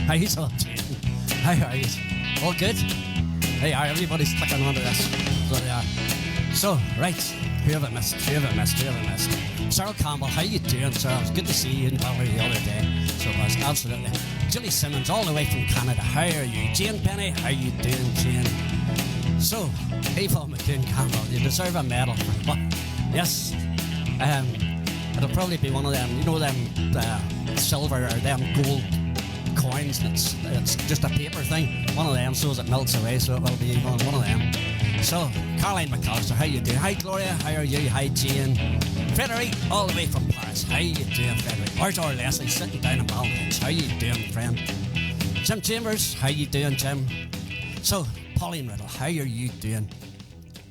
How's all doing? How are you? All good? Hey, everybody's clicking onto this. So they are. So, right. Who have I missed? Cyril Campbell, how you doing, Cyril? It's good to see you in Valerie the other day. So it was, absolutely. Julie Simmons, all the way from Canada. How are you? Jane Penny, how you doing, Jane? So, Eva McCune Campbell, you deserve a medal. Yes. It'll probably be one of them, you know, them silver or them gold coins. It's just a paper thing. One of them, so as it melts away, so it will be one of them. So, Caroline McAllister, how you doing? Hi, Gloria, how are you? Hi, Jane. Frederick, all the way from Paris. How you doing, Frederick? Where's our Leslie sitting down in Ballantyne? How you doing, friend? Jim Chambers, how you doing, Jim? So, Pauline Riddle, how are you doing?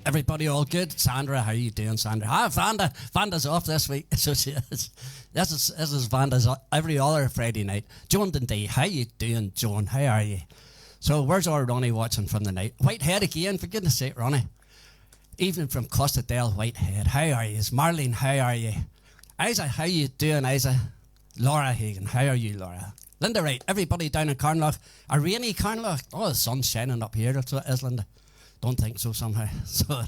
Everybody all good? Sandra, how are you doing, Sandra? Ah, Vanda. Vanda's off this week. So she is. This is Vanda's every other Friday night. Joan Dundee, how you doing, Joan? How are you? So where's our Ronnie watching from the night? Whitehead again, for goodness sake, Ronnie. Evening from Costa del Whitehead. How are you? Marlene, how are you? Isa, how you doing, Isa? Laura Hagan, how are you, Laura? Linda Wright, everybody down in Carnlough. A rainy Carnlough. Oh, the sun's shining up here. That's what it is, Linda. Don't think so somehow. So,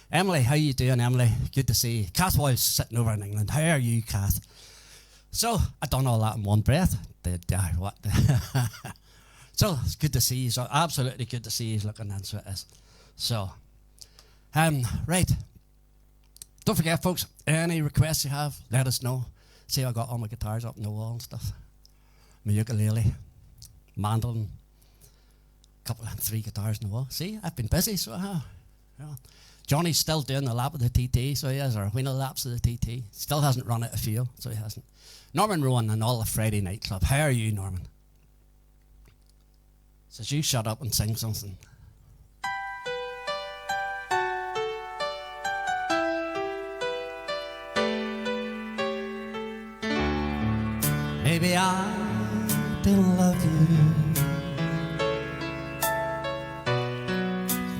Emily, how you doing, Emily? Good to see you. Kath Wall's sitting over in England. How are you, Kath? So, I done all that in one breath. What? So, it's good to see you. So, absolutely good to see you looking, and so it is. So, right. Don't forget, folks, any requests you have, let us know. See, I got all my guitars up on the wall and stuff. My ukulele, mandolin, three guitars in the wall. See, I've been busy, so I have. Yeah. Johnny's still doing the lap of the TT, so he has, or wheeling laps of the TT. Still hasn't run out of fuel, so he hasn't. Norman Rowan and all the Friday Night Club. How are you, Norman? Says you shut up and sing something. Maybe I didn't love you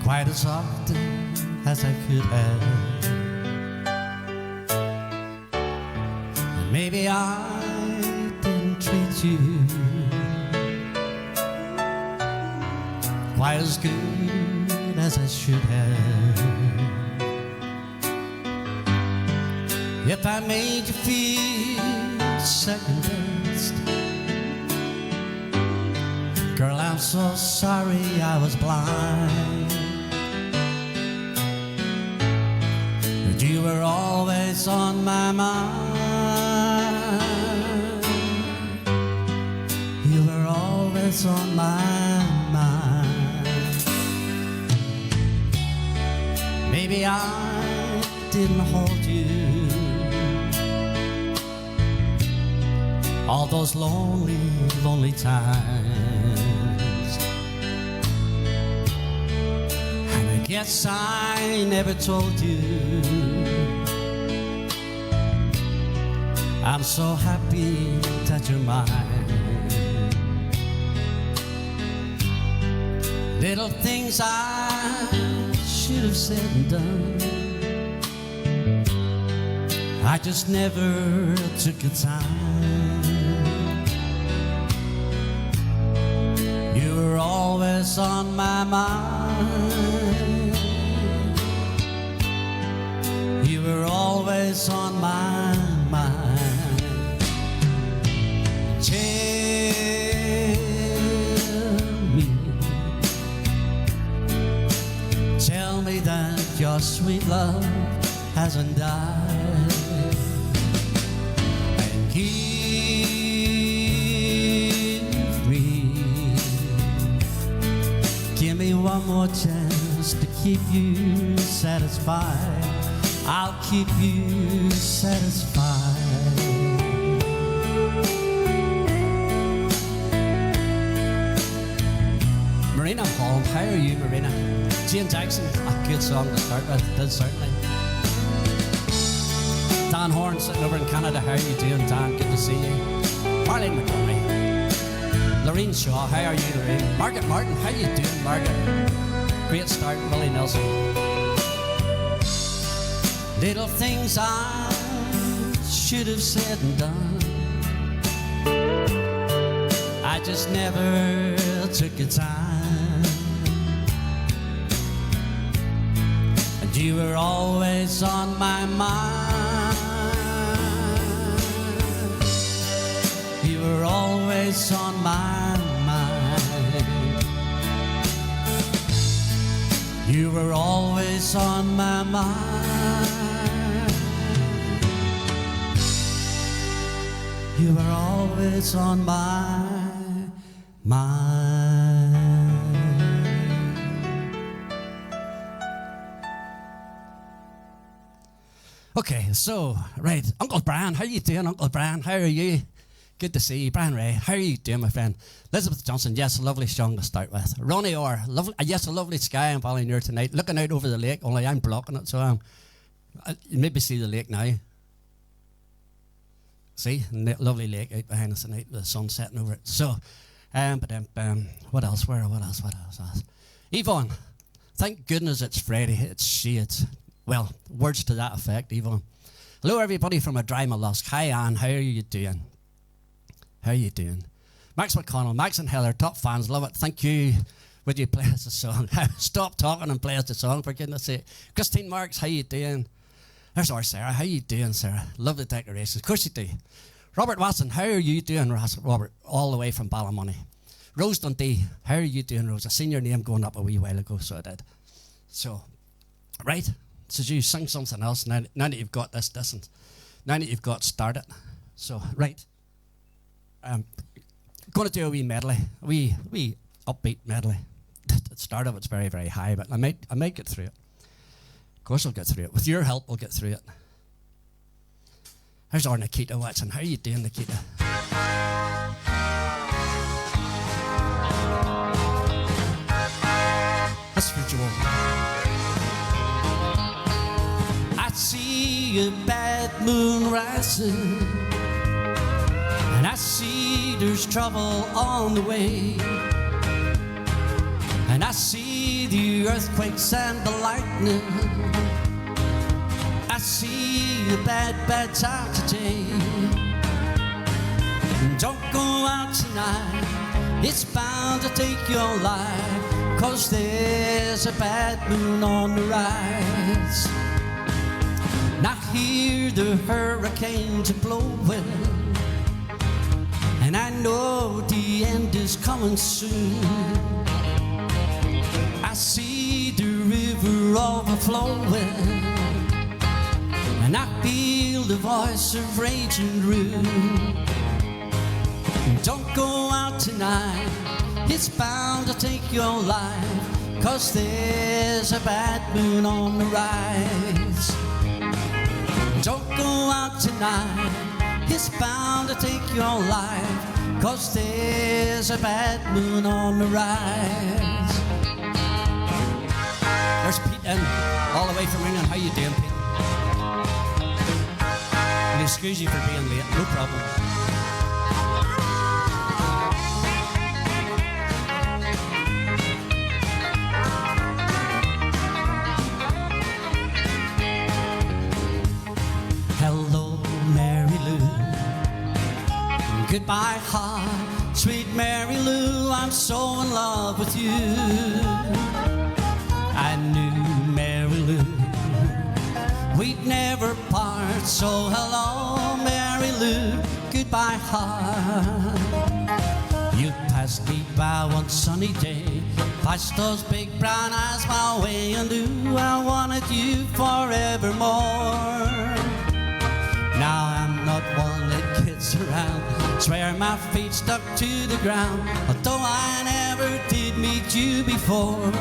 quite as often as I could have. And maybe I didn't treat you quite as good as I should have. If I made you feel second best, girl, I'm so sorry I was blind. But you were always on my mind. You were always on my mind. Maybe I didn't hold you all those lonely, lonely times. And I guess I never told you I'm so happy that you're mine. Little things I should have said and done, I just never took the time. You were always on my mind. You were always on my mind. Tell me that your sweet love hasn't died. And give me one more chance to keep you satisfied. I'll keep you satisfied. Marina Holm, how are you, Marina? Jane Jackson, a good song to start with, did certainly. Dan Horn sitting over in Canada, how are you doing, Dan? Good to see you. Marlene Montgomery. Lorraine Shaw, how are you, Lorraine? Margaret Martin, how you doing, Margaret? Great start, Willie Nelson. Little things I should have said and done, I just never took your time. And you were always on my mind. You were always on my mind. You were always on my mind. You were always on my mind. Okay, so, right, Uncle Brian, how are you doing, Uncle Brian? How are you? Good to see you. Brian Ray, how are you doing, my friend? Elizabeth Johnson, yes, a lovely song to start with. Ronnie Orr, lovely, yes, a lovely sky in Ballynear tonight, looking out over the lake, only I'm blocking it, so you maybe see the lake now. See, lovely lake out behind us tonight with the sun setting over it. So, what else? What else? Yvonne, thank goodness it's Friday. It's shades. Well, words to that effect, Yvonne. Hello, everybody from a dry mollusk. Hi, Anne. How are you doing? How are you doing? Max McConnell, Max and Heather, top fans. Love it. Thank you. Would you play us a song? Stop talking and play us a song, for goodness sake. Christine Marks, how you doing? There's our Sarah. How you doing, Sarah? Love the decorations. Of course you do. Robert Watson, how are you doing, Robert? All the way from Ballymoney. Rose Dundee, how are you doing, Rose? I seen your name going up a wee while ago, so I did. So, right. So you sing something else now that you've got this distance. Now that you've got started. So, right. Going to do a wee medley. A wee upbeat medley. The start of it's very, very high, but I might get through it. Of course I'll get through it. With your help, we'll get through it. There's our Nikita Watson. How are you doing, Nikita? That's for Joel. I see a bad moon rising, and I see there's trouble on the way. And I see the earthquakes and the lightning. I see a bad, bad time today. Don't go out tonight, it's bound to take your life, 'cause there's a bad moon on the rise. And I hear the hurricanes are blowing, and I know the end is coming soon. I see the river overflowing, and I feel the voice of rage and ruin. Don't go out tonight, it's bound to take your life, 'cause there's a bad moon on the rise. Don't go out tonight, it's bound to take your life, 'cause there's a bad moon on the rise. There's Pete in, all the way from England. How you doing, Pete? And excuse you for being late, no problem. Hello, Mary Lou. Goodbye, heart, sweet Mary Lou. I'm so in love with you. I knew, Mary Lou, we'd never part. So hello, Mary Lou, goodbye, heart. You passed me by one sunny day, flashed those big brown eyes my way, and ooh, I wanted you forevermore. Now I'm not one that gets around, swear my feet stuck to the ground, although I never did meet you before.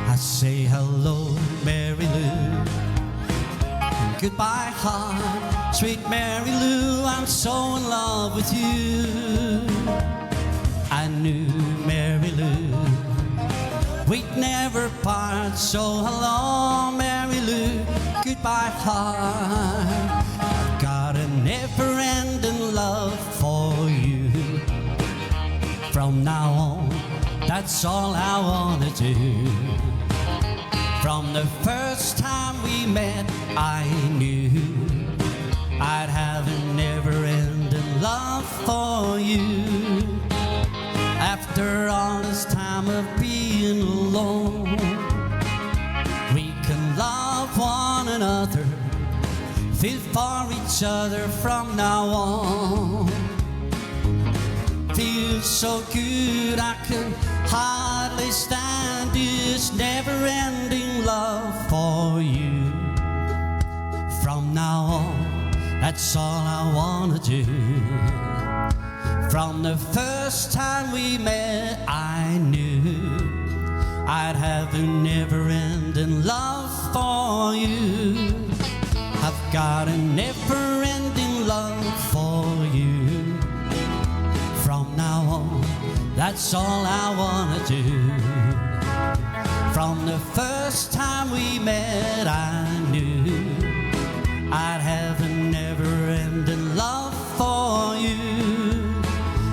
I say hello, Mary Lou, and goodbye, heart, sweet Mary Lou. I'm so in love with you. I knew, Mary Lou, we'd never part. So hello, Mary Lou, goodbye, heart. I've got a never-ending love for you. From now on, that's all I wanna do. From the first time we met, I knew I'd have a never-ending love for you. another, feel for each other from now on. Feels so good I can hardly stand this never-ending love for you. From now on, that's all I wanna do. From the first time we met, I knew I'd have a never-ending love for you. I've got a never-ending love for you. From now on, that's all I wanna do. From the first time we met, I knew I'd have a never-ending love for you.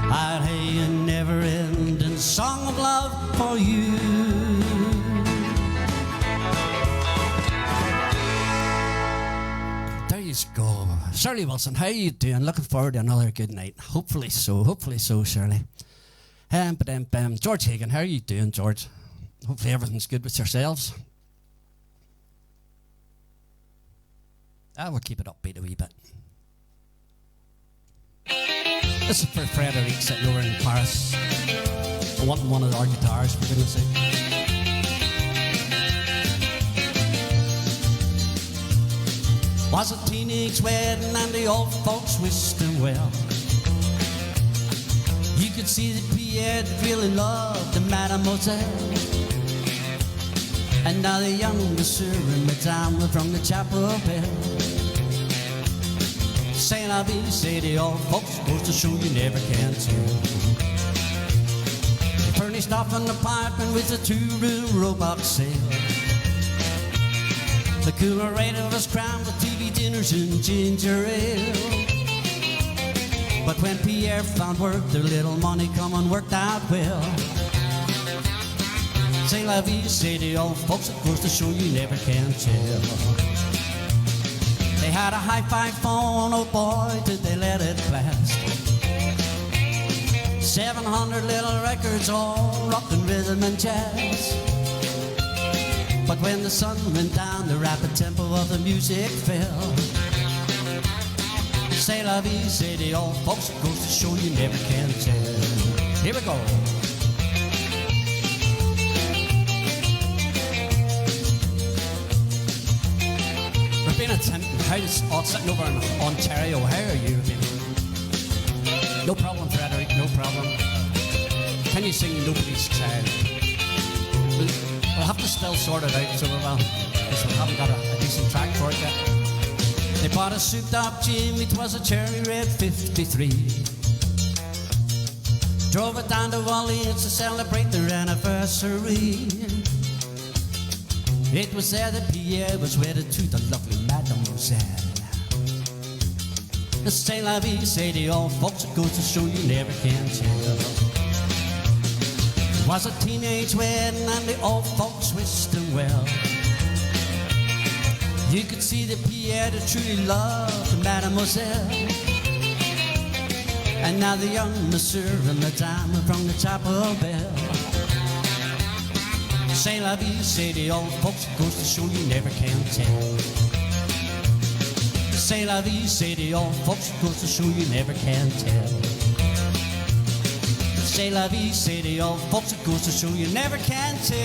I'd have a never-ending song of love for you. There you go. Shirley Wilson, how are you doing? Looking forward to another good night. Hopefully so, Shirley. George Hagan, how are you doing, George? Hopefully everything's good with yourselves. We'll keep it upbeat a wee bit. This is for Frederic sitting over in Paris, wanting one of our guitars, for goodness sake. Was a teenage wedding and the old folks wished him well. You could see that Pierre really loved the mademoiselle. And now the young monsieur and madame were from the chapel bell. Saint Abbie, say the old folks, goes to show you never can tell. They furnished off an apartment with a 2-room robot sale. The coolerator was crammed with TV dinners and ginger ale. But when Pierre found work, their little money come and worked out well. C'est la vie, say the old folks, it goes to show you never can tell. They had a hi-fi phone, oh boy, did they let it blast. 700 little records, all rock and rhythm and jazz. But when the sun went down, the rapid tempo of the music fell. C'est la vie, say the old folks, it goes to show you never can tell. Here we go. Rabina Tim, how's sitting over in Ontario? How are you, Rabina? No problem, Frederick, no problem. Can you sing Nobody's Child? We'll have to still sort it out, so because we haven't got a decent track for it yet. They bought a souped-up Jeep, it was a cherry red 53. Drove it down to Orleans to celebrate their anniversary. It was there that Pierre was wedded to the lovely mademoiselle. C'est la vie, say the old folks, it goes to show you never can tell. It was a teenage wedding and the old folks wished him well. You could see that Pierre truly loved mademoiselle. And now the young monsieur and madame from the chapel bell. C'est la vie, say the old folks, it goes to show you never can tell. C'est la vie, say the old folks, it goes to show you never can tell. C'est la vie, say the old folks, it goes to show you never can tell.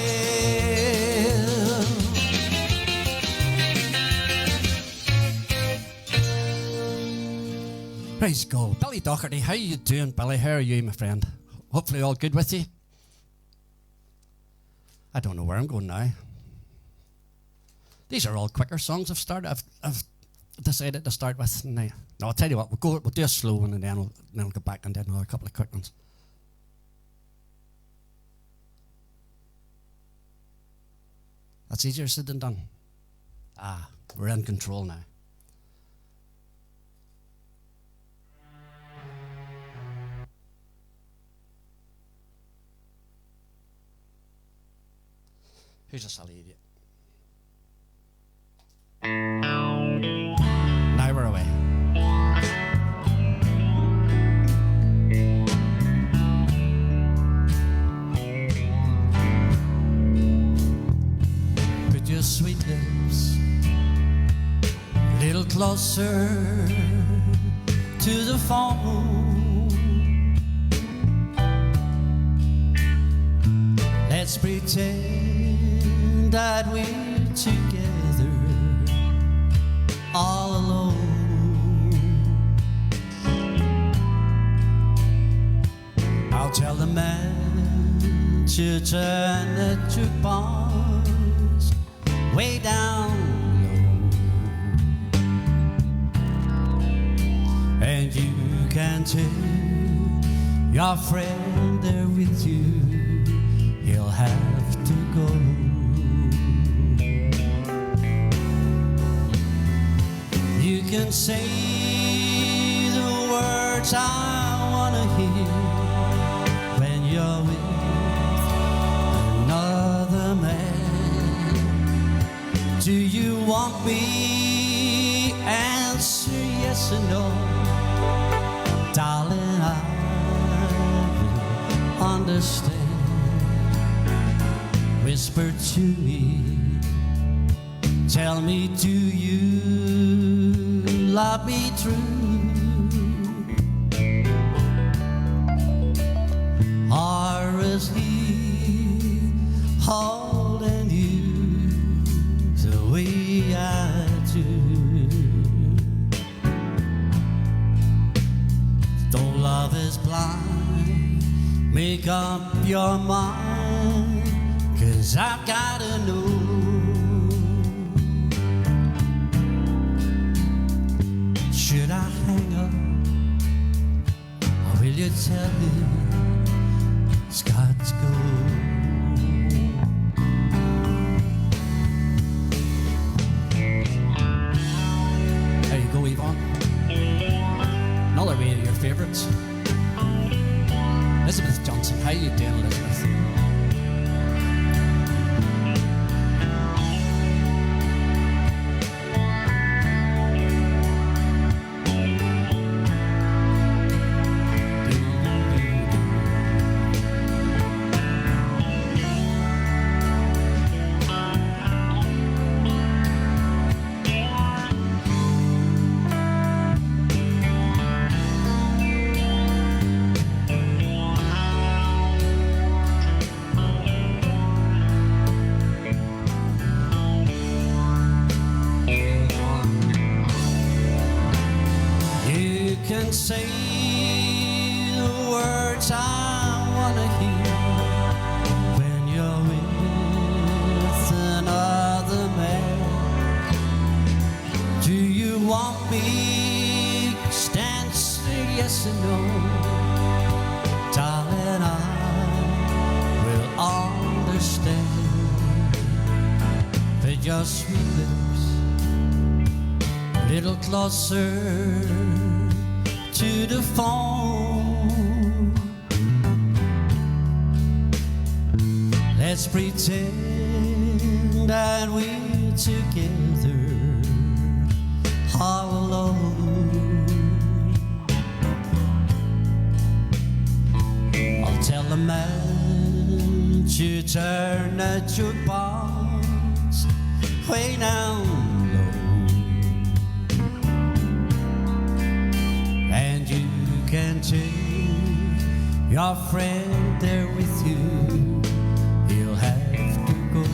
Praise God. Billy Doherty, how you doing, Billy? How are you, my friend? Hopefully all good with you. I don't know where I'm going now. These are all quicker songs I've decided to start with now. No, I'll tell you what, we'll do a slow one and then we'll go back and do another couple of quick ones. That's easier said than done. We're in control now. Who's a silly idiot? Now we're away. Put your sweet lips closer to the phone. Let's pretend that we're together all alone. I'll tell the man to turn the jukebox way down low, and you can tell your friend there with you, he'll have to go. You can say the words I wanna hear when you're with another man. Do you want me? Answer yes or no. Darling, I will understand. Whisper to me, tell me, do you love me true? Or is he holding you the way I do? Though love is blind, make up your mind, 'cause I've gotta know. Should I hang up, or will you tell me it's got to go? There you go, Yvonne. Another one of your favourites. Elizabeth Johnson. How you doing, Elizabeth? Can say the words I wanna hear when you're with another man. Do you want me? Stand still, yes or no. Darling, I will understand. Put your sweet lips a little closer to the phone. Let's pretend that we're together all alone. I'll tell the man to turn the jukebox way down low, and you can take your friend there with you, he'll have to go.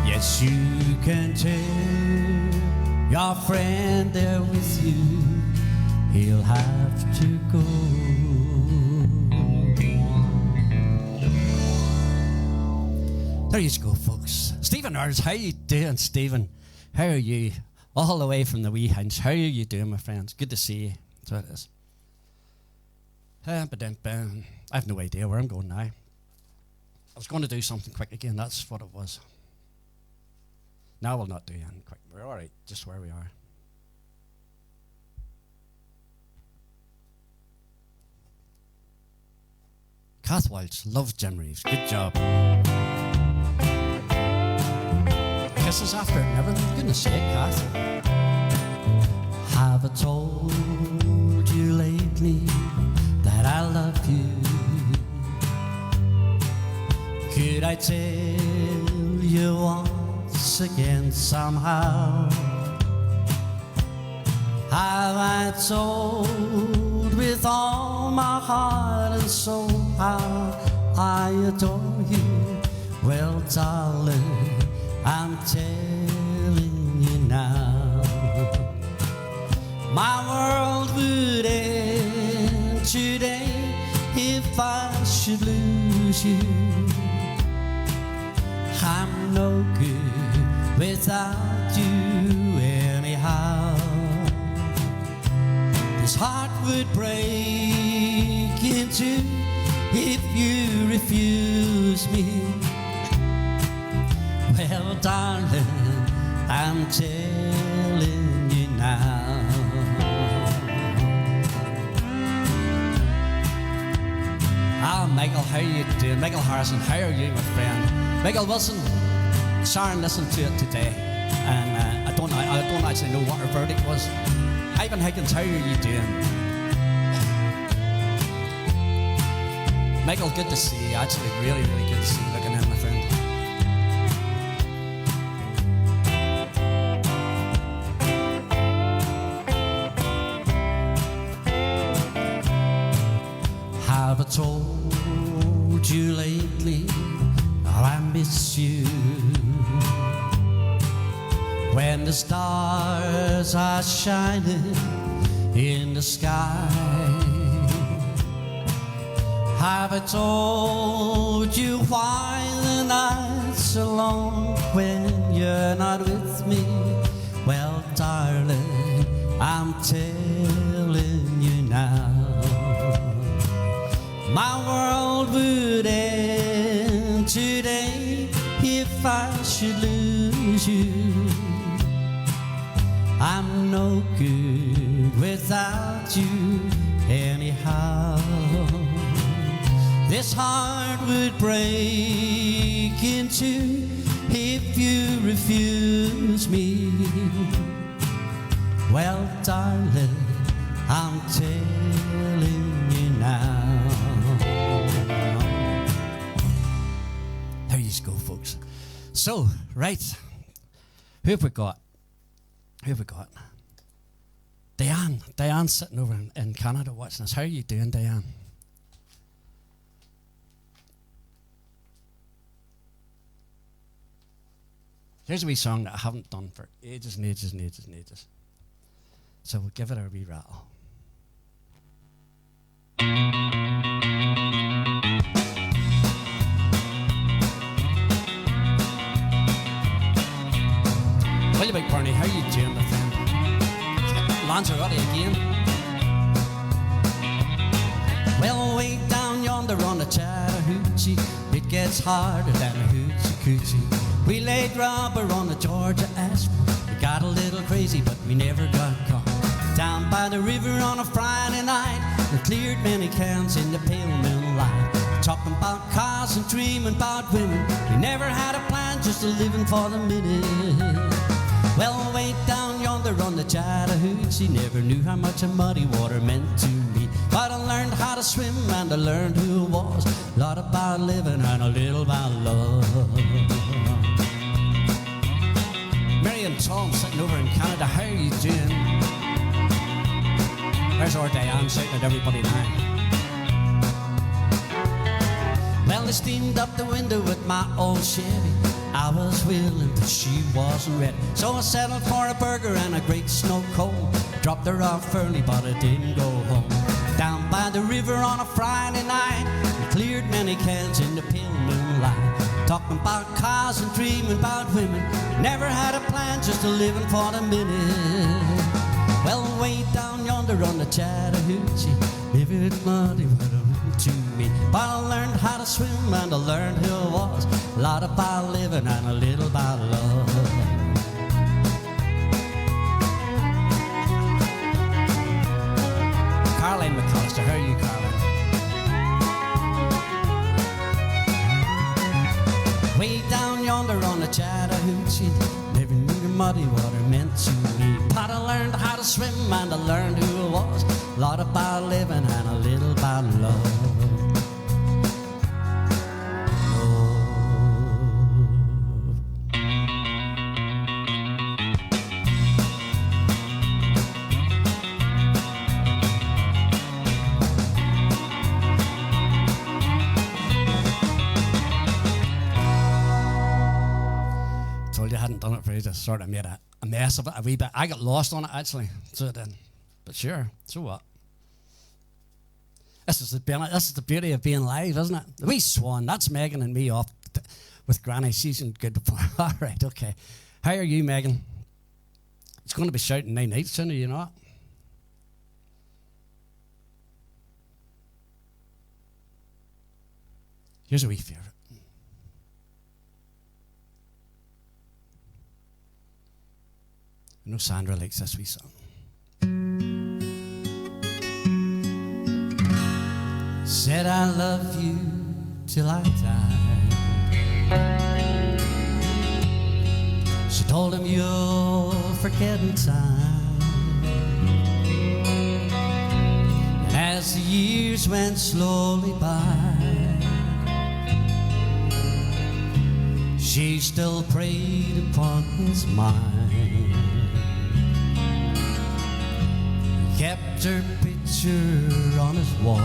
Yes, you can take your friend there with you, he'll have to go. There you go, folks. Stephen Ernst, how you doing, Stephen? How are you? All the way from the wee house. How are you doing, my friends? Good to see you. That's what it is. I have no idea where I'm going now. I was going to do something quick again. That's what it was. No, I will not do anything quick. We're all right, just where we are. Kath Walsh loves Jim Reeves. Good job. Kisses after and everything. Goodness sake, Kath. Have I told you lately that I love you? Could I tell you once once again somehow. Have I told with all my heart and soul how I adore you? Well, darling, I'm telling you now. My world would end today if I should lose you. I'm no good without you anyhow. This heart would break in two if you refuse me. Well, darling, I'm telling you now. Ah, Michael, how you doing? Michael Harrison, how are you, my friend? Michael Wilson, Sharon listened to it today, and I don't actually know what her verdict was. Ivan Higgins, how are you doing? Michael, good to see you. Actually, really, really good to see you looking in, my friend. Have I told you lately how I miss you? When the stars are shining in the sky, have I told you why the nights are long when you're not with me? Well, darling, I'm telling you now. My world would end today if I should lose you. I'm no good without you anyhow. This heart would break in two if you refuse me. Well, darling, I'm telling you now. There you go, folks. So, right, who have we got? Who have we got? Diane. Diane's sitting over in Canada watching us. How are you doing, Diane? Here's a wee song that I haven't done for ages and ages and ages and ages. So we'll give it a wee rattle. Well, you big Bernie, how you doing, my friend? Lanzarote again. Well, way down yonder on the Chattahoochee, it gets harder than a hoochie coochie. We laid rubber on the Georgia asphalt. We got a little crazy, but we never got caught. Down by the river on a Friday night, we cleared many cans in the pale moonlight. Talking about cars and dreaming about women. We never had a plan, just a living for the minute. Well, way down yonder on the Chattahoochee, never knew how much a muddy water meant to me. But I learned how to swim and I learned who I was. A lot about living and a little about love. Mary and Tom sitting over in Canada, how are you doing? There's our Diane shouting at everybody now. Well, I steamed up the window with my old Chevy. I was willing, but she wasn't ready. So I settled for a burger and a great snow cold. Dropped her off early, but I didn't go home. Down by the river on a Friday night, we cleared many cans in the pale moonlight. Talking about cars and dreaming about women. Never had a plan, just a living for the minute. Well, way down yonder on the Chattahoochee, living muddy water to me. But I learned how to swim and I learned who I was. A lot about living and a little about love. Caroline McAllister, how are you, Caroline? Way down yonder on the Chattahoochee, never knew the muddy water meant to me. But I learned how to swim and I learned who I was. A lot about living and a little about love. told you I hadn't done it for you. Just sort of made a mess of it a wee bit. I got lost on it actually, so I did. But sure, so what? This is the beauty of being live, isn't it? The wee swan, that's Megan and me off with Granny. She's in good before. All right, okay. How are you, Megan? It's going to be shouting 9 nights soon, are you not? Here's a wee favourite. I know Sandra likes this wee song. Said I love you till I die. She told him you'll forget in time. And as the years went slowly by, she still preyed upon his mind. He kept her picture on his wall.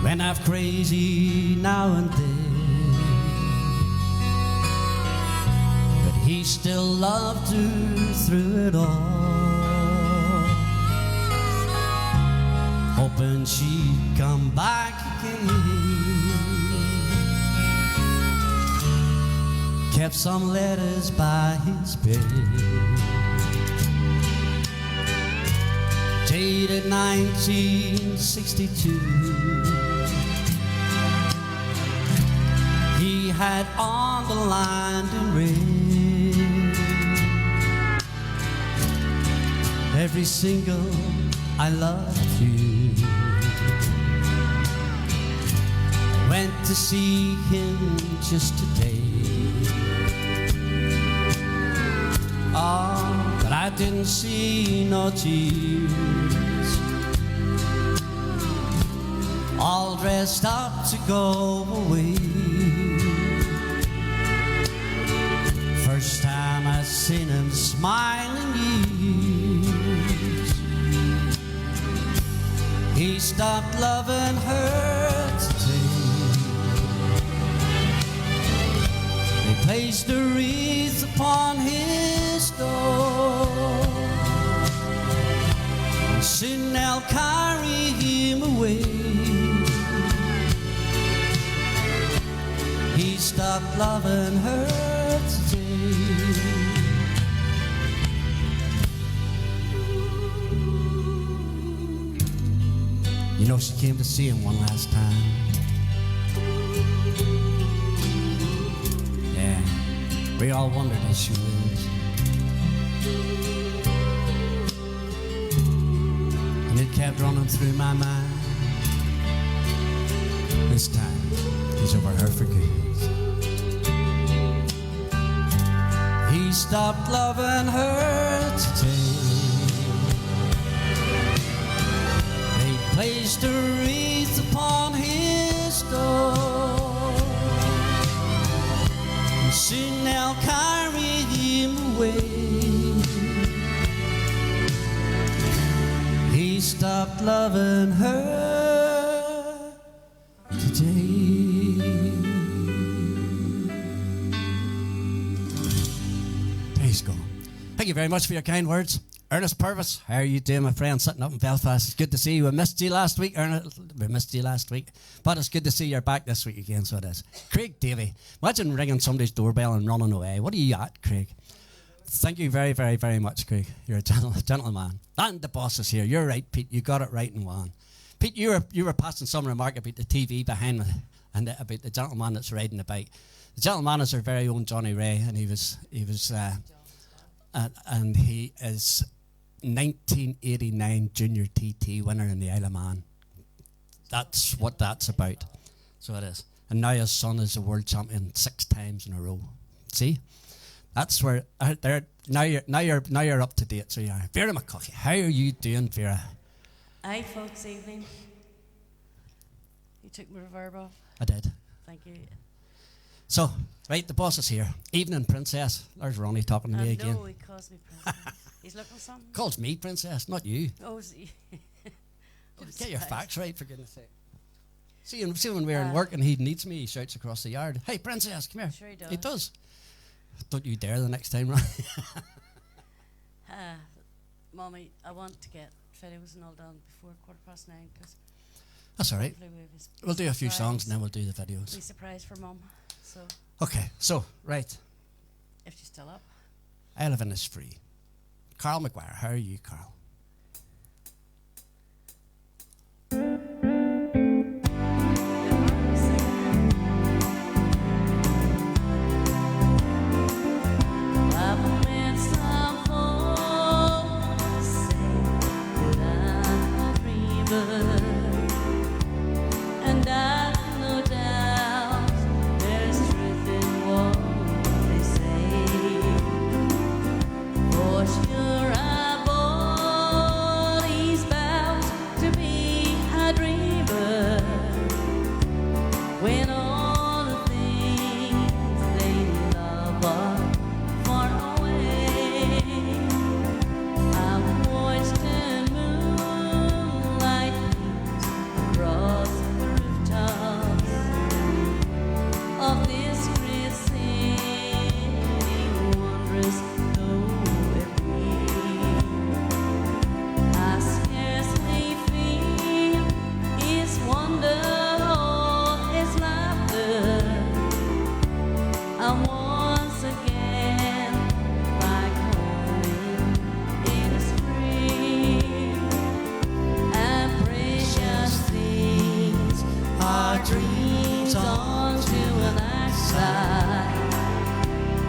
Went half crazy now and then, but he still loved her through it all, hoping she'd come back again. Kept some letters by his bed, dated 1962. He had underlined in red every single I love you. I went to see him just today. Oh, but I didn't see no tears. All dressed up to go away. First time I seen him smiling years. He stopped loving her today. They placed a wreath upon his door, and soon they'll carry him away. He stopped loving her today. You know, she came to see him one last time. Yeah, we all wondered as she was. And it kept running through my mind. This time, he's over her for good. He stopped loving her today. They placed a wreath upon his door, and soon they'll carry him away. He stopped loving her today. Praise God. Thank you very much for your kind words. Ernest Purvis, how are you doing, my friend, sitting up in Belfast? It's good to see you. We missed you last week, Ernest. We missed you last week, but it's good to see you're back this week again, so it is. Craig Davey, imagine ringing somebody's doorbell and running away. What are you at, Craig? Thank you very, very, very much, Craig. You're a gentleman. And the boss is here. You're right, Pete. You got it right in one. Pete, you were passing some remark about the TV behind me and about the gentleman that's riding the bike. The gentleman is our very own Johnny Ray, and he is 1989 Junior TT winner in the Isle of Man. That's what that's about. So it is. And now his son is a world champion 6 times in a row. See? That's where now you're up to date. So you are. Vera McCulley, how are you doing, Vera? Aye, folks, evening. You took my reverb off. I did. Thank you. So, right, the boss is here. Evening, Princess. There's Ronnie talking to me again. No, he calls me Princess. He's looking for something. Calls me Princess, not you. Oh, is he? Get your facts right, for goodness sake. See when we're in work and he needs me, he shouts across the yard, "Hey, princess, come here." Sure he does. He does. Don't you dare the next time, right? Mommy, I want to get videos and all done before 9:15 because That's all right. We'll do a few songs and then we'll do the Be videos. surprise for Mum. So Okay, so, right. if she's still up. Elephant is free. Carl McGuire, how are you, Carl? And I've no doubt there's truth in what they say. For sure our body's bound to be a dreamer when all the things they love are far away. I've watched the moonlight across the rooftops of this great city, wondrous though it be. I scarcely feel its wonder or its laughter. I'm once again like home in the spring. And precious things are dreams onto an outside.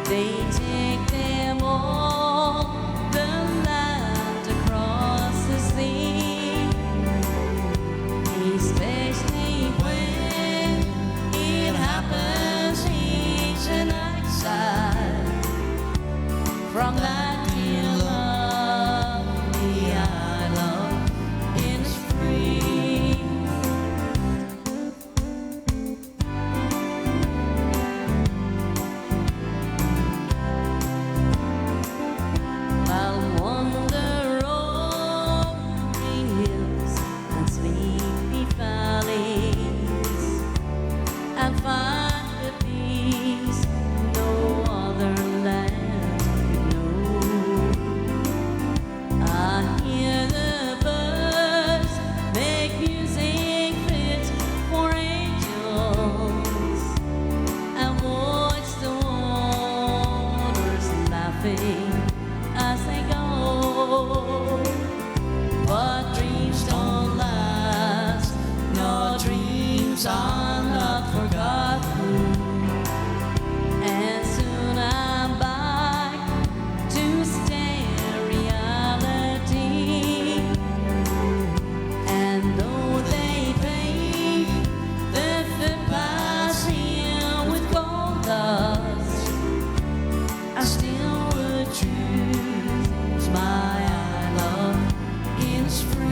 They take them all the land across the sea, especially when it happens each and outside from that dear lovely island in spring. I'll wander over hills and sleepy valleys and find the peace no other land could know. I hear the birds make music fit for angels and watch the waters laughing as they go. But dreams don't last, no dreams are not forgotten. And soon I'm back to stare reality. And though they paint the footpaths here with gold dust, I still would choose my love in spring.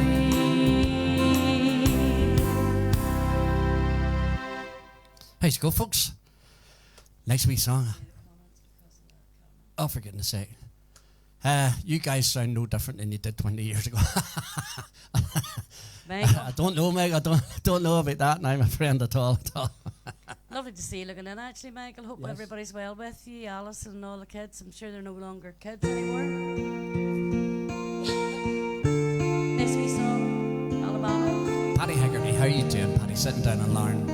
How's it go, folks? Nice wee song. Oh, for goodness sake. You guys sound no different than you did 20 years ago. Michael, I don't know, Meg. I don't know about that now, my friend, at all. lovely to see you looking in actually, Michael. Hope Yes. everybody's well with you, Alison and all the kids. I'm sure they're no longer kids anymore. Nice wee song, Alabama. Paddy Haggerty, how are you doing, Paddy? Sitting down and learning.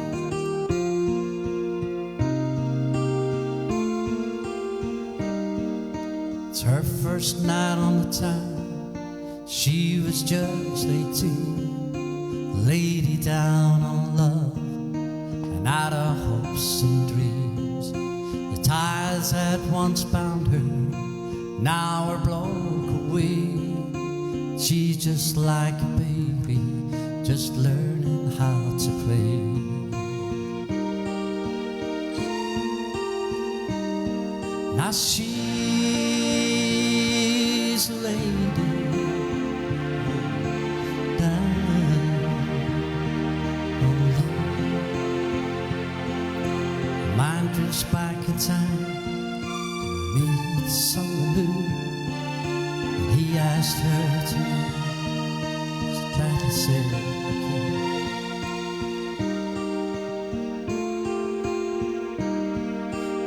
It's her first night on the town. She was just 18, a lady down on love and out of hopes and dreams. The ties that once bound her now are broke away. She's just like a baby, just learning how to play. Now she's a lady down on love. Mind drifts back in time to meet someone new, and he asked her to try to say okay.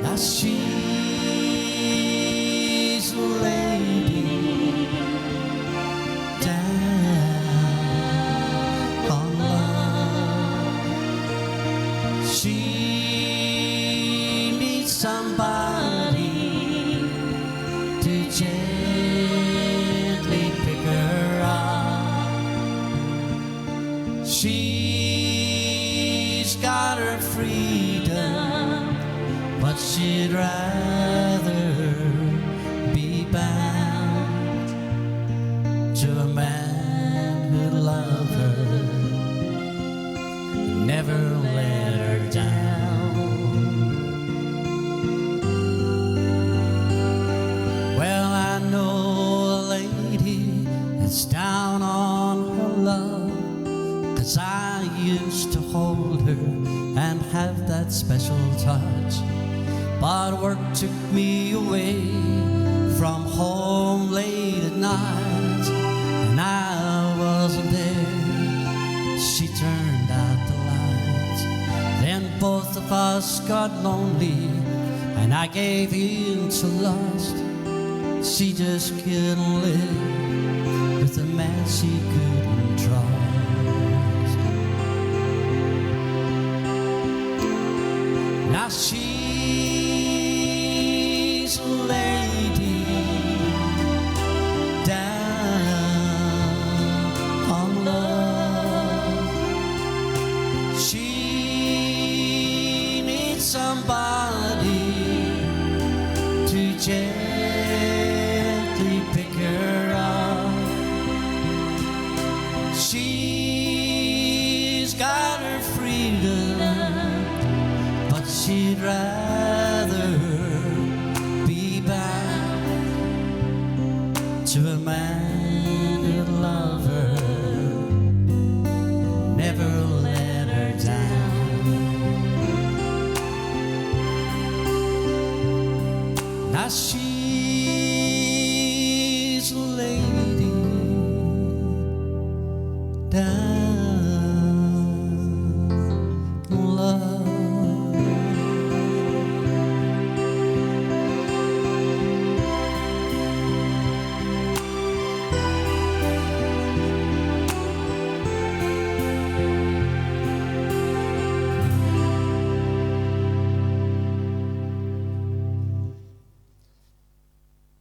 Now she's a lady down on love. She needs somebody to gently pick her up. She's got her freedom, but she'd rather be bound to a man who'd love her, never let her down. Well, I know a lady that's down on her love, 'cause I used to hold her and have that special touch. But work took me away from home late at night, and I wasn't there. She turned out the lights. Then both of us got lonely, and I gave in to lust. She just couldn't live with a man she couldn't trust. Now she's a lady down on love. She needs somebody to gently pick her up. She's got her freedom, but she'd rather be bound to a man who'd love her, never let her down. Now she's a lady down on love.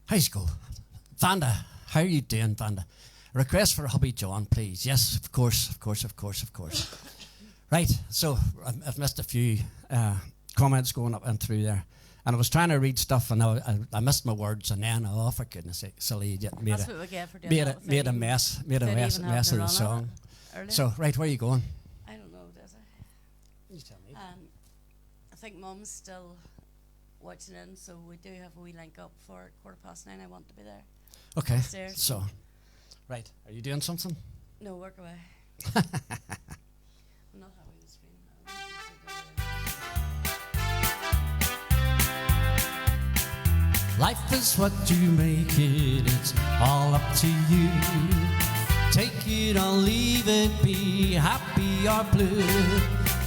High school. Vanda, how are you doing, Vanda? A request for hubby John, please. Yes, of course. Right, so I've missed a few comments going up and through there. And I was trying to read stuff, and I missed my words, and then, oh, for goodness sake, silly idiot. That's what we get for doing that. Made a mess of the song. So, right, where are you going? I don't know, does it? You tell me. I think Mum's still watching in, so we do have a wee link up for 9:15. I want to be there. Okay, Upstairs. so, right, are you doing something? No, work away. I'm not happy with the screen. Life is what you make it, it's all up to you. Take it or leave it, be happy or blue.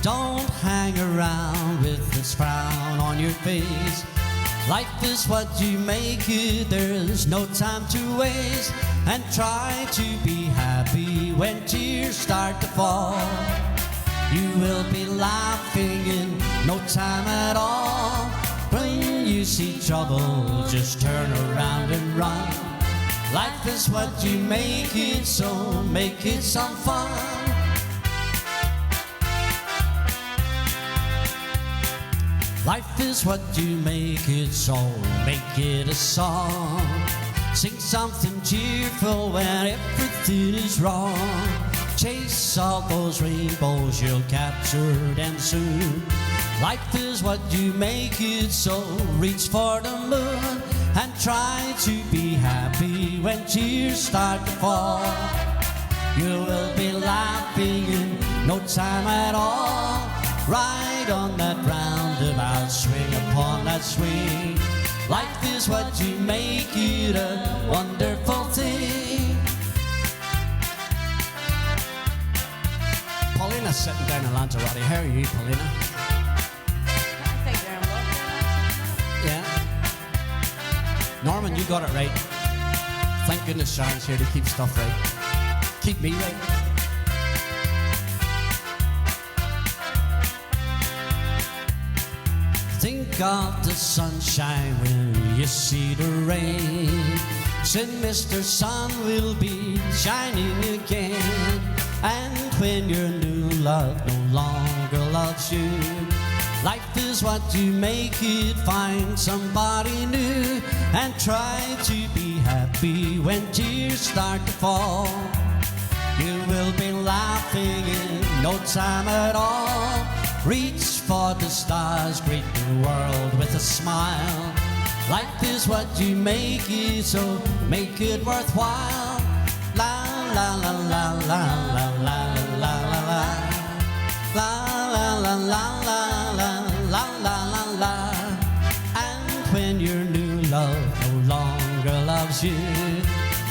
Don't hang around with this frown on your face. Life is what you make it, there's no time to waste. And try to be happy when tears start to fall. You will be laughing in no time at all. When you see trouble, just turn around and run. Life is what you make it, so make it some fun. Life is what you make it, so make it a song. Sing something cheerful when everything is wrong. Chase all those rainbows, you'll capture them soon. Life is what you make it, so reach for the moon. And try to be happy when tears start to fall. You will be laughing in no time at all. Ride on that roundabout, swing upon that swing. Life is what you make it, a wonderful thing. Paulina's sitting down in Lanzarote. How are you, Paulina? I think they're in you got it right. Thank goodness Sharon's here to keep stuff right. Keep me right. Think of the sunshine when you see the rain. Said Mr. Sun will be shining again. And when your new love no longer loves you, life is what you make it. Find somebody new and try to be happy when tears start to fall. You will be laughing in no time at all. Reach for the stars, greet the world with a smile. Life is what you make it, so make it worthwhile. La la la la la la la la la la la la la la la la la la. And when your new love no longer loves you,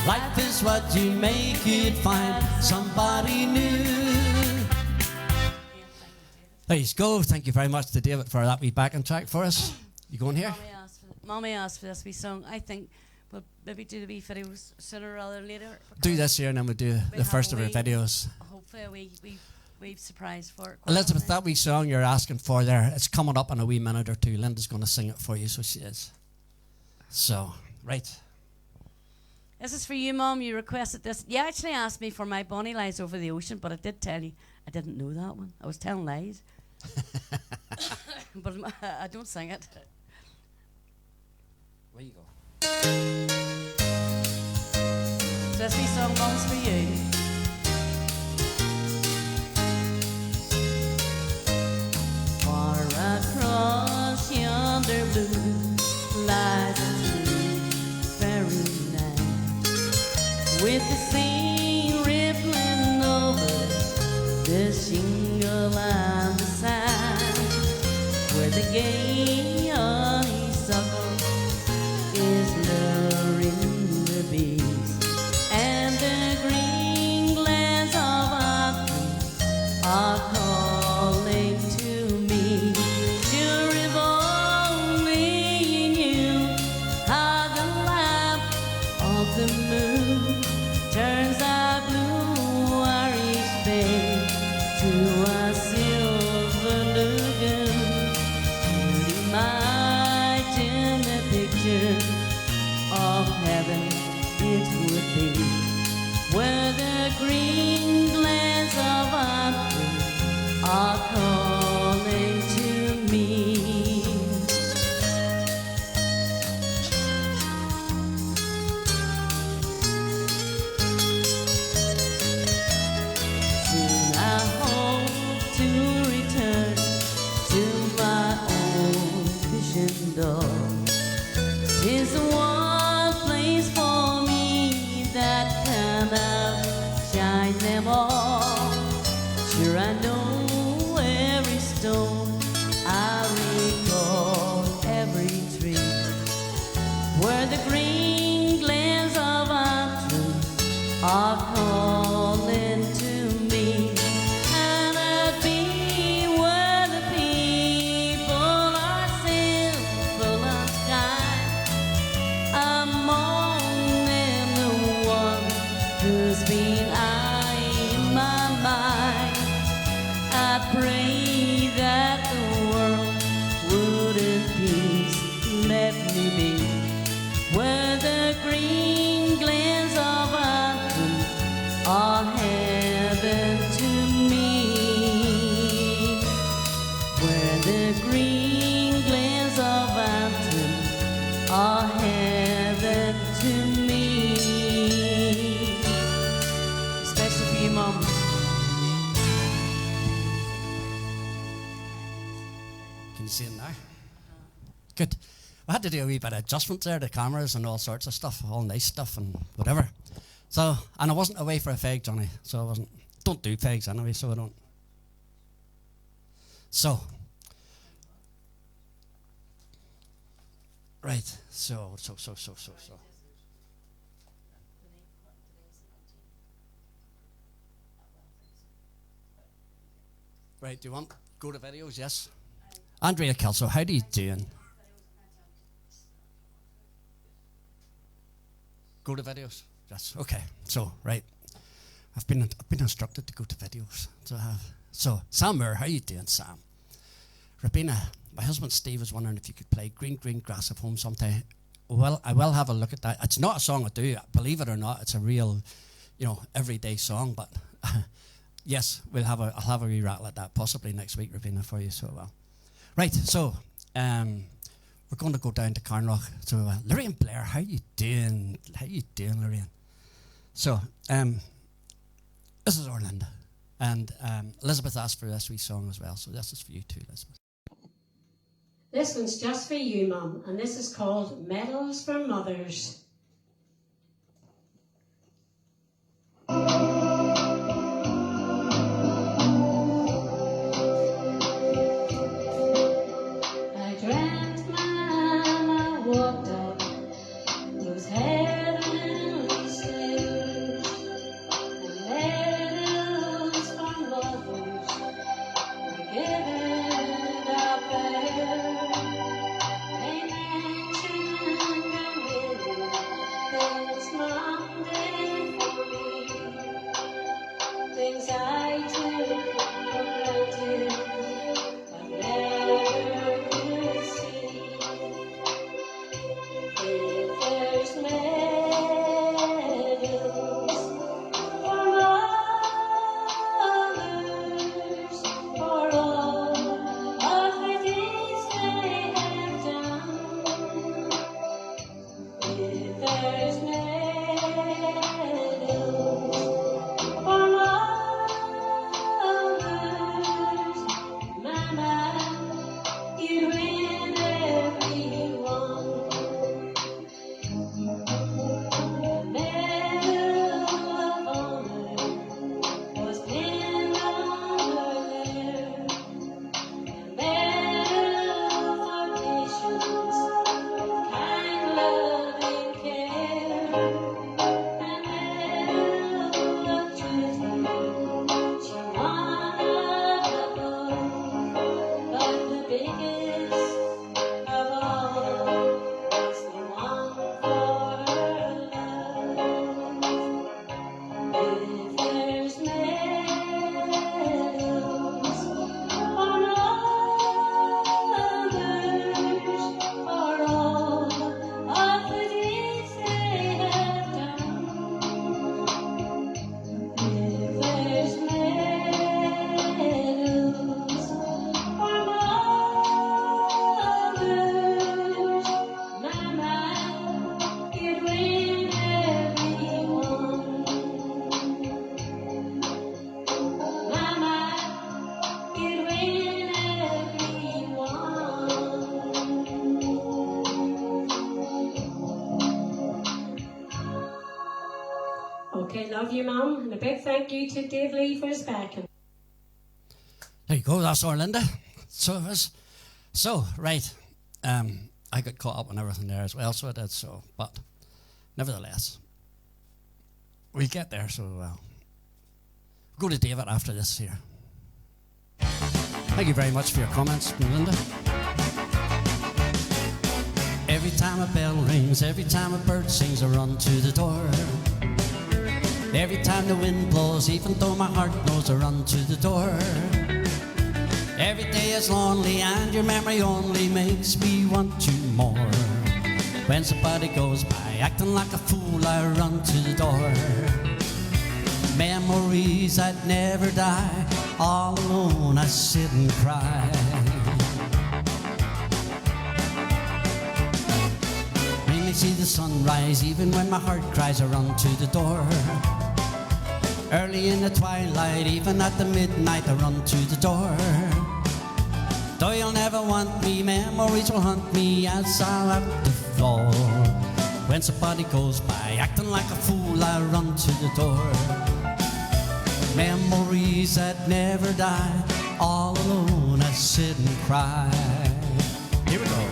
life is what you make it. Find somebody new. There you go. Thank you very much to David for that wee backing track for us. You going here? Mommy asked for this wee song. I think we'll maybe do the wee videos sooner rather than later. Do this here and then we'll do the first of our videos. Hopefully a wee surprise for it. Elizabeth, that wee song you're asking for there, it's coming up in a wee minute or two. Linda's going to sing it for you, so she is. So, right. This is for you, Mom. You requested this. You actually asked me for My Bonnie Lies Over the Ocean, but I did tell you I didn't know that one. I was telling lies. But I don't sing it. Where you go? So this wee song, Mom's for you. Far across yonder blue lies a true fairy land, with the sea rippling over the shingle and the sand, where the gay honeysuckle is luring the bees, and the green glens of autumn are calling to me. Sure, if only you knew how the lamp of the moon turns our blue Irish bay to a silver lagoon. Imagine the picture of heaven it would be, where the green glens of autumn are calling to me. Soon I hope to return to my old fishing dock. 'Tis the one place for me that can outshine them all. Sure, I know every stone, I recall every tree, where the green glens of autumn are calling to me. And I'd be where the people are simple and kind, among them the one who's been eyeing my mind. I pray that the world would in peace let me be, where the green glens of autumn are heaven to me, where the green glens of autumn are heaven to me. Especially for you, Mom. Can you see it now? Good. I had to do a wee bit of adjustment there, the cameras and all sorts of stuff, all nice stuff and whatever. So, and I wasn't away for a fag, Johnny, so I wasn't. Don't do fags anyway, so I don't. So, right, so. Right, do you want go to videos? Yes. Andrea Kelso, how are you doing? Go to videos. Yes. Okay. So right, I've been instructed to go to videos. So Sam Moore, how you doing, Sam? Rabina, my husband Steve was wondering if you could play Green Green Grass of Home sometime. Well, I will have a look at that. It's not a song I do, believe it or not. It's a real, everyday song. But yes, I'll have a wee rattle at that possibly next week, Rabina, for you. So right. So we're going to go down to Carnrock. So Lorraine Blair, how you doing? How you doing, Lorraine? So this is Orlinda. And Elizabeth asked for this wee song as well, so this is for you too, Elizabeth. This one's just for you, Mum, and this is called Medals for Mothers. I dreamt my mama walked up those heavenly stairs, and medals for mothers were given out there. They mentioned a million things Mom did for me, things I took for granted but never could see. If there's medals for mothers, for all of the things they have done, if there's medals for mothers, Mama, you'd win every one. Medal of honor was pinned on her hair, medal for patience with kind loving care, and medal of duty. She won a couple, but the biggest of all was the one for her love. If there's medals for mothers, for all of the deeds they have done, if there's medals for mothers, Mama, you'd win every one. Mama, you'd win every one. Okay, love you, Mum, and a big thank you to Dave Lee for his backing. There you go, that's Orlinda. So right. I got caught up on everything there as well, so I did so. But nevertheless, we get there, so we'll go to David after this here. Thank you very much for your comments, Melinda. Every time a bell rings, every time a bird sings, I run to the door. Every time the wind blows, even though my heart knows, I run to the door. Every day is lonely and your memory only makes me want you more. When somebody goes by acting like a fool, I run to the door. Memories that never die, all alone I sit and cry. When I see the sunrise, even when my heart cries, I run to the door. Early in the twilight, even at the midnight, I run to the door. Though you'll never want me, memories will haunt me as I'll have to fall. When somebody goes by acting like a fool, I run to the door. Memories that never die, all alone I sit and cry. Here we go.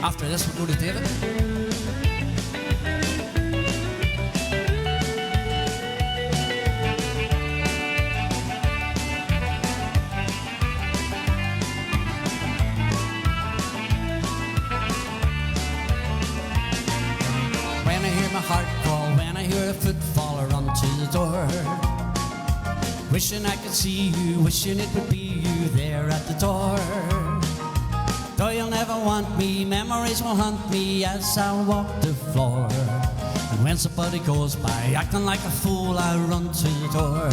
After this, we'll go to David. footfall, I run to the door. Wishing I could see you, wishing it would be you there at the door. Though you'll never want me, memories will haunt me as I walk the floor. And when somebody goes by, acting like a fool, I run to the door.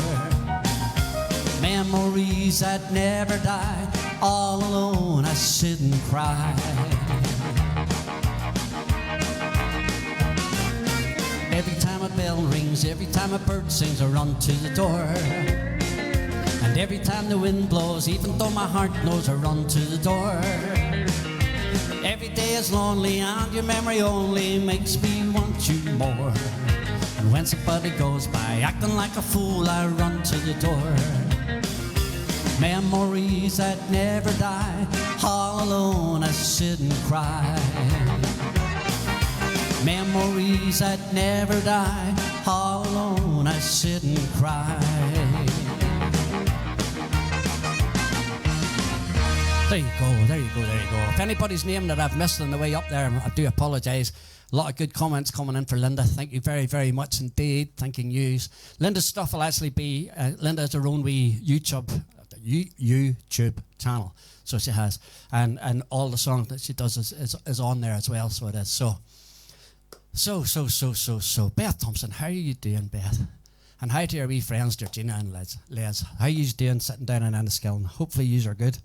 Memories that never die, all alone I sit and cry. Every time a bell rings, every time a bird sings, I run to the door. And every time the wind blows, even though my heart knows, I run to the door. Every day is lonely and your memory only makes me want you more. And when somebody goes by, acting like a fool, I run to the door. Memories that never die, all alone I sit and cry. Memories that never die, all alone I sit and cry. There you go, there you go, there you go. If anybody's name that I've missed on the way up there, I do apologise. A lot of good comments coming in for Linda. Thank you very, very much indeed. Thanking yous. Linda's stuff will actually be, Linda has her own wee YouTube channel, so she has, and all the songs that she does is on there as well. So it is. So Beth Thompson, how are you doing, Beth? And hi to our wee friends Georgina and Les. How are you doing sitting down in Enniskillen? Hopefully yous are good.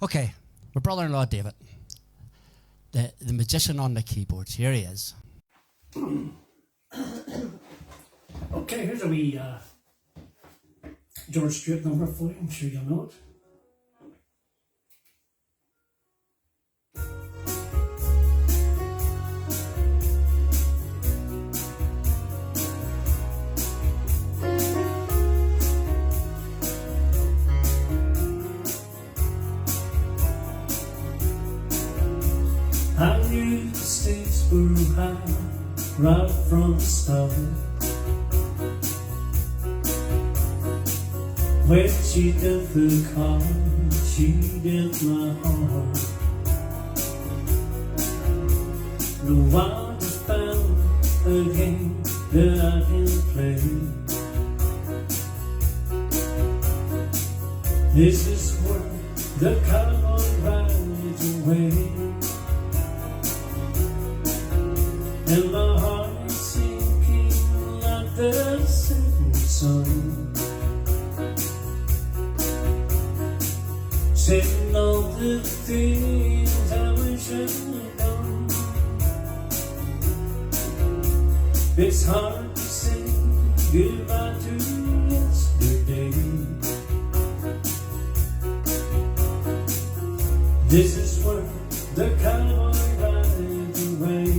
Okay, my brother-in-law David, the magician on the keyboards. Here he is. Okay, here's a wee George Strait number for you. I'm sure you'll know it. I knew the stakes were high right from the start. When she did the car, she did my heart. No, I just found a game that I can play. This is where the cowboy rides away. And my heart is sinking like the setting sun, sitting on the things I wish I'd done. It's hard to say goodbye to yesterday. This is where the cowboy rides away.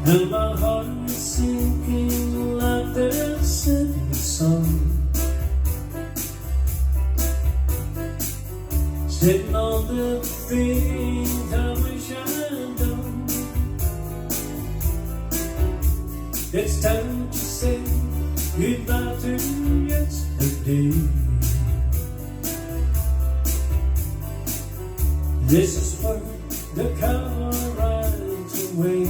And my heart is sinking like the setting sun, sitting on the things I wish I'd done. It's time to say goodbye to yesterday. This is where the cowboy rides away.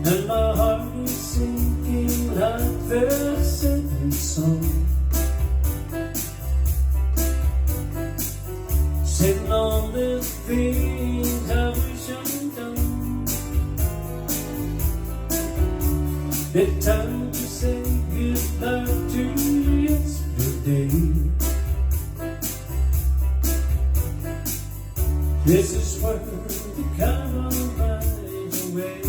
And my heart is sinking like the setting sun, sitting on the things I wish I'd done. It's time to say goodbye to yesterday. This is where the cowboy rides away.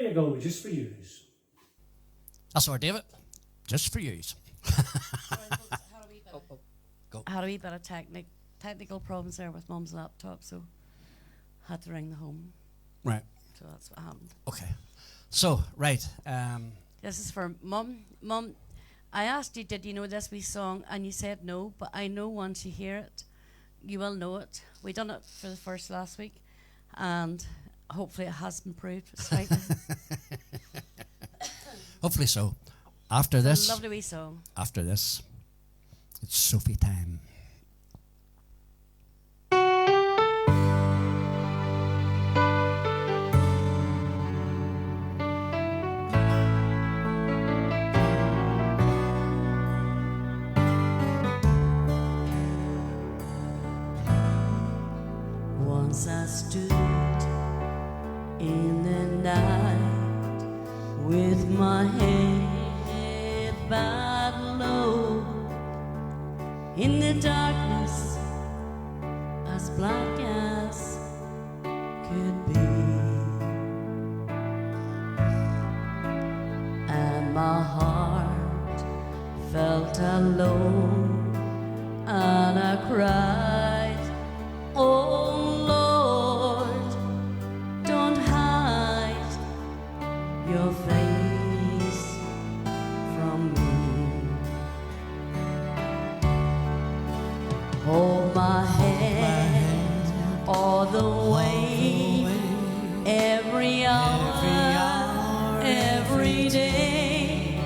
you go, just for you. That's our David. Just for you. Had a wee bit of technical problems there with Mum's laptop, so had to ring the home. Right. So that's what happened. Okay. So, right. This is for Mum. Mum, I asked you, did you know this wee song? And you said no, but I know once you hear it, you will know it. We done it for the first last week, and hopefully it has improved slightly. Hopefully so. After this, Lovely wee song. after this, it's Sophie time. Once I stood in the night with my head bowed low in the darkness as black as could be, and my heart felt alone, and I cried, oh Lord, don't hide your face from me. Hold my hand all the way, every hour, every day,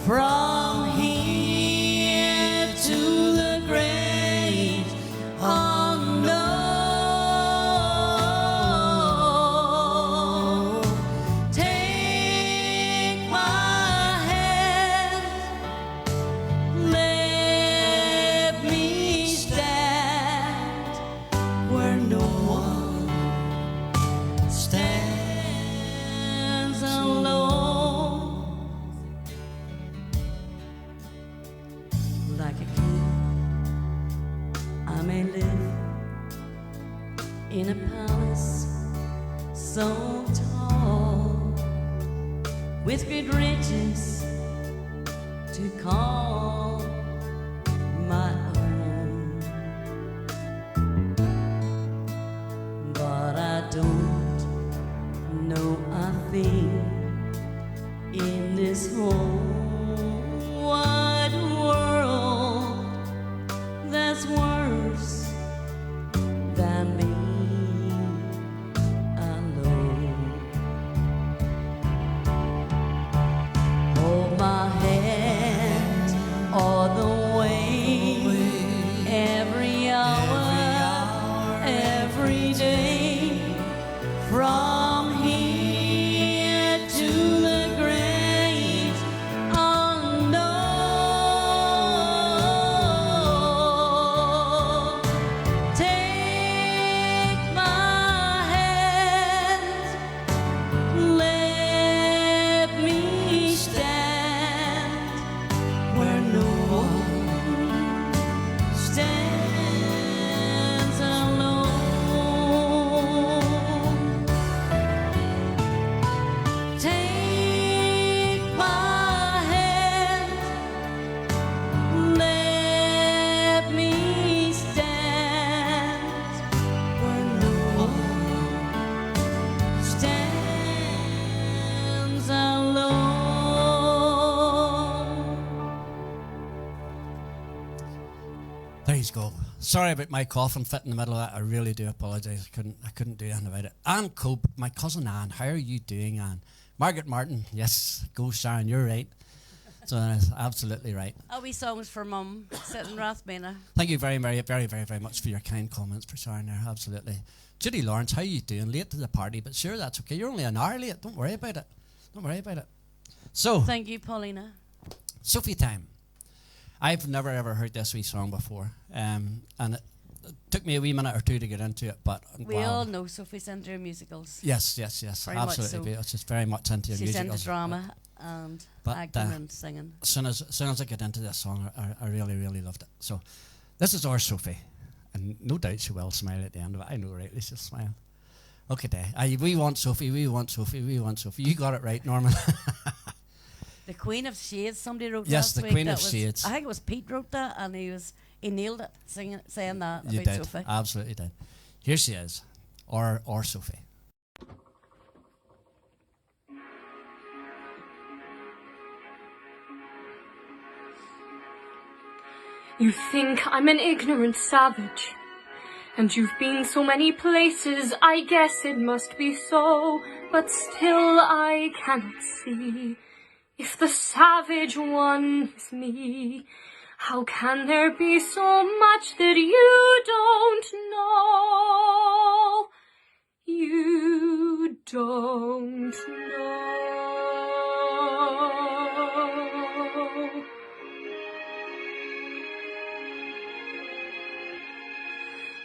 from here to the great unknown. Take my hand, let me stand where no one stands alone. Like a king, I may live in a palace so tall, with great riches to call my own. But I don't know a thing in this whole wide world that's worse than me alone. Hold my hand all the way, every hour, every day, from here to the great unknown. Take my hand, let me stand where no one stands alone. Take my hand, let me stand where no one stands alone. There you go. Sorry about my coughing fit in the middle of that. I really do apologise. I couldn't do anything about it. Anne Cope, my cousin Anne. How are you doing, Anne? Margaret Martin. Yes, go Sharon. You're right. So that's absolutely right. A wee song was for Mum, sitting in Rathmena. Thank you very, very, very, very, very much for your kind comments for Sharon there. Absolutely. Judy Lawrence, how you doing? Late to the party, but sure, that's okay. You're only an hour late. Don't worry about it. Don't worry about it. So, Thank you, Paulina. Sophie time. I've never ever heard this wee song before, and it took me a wee minute or two to get into it. But We all know Sophie's into her musicals. yes, Very much absolutely. so. It's just very much into She's musicals. into drama and But, acting and singing. As soon as I get into this song, I really, really loved it. So, this is our Sophie, and no doubt she will smile at the end of it. I know, right? Let's just smile. Okay, we want Sophie, we want Sophie, we want Sophie. You got it right, Norman. The Queen of Shades, somebody wrote Yes, last the week. Queen that of was, Shades. I think it was Pete wrote that, and he nailed it, saying that You about did, Sophie. absolutely did. Here she is, or Sophie. You think I'm an ignorant savage, and you've been so many places, I guess it must be so, but still I cannot see if the savage one is me. How can there be so much that you don't know? You don't know.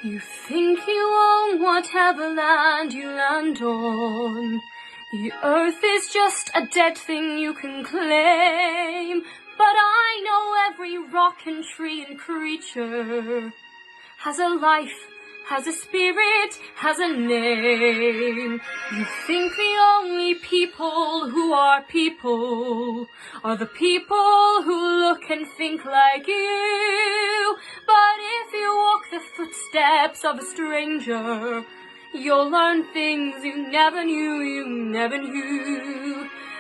You think you own whatever land you land on. The earth is just a dead thing you can claim. But I know every rock and tree and creature has a life, has a spirit, has a name. You think the only people who are the people who look and think like you. But if you walk the footsteps of a stranger, you'll learn things you never knew.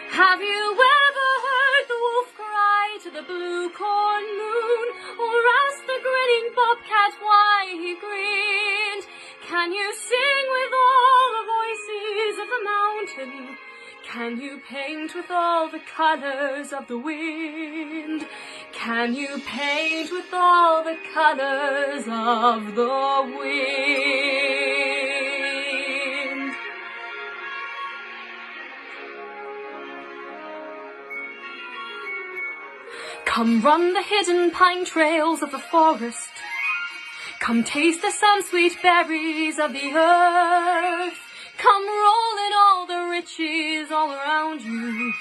Have you ever heard the wolf cry to the blue corn moon, or ask the grinning bobcat why he grinned? Can you sing with all the voices of the mountain? Can you paint with all the colors of the wind? Can you paint with all the colors of the wind? Come run the hidden pine trails of the forest. Come taste the sun sweet berries of the earth. Come roll in all the riches all around you,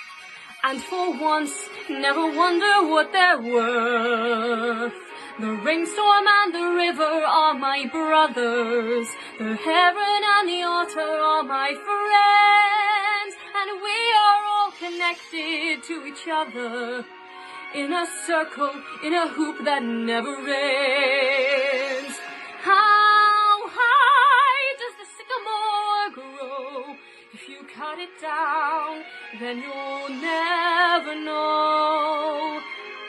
and for once never wonder what they're worth. The rainstorm and the river are my brothers. The heron and the otter are my friends. And we are all connected to each other in a circle, in a hoop that never ends. How high does the sycamore grow? If you cut it down, then you'll never know.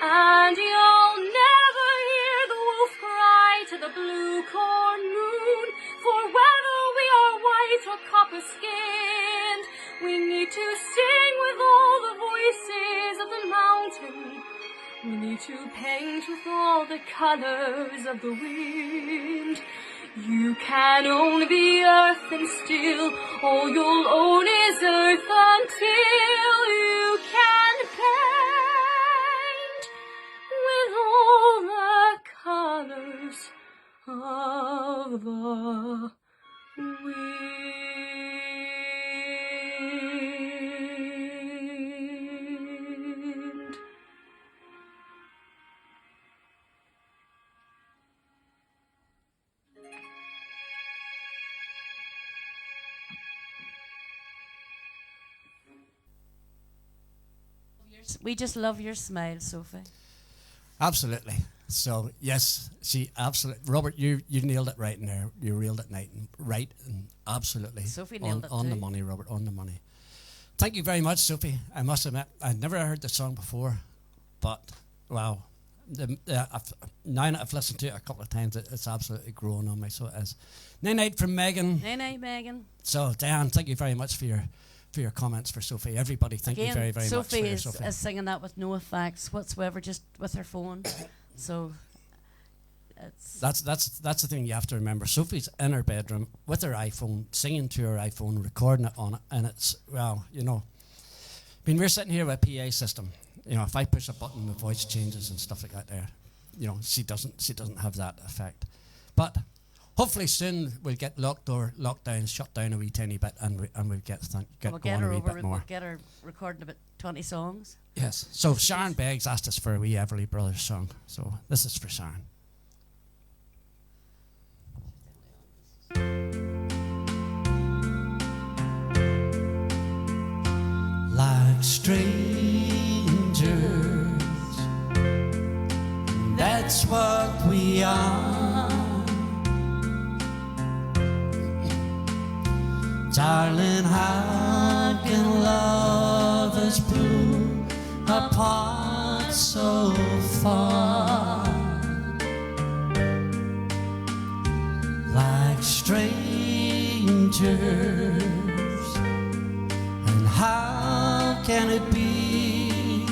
And you'll never hear the wolf cry to the blue corn moon. For whether we are white or copper-skinned, we need to sing with all the voices of the mountain. We need to paint with all the colors of the wind. You can own the earth and still all you'll own is earth until you can paint with all the colors of the wind. We just love your smile, Sophie. Absolutely. So yes, she absolutely. Robert, you nailed it right in there. You reeled it right and absolutely. Sophie nailed it on the too. money, Robert. On the money. Thank you very much, Sophie. I must admit, I'd never heard the song before, but wow, now that I've listened to it a couple of times, it's absolutely grown on me. So it is. Night from Megan. Night, Megan. So Diane, thank you very much for your comments for Sophie. Everybody, thank you very, very Sophie much for Sophie. is singing that with no effects whatsoever, just with her phone. So it's That's the thing you have to remember. Sophie's in her bedroom with her iPhone, singing to her iPhone, recording it on it, and it's, well, you know, I mean, we're sitting here with a PA system. You know, if I push a button, the voice changes and stuff like that there. You know, she doesn't have that effect. But hopefully soon we'll get locked down, shut down a wee tiny bit, and we'll get we'll going get a her wee over. bit more. We'll get her recording about 20 songs. Yes. So Sharon Beggs asked us for a wee Everly Brothers song. So this is for Sharon. strangers. That's what we are. Darling, how can lovers bloom apart so far? Like strangers, and how can it be?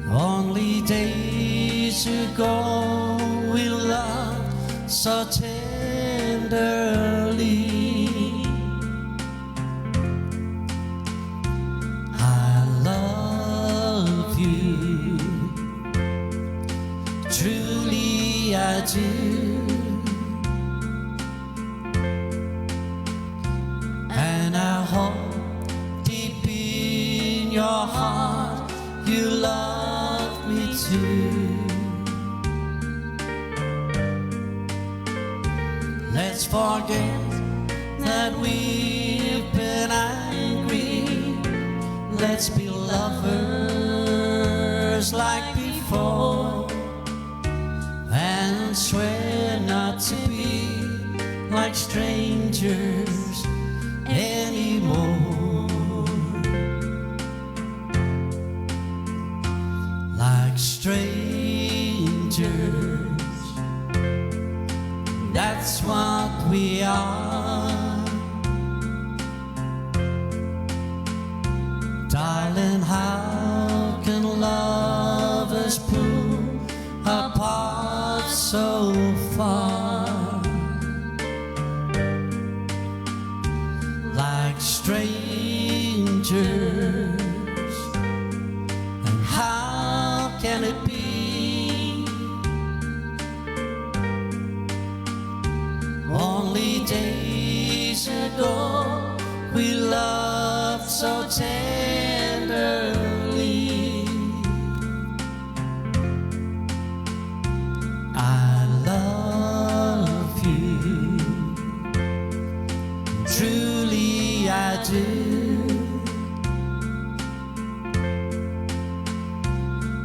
Only days ago we loved so tenderly. I love you, truly I do. And I hope deep in your heart you love me too. Let's forget that we've been angry. Let's be lovers like before, and swear not to be like strangers anymore. Like strangers, that's what we are. Darling, how can lovers pull apart so far? Like strangers, and how can it be? Only days ago we loved so tenderly. I love you, truly I do.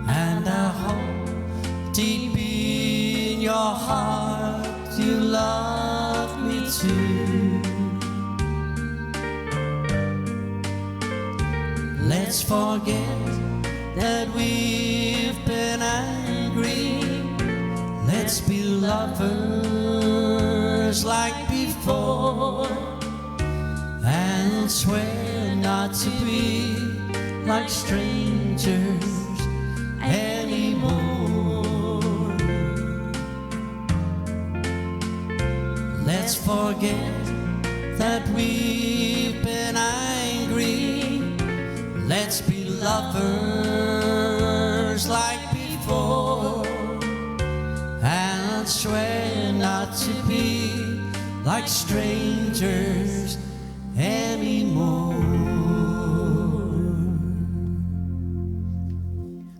And I hope deep in your heart you love me too. Let's forget that we've been angry. Let's be lovers like before, and swear not to be like strangers anymore. Let's forget that we've been angry. Let's be lovers like before, and swear not to be like strangers anymore.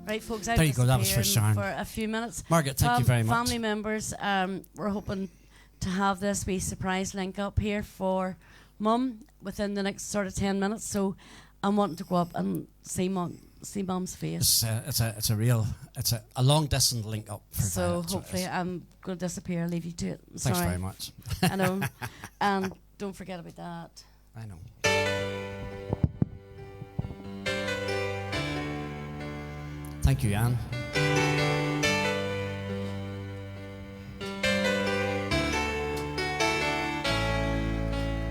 Right, folks, I've There you go, that was for disappeared Sharon. for a few minutes. Margaret, thank you very much. Family members, we're hoping to have this wee surprise link up here for Mum within the next sort of 10 minutes. So I'm wanting to go up and see Mum's face. It's a long distance link up. For So Violet, hopefully it is. I'm going to disappear, leave you to it. I'm Thanks sorry. very much. I know. And don't forget about that. I know. Thank you, Anne.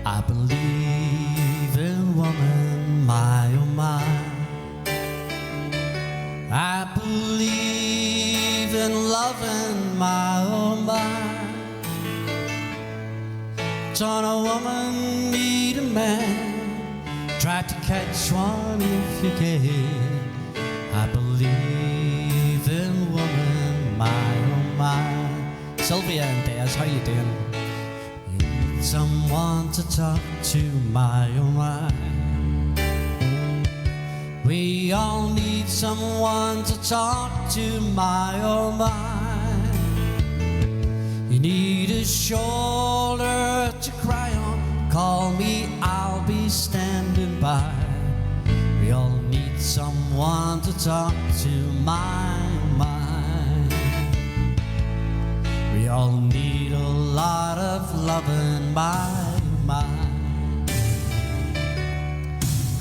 I believe in woman, my oh my. I believe in loving, my oh my. Don't a woman need a man? Try to catch one if you can. I believe in woman, my oh my. Sylvia and Des, how you doing? You need someone to talk to, my oh my. We all need someone to talk to, my oh my. You need a shoulder to cry on. Call me, I'll be somebody standing by. We all need someone to talk to, my. We all need a lot of loving, my.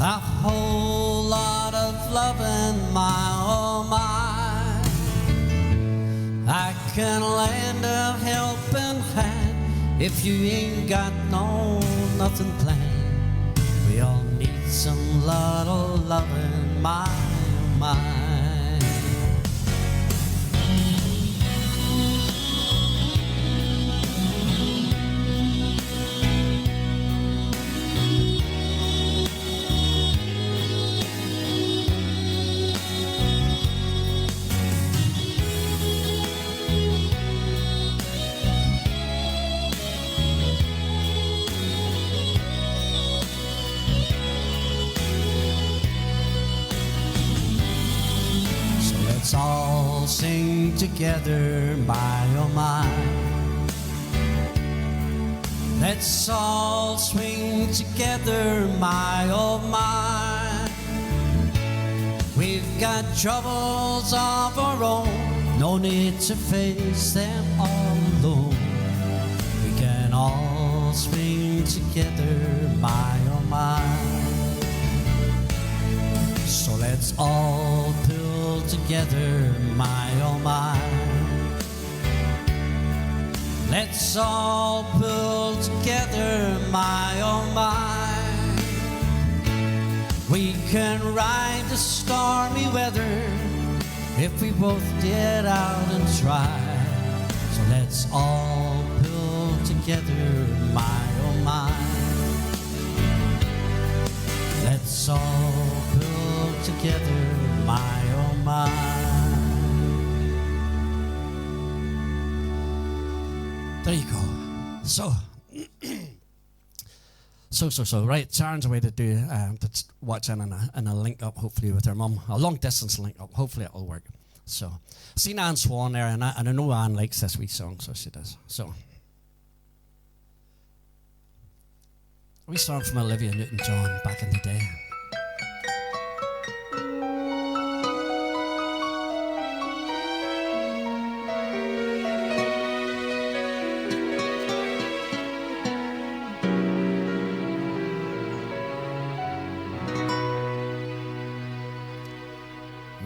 A whole lot of loving, my, oh my. I can lend a helping hand if you ain't got nothing planned. We all need some lot of loving, my, my. Let's all sing together, my, oh my. Let's all swing together, my, oh my. We've got troubles of our own, no need to face them all alone. We can all swing together, my, oh my. So let's all pull together, my, oh my. Let's all pull together, my, oh my. We can ride the stormy weather if we both get out and try. So let's all pull together, my, oh my. Let's all pull together, my, oh my. There you go. So, right, Sharon's away to do, to watch in a link up, hopefully, with her mum. A long distance link up, hopefully it'll work. So, seen Anne Swan there, and I know Anne likes this wee song, so she does. So, we song from Olivia Newton-John back in the day.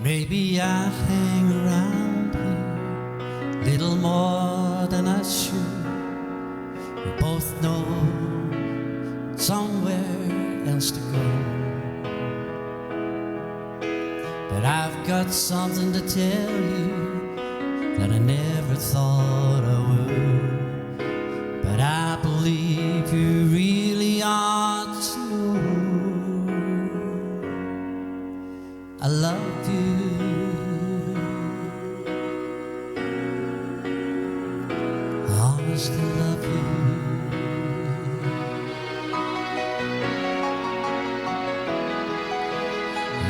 Maybe I hang around here little more than I should. We both know somewhere else to go, but I've got something to tell you that I never thought I would. But I believe you really ought to know I love you. Honestly love you.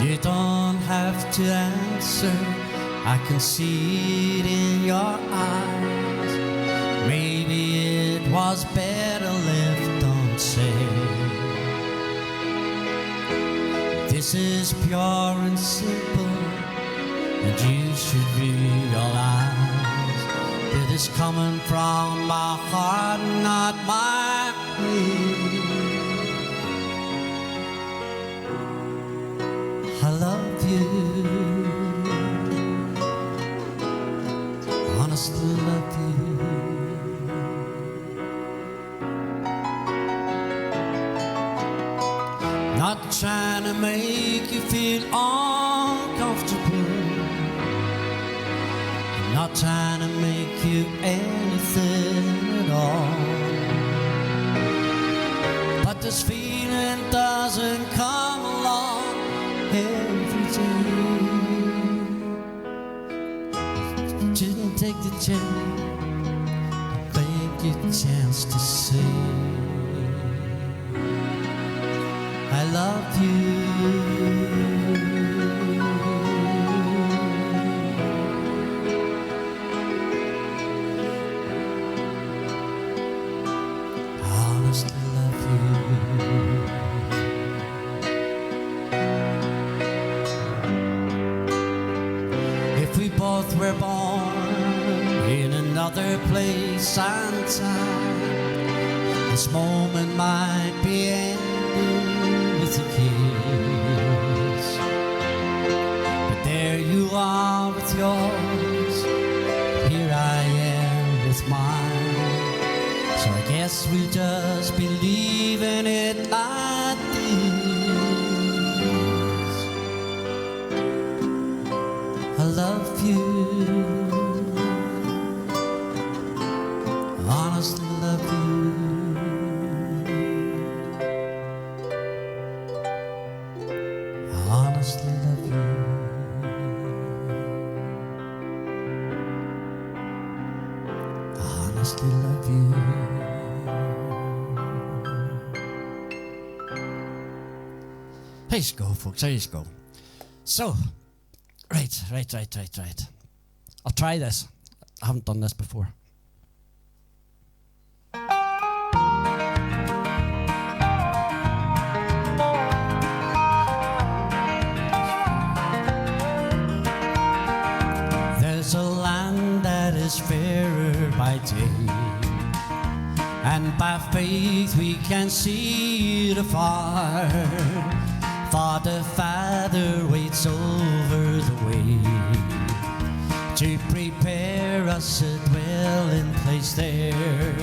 You don't have to answer, I can see it in your eyes. Maybe it was better left unsaid. This is pure and simple, and you should realize that it's coming from my heart, not my brain. I love you, honestly love you. Not trying to make you feel uncomfortable, not trying to make you anything at all. But this feeling doesn't come along every day. Didn't take the chance, take your chance to say I love you. Honestly love you. Santa. This moment might be ending with a kiss, but there you are with yours, here I am with mine. So I guess we'll just be leaving it like this. I love you, honestly love you. I honestly love you. I honestly love you. There you go, folks. There you go. So, right. I'll try this. I haven't done this before. There's a land that is fairer by day, and by faith we can see it afar. For the Father waits over the way to prepare us a dwelling place there,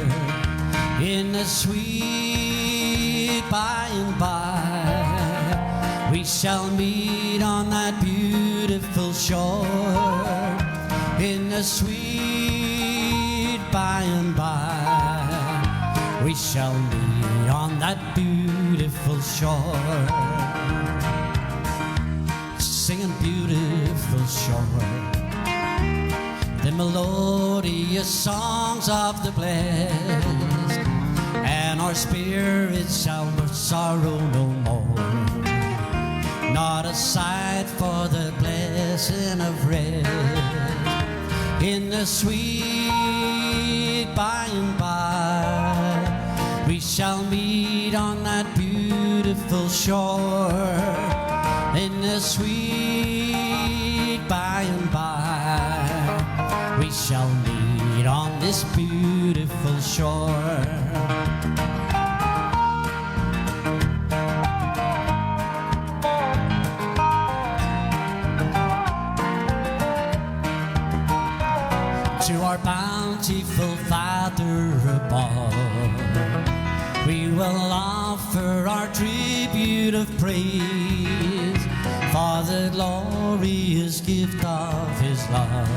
in the sweet by and by. We shall meet on that beautiful shore, in the sweet by and by. We shall meet on that beautiful shore, singing beautiful shore, the melodious songs of the blessed, and our spirits shall sorrow no more. Not a sight for the blessing of rest, in the sweet by and by. We shall meet on that beautiful shore, in the sweet by and by. We shall meet on this beautiful shore. To our bountiful Father above, we will offer our tribute of praise for the glorious gift of His love,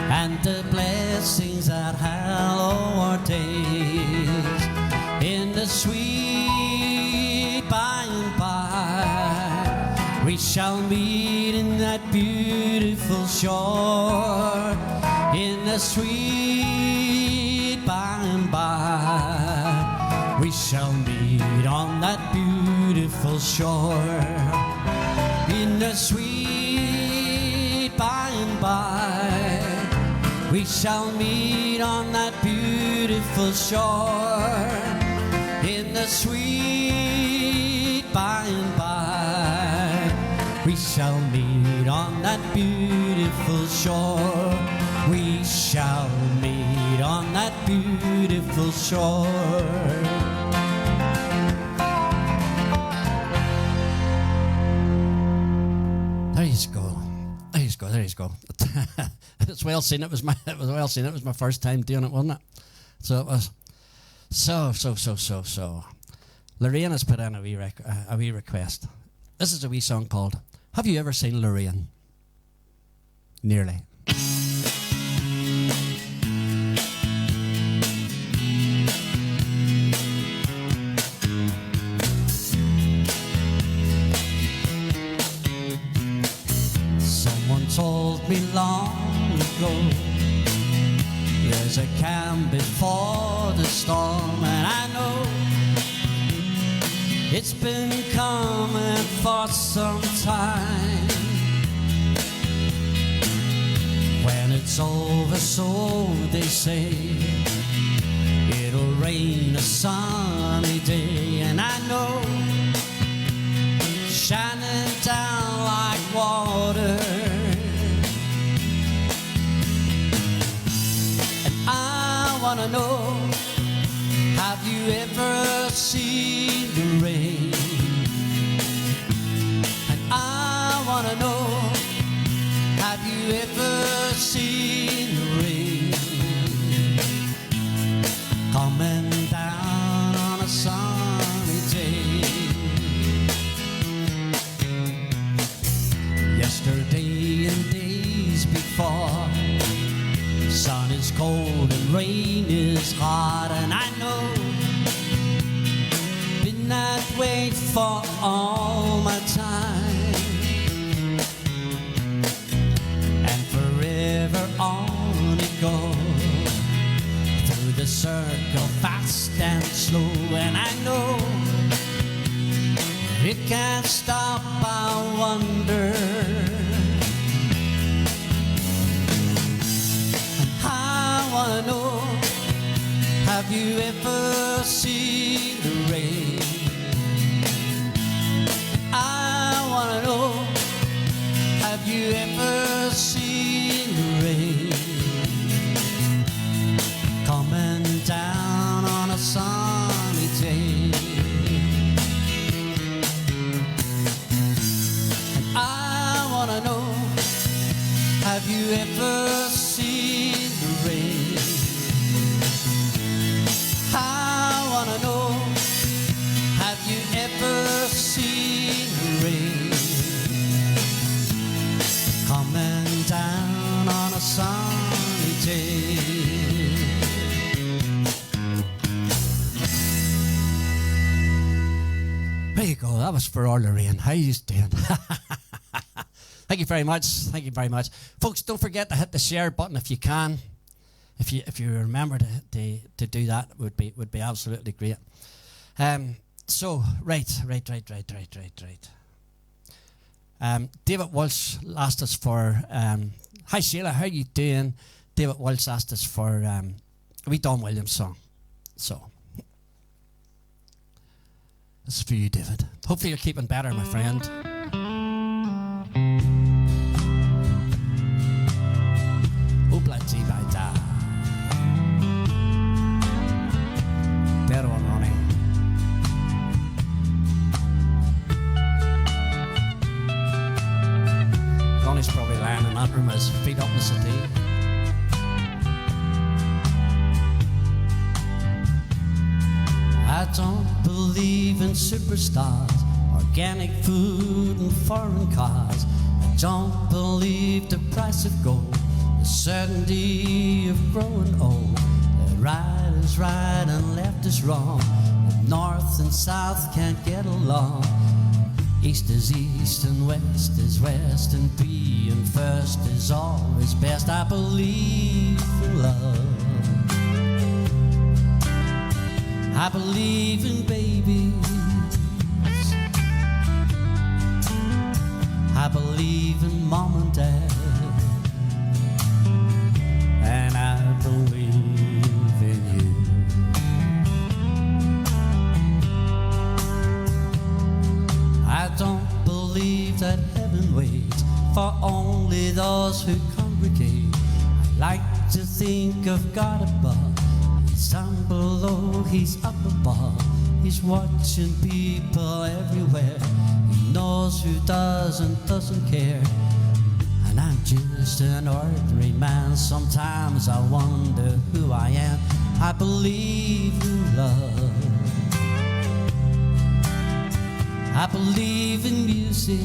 and the blessings that hallow our days, in the sweet by and by. We shall meet in that beautiful shore, in the sweet by and by. We shall meet on that beautiful shore, in the sweet by and by. We shall meet on that beautiful shore, in the sweet by and by. We shall meet on that beautiful shore. We shall meet on that beautiful shore. There you go. There you go. It's well seen. It was my first time doing it, wasn't it? So it was. So. Lorraine has put in a wee request. This is a wee song called "Have You Ever Seen Lorraine?" Nearly. Someone told me long ago, there's a calm before the storm, and I know it's been coming for some time. When it's over, so they say, it'll rain a sunny day, and I know, shining down like water. And wanna know, have you ever seen the rain? And I wanna know, have you ever seen the rain coming down on a sunny day? Yesterday and days before, sun is cold and rain is hot, and I know been that way for all my time, and forever on it goes through the circle, fast and slow, and I know it can't stop. I wonder, I wanna know, have you ever seen the rain? I wanna know, have you ever seen the rain coming down on a sunny day? And I wanna know, have you ever seen the rain? I wanna know, have you ever seen the rain coming down on a sunny day? There you go, that was for all the rain. How you doing? Thank you very much. Thank you very much, folks. Don't forget to hit the share button if you can. If you remember to do that, would be absolutely great. So right. David Walsh asked us for. Hi Sheila, how you doing? David Walsh asked us for a wee Don Williams song. So this is for you, David. Hopefully you're keeping better, my friend. Bloody by da. Better one, Ronnie. Ronnie's probably lying in that room with his feet up in the city. I don't believe in superstars, organic food and foreign cars. I don't believe the price of gold, the certainty of growing old, that right is right and left is wrong, that north and south can't get along, east is east and west is west, and being first is always best. I believe in love, I believe in babies, I believe in mom and dad, and I believe in you. I don't believe that heaven waits for only those who congregate. I like to think of God above. He's down below, he's up above. He's watching people everywhere. He knows who does and doesn't care. And I'm just an ordinary man. Sometimes I wonder who I am. I believe in love, I believe in music,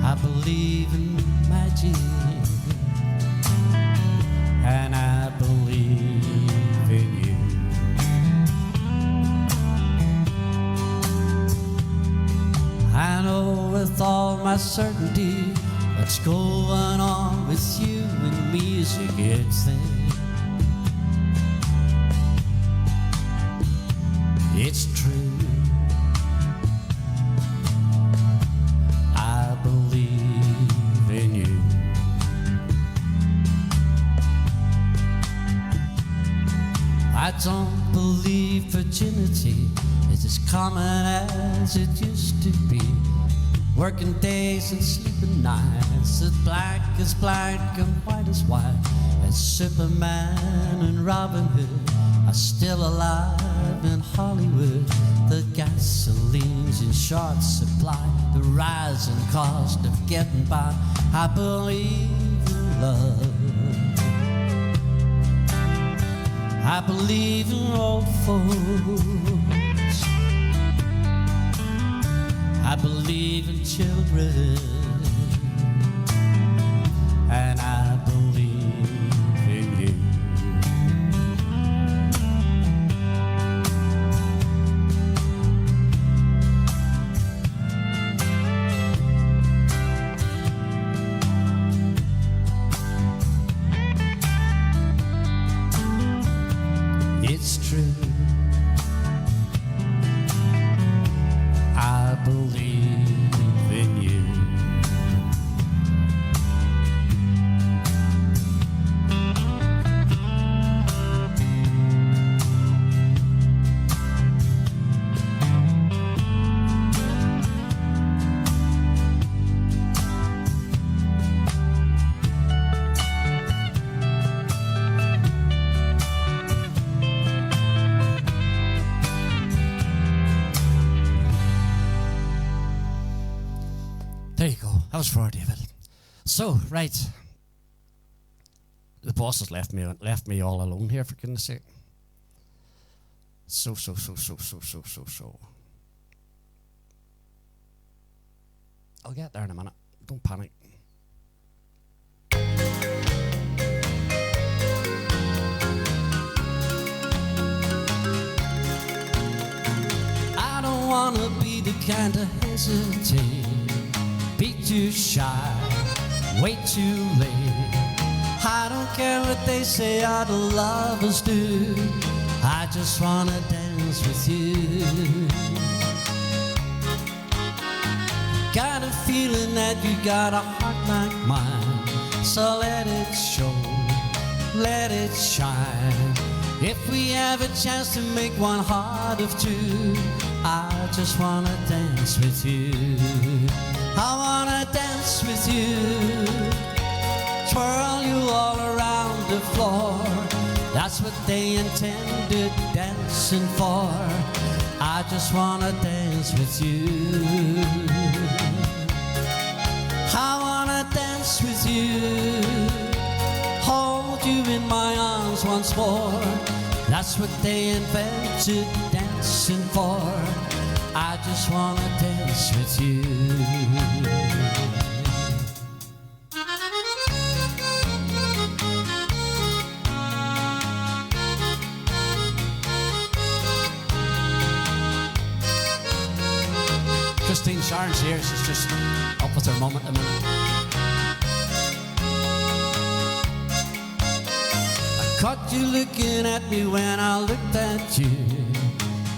I believe in magic, and I believe in you. I know with all my certainty what's going on with you and me is a good thing. It's true, I believe in you. I don't believe virginity is as common as it used to be. Working days and sleeping nights, as black and white as white, as Superman and Robin Hood are still alive in Hollywood. The gasoline's in short supply, the rising cost of getting by. I believe in love, I believe in old folks, I believe in children, and I believe in you. It's true, I believe in you. There you go. That was for David. So, right. The boss has left me all alone here, for goodness sake. So. I'll get there in a minute. Don't panic. I don't wanna be the kind to hesitate, be too shy, wait too late. I don't care what they say other lovers do, I just wanna dance with you. Got a feeling that you got a heart like mine, so let it show, let it shine. If we have a chance to make one heart of two, I just wanna dance with you. I wanna dance with you, twirl you all around the floor. That's what they intended dancing for. I just wanna dance with you. I wanna dance with you, hold you in my arms once more. That's what they invented dancing for. I just wanna dance with you. Christine Sharon's here, she's just up with her mum at the minute. I caught you looking at me when I looked at you.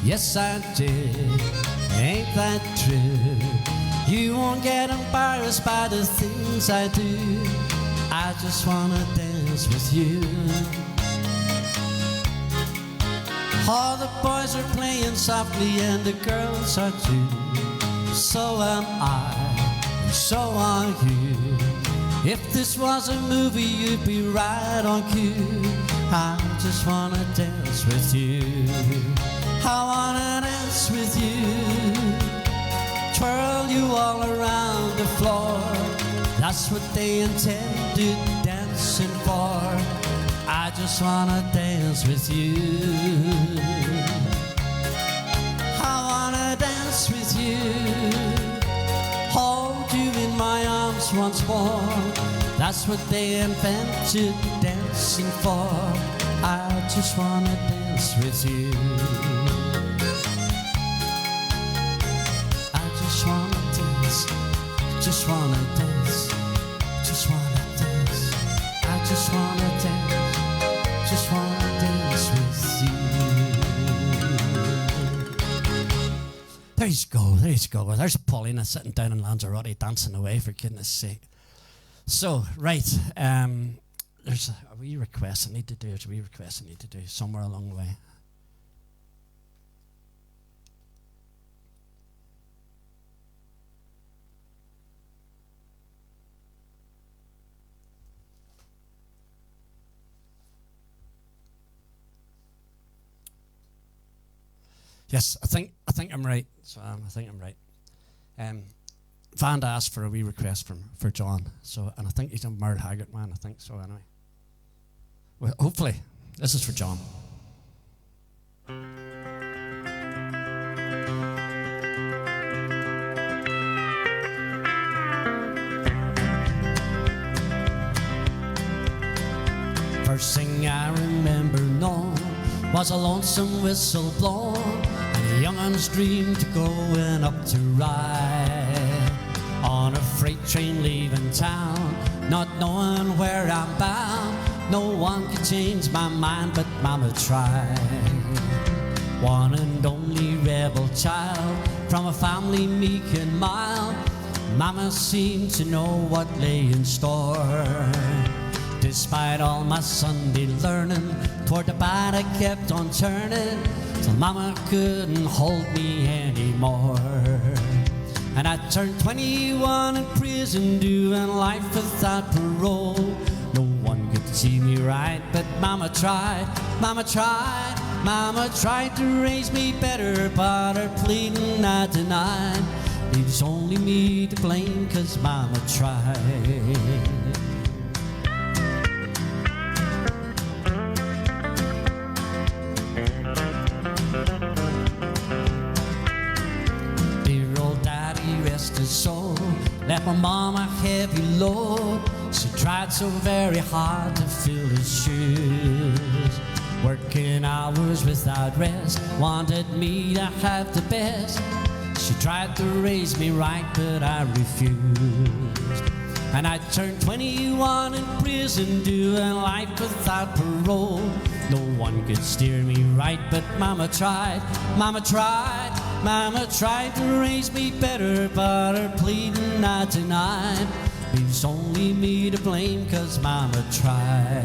Yes, I did. Ain't that true? You won't get embarrassed by the things I do. I just wanna dance with you. All the boys are playing softly and the girls are too. So am I, and so are you. If this was a movie, you'd be right on cue. I just wanna dance with you. I wanna dance with you, twirl you all around the floor. That's what they intended dancing for. I just wanna dance with you. I wanna dance with you, hold you in my arms once more. That's what they invented dancing for. I just wanna dance with you. I just wanna dance, just wanna dance, just wanna dance. I just wanna dance, just wanna dance with you. There you go, there you go. There's Paulina sitting down in Lanzarote dancing away, for goodness sake. So, right, there's a wee request I need to do. There's a wee request I need to do somewhere along the way. Yes, I think I'm right. So I think I'm right. Vanda asked for a wee request for John. So, and I think he's a Merle Haggard man. I think so. Anyway, well, hopefully, this is for John. First thing I remember knowing was a lonesome whistle blown, and a youngun's dream to going up to ride on a freight train leaving town, not knowing where I'm bound. No one could change my mind, but Mama tried. One and only rebel child from a family meek and mild, Mama seemed to know what lay in store. Despite all my Sunday learning, toward the bad I kept on turning, till Mama couldn't hold me anymore. And I turned 21 in prison, doing life without parole. No one could see me right, but Mama tried, Mama tried. Mama tried to raise me better, but her pleading I denied. It was only me to blame, 'cause Mama tried. Soul left my mom a heavy load. She tried so very hard to fill his shoes, working hours without rest, wanted me to have the best. She tried to raise me right, but I refused. And I turned 21 in prison, doing life without parole. No one could steer me right, but Mama tried, Mama tried. Mama tried to raise me better, but her pleading I denied. It was only me to blame, 'cause Mama tried.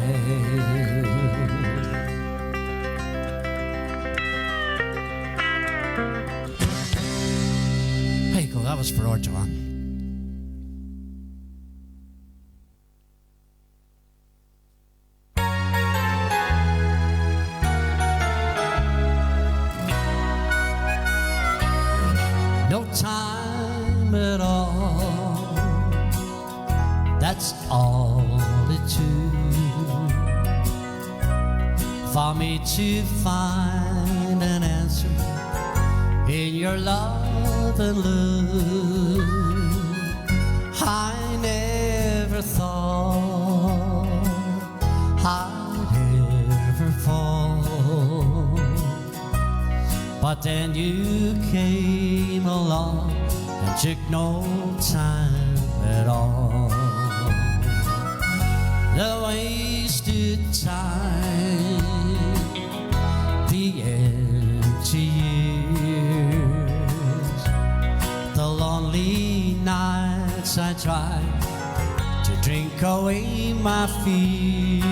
There you go, that was for our John. No time at all, that's all it took for me to find an answer in your love and look. I never thought I'd ever fall, but then you came along and took no time at all. The wasted time, the empty years, the lonely nights I tried to drink away my fear.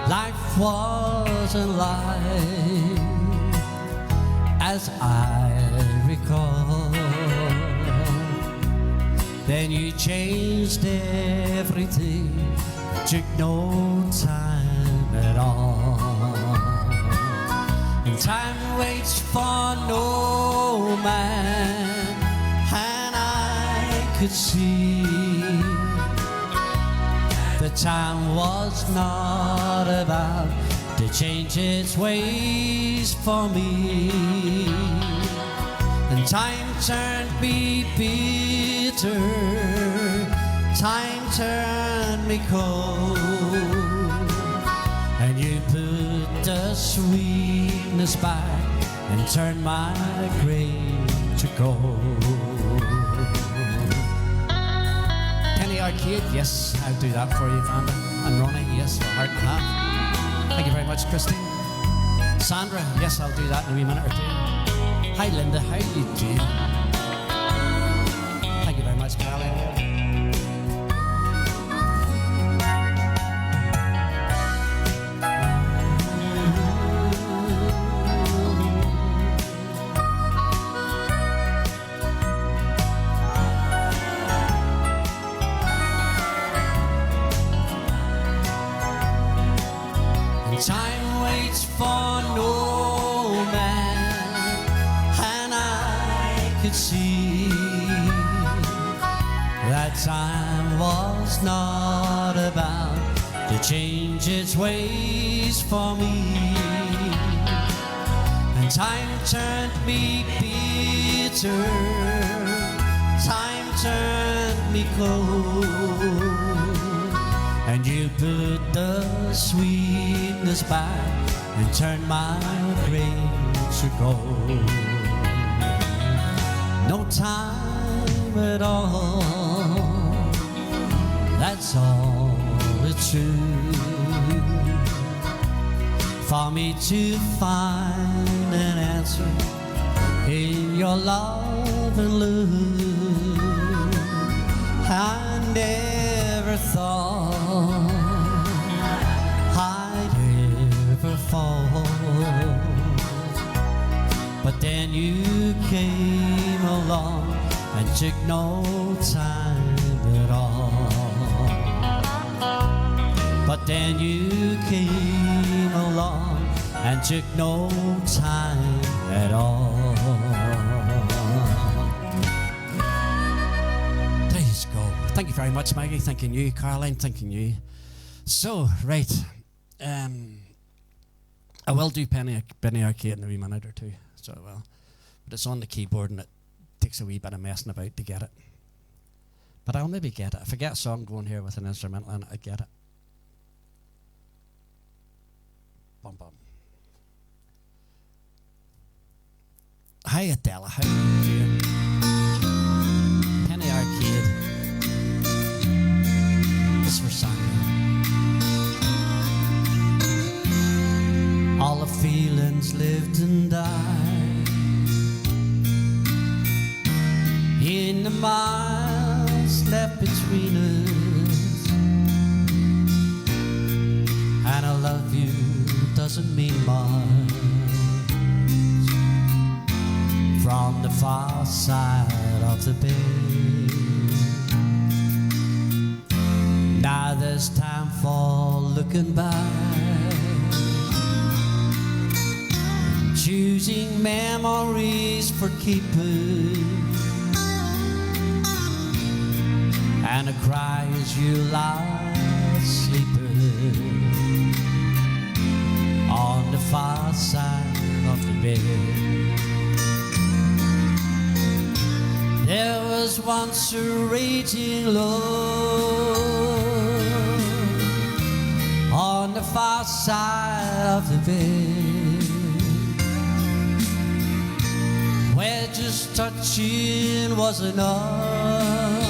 Life wasn't life as I recall. Then you changed everything, took no time at all. And time waits for no man, and I could see the time was not about to change its ways for me. And time turned me bitter, time turned me cold, and you put the sweetness back and turned my grave to gold. Penny Arcade, yes, I'll do that for you, Vanda. And Ronnie, yes, heart and half. Thank you very much, Christine. Sandra, yes, I'll do that in a wee minute or two. Hi, Linda, how you doing? Thank you very much, Caroline. Time waits for no man, and I could see that time was not about to change its ways for me. And time turned me bitter, time turned me cold, and you put the sweetness back and turned my grace to gold. No time at all, that's all it's true, for me to find an answer in your love and love. I never thought I'd ever fall, but then you came along and took no time at all. But then you came along and took no time at all. There you go. Thank you very much, Maggie. Thanking you, Caroline. Thanking you. So, right. I will do Penny Arcade in a wee minute or two. So I will. But it's on the keyboard and it takes a wee bit of messing about to get it. But I'll maybe get it. If I get a song going here with an instrumental in it, I get it. Bum bum. Hi Adela, how are you doing? Penny Arcade. This is for Sandra. All the feelings lived and died in the miles left between us, and I love you doesn't mean much from the far side of the bed. Now there's time for looking back, choosing memories for keeping, and a cry as you lie sleeping on the far side of the bed. There was once a raging love on the far side of the bed, where just touching was enough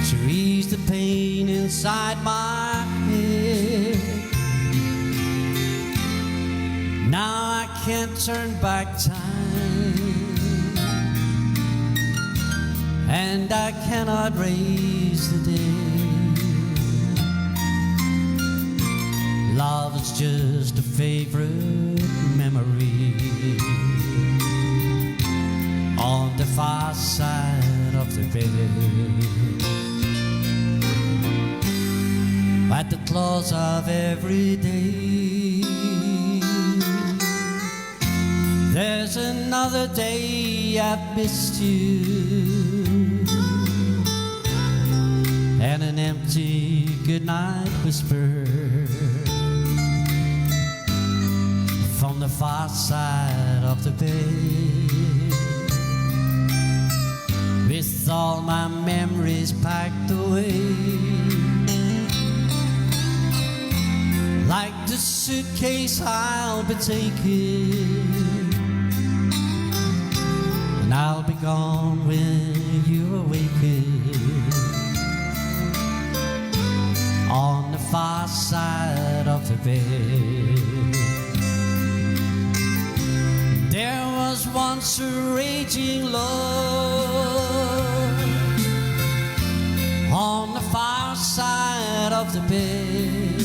to ease the pain inside my head. Now I can't turn back time, and I cannot raise the dead. Love is just a favorite memory on the far side of the bed. At the close of every day, there's another day I've missed you, and an empty goodnight whisper from the far side of the bed, with all my memories packed away, like the suitcase I'll be taking, and I'll be gone when you awaken on the far side of the bed. There was once a raging love on the far side of the bed,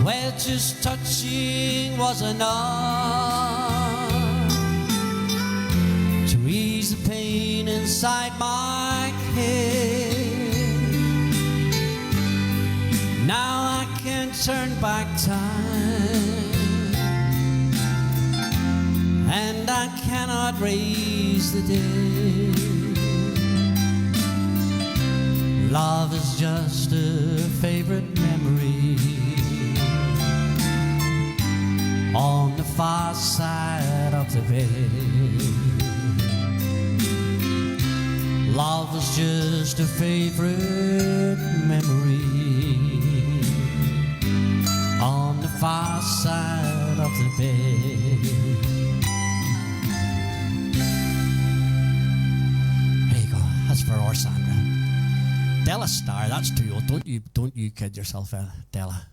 where just touching was enough to ease the pain inside my head. Now I can't turn back time, and I cannot raise the dead. Love is just a favorite memory on the far side of the bed. Love is just a favorite memory on the far side of the bed. There you go. That's for our Sandra. Della Star, that's too old. Don't you kid yourself, Della.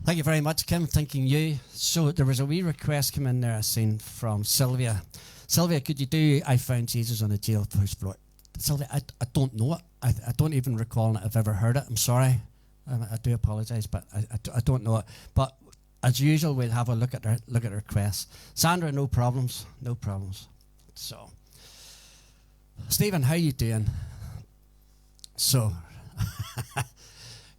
Thank you very much, Kim. Thanking you. So there was a wee request come in there I seen from Sylvia. Sylvia, could you do I Found Jesus on a Jailhouse Floor? Sylvia, I don't know it. I don't even recall that I've ever heard it. I'm sorry. I do apologise, but I don't know it. But as usual, we'll have a look at our requests. Sandra, no problems. No problems. So, Stephen, how you doing? So,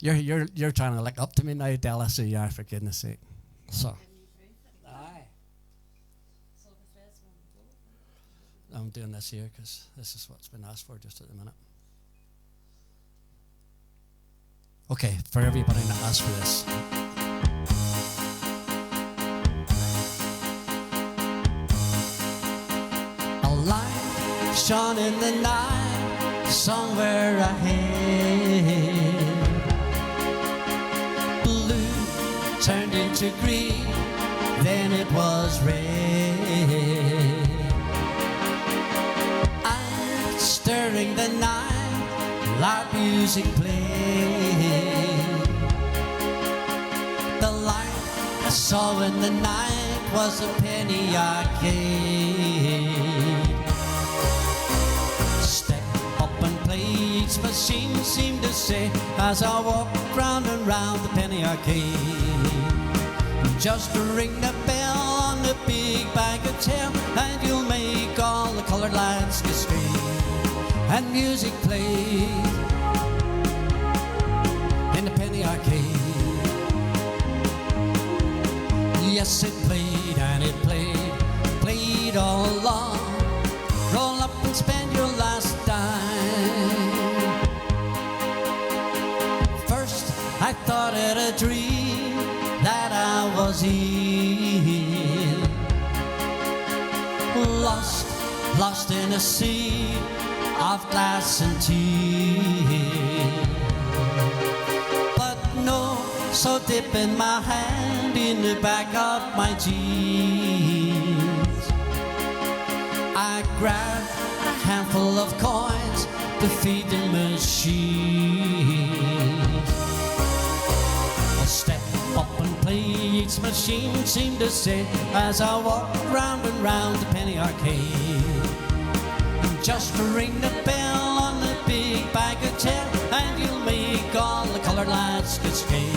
you're trying to look up to me now, Della, so you are, for goodness sake. So, aye. I'm doing this here because this is what's been asked for just at the minute. Okay, for everybody that asked for this. A light shone in the night, somewhere ahead. Blue turned into green, then it was red. And stirring the night, loud music played. The light I saw in the night was a penny arcade. Each machine seemed to say as I walked round and round the penny arcade, just to ring the bell on the big bank of tail, and you'll make all the coloured lights go straight. And music played in the penny arcade. Yes, it played and it played all along. Roll up and spend your last dime. I thought it a dream that I was in, lost in a sea of glass and tears. But no, so dipping my hand in the back of my jeans, I grabbed a handful of coins to feed the machine. Step up and play, each machine seemed to say as I walked round and round the penny arcade, just to ring the bell on the big bag of tail, and you'll make all the coloured lights go straight.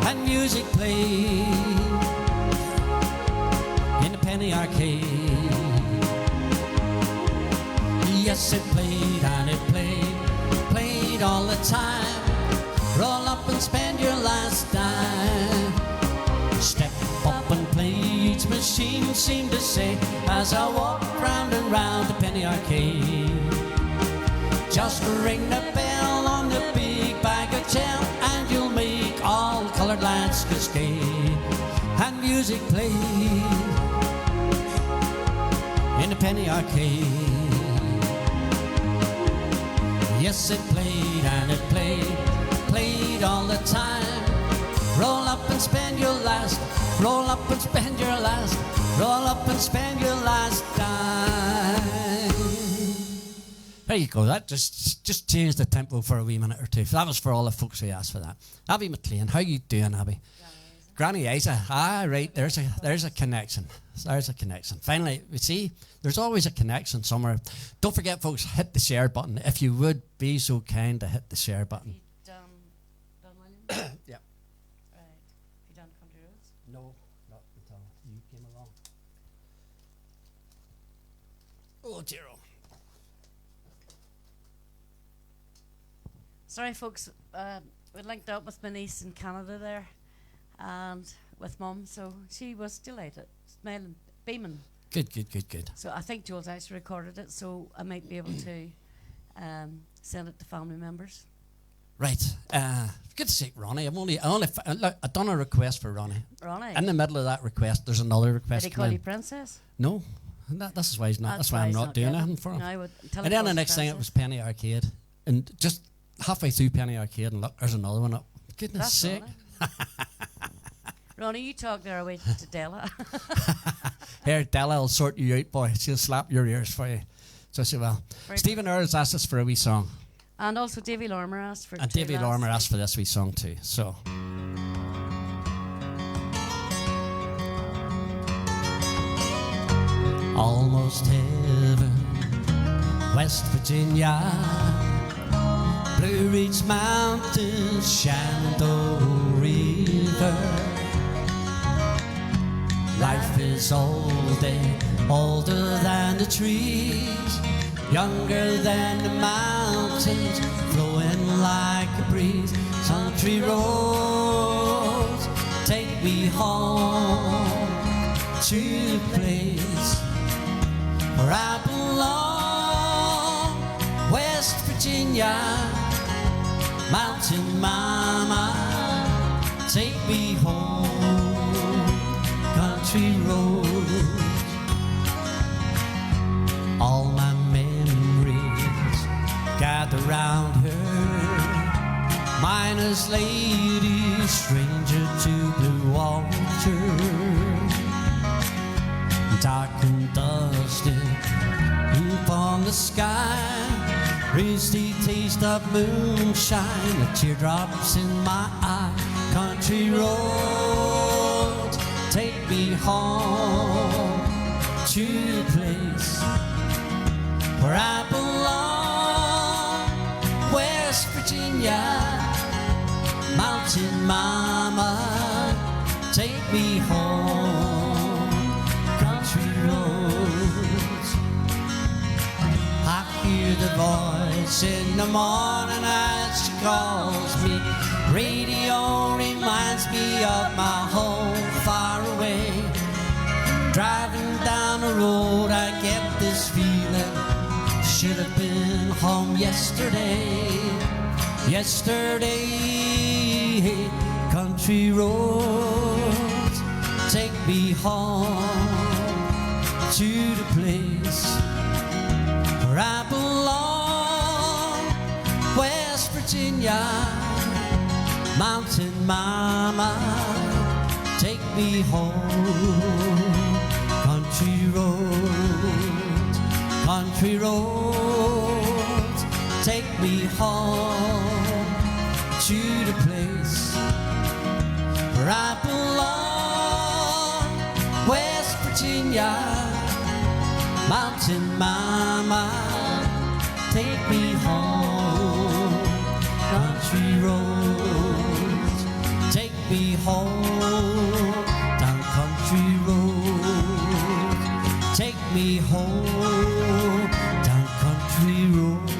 And music played in the penny arcade. Yes, it played and it played all the time. Roll up and spend your last dime. Step up and play, each machine seemed to say as I walked round and round the penny arcade, just to ring the bell on the big bag of tail, and you'll make all the coloured lights cascade. And music played in the penny arcade. Yes, it played and it played all the time. Roll up and spend your last, roll up and spend your last, roll up and spend your last dime. There you go. That just changed the tempo for a wee minute or two. That was for all the folks who asked for that. Abby McLean, how you doing, Abby? Granny Isa. Ah, right. There's a connection. There's a connection. Finally, you see, there's always a connection somewhere. Don't forget, folks, hit the share button. If you would be so kind to hit the share button. Yeah. Right. You done Country Roads? No, not until you came along. Oh, Jero. Sorry, folks. We linked up with my niece in Canada there. and with Mum, so she was delighted, smiling, beaming. Good, good, good, good. So I think Joel's actually recorded it, so I might be able to send it to family members. Right. Good to see Ronnie. I've done a request for Ronnie. Ronnie, In the middle of that request, there's another did request he come call you in. Princess? No, this is why he's not. That's why I'm not doing getting anything for him. No, I would tell And him then the calls next you thing, it was Princess. Penny Arcade, and just halfway through Penny Arcade, and look, there's another one up. Goodness That's sake! Ronnie. Ronnie, you talk there away to Della. Here, Della will sort you out, boy. She'll slap your ears for you. So she will. Very Stephen Earls asked us for a wee song, And also Davy Lorimer asked for and two Davy last Lorimer week. asked for this wee song too. So. Almost heaven, West Virginia, Blue Ridge Mountains, Shenandoah River. Life is older than the trees, younger than the mountains, flowing like a breeze. Country roads take me home to the place where I belong, West Virginia. Mountain mama, take me home, country roads. All my memories gather round her, miner's lady, stranger to blue water. Dark and dusty upon the sky, brings the taste of moonshine, the teardrops in my eye. Country roads take me home to the place where I belong, West Virginia. Mountain mama, take me home, country roads. I hear the voice in the morning as she calls me. Radio reminds me of my home far away. Driving down the road I get this feeling, should have been home yesterday. Yesterday, country roads take me home to the place where I belong, West Virginia. Mountain mama, take me home, country roads, take me home to the place where I belong, West Virginia. Mountain mama, take me home, country roads, take me home, down country roads, take me home, down country roads.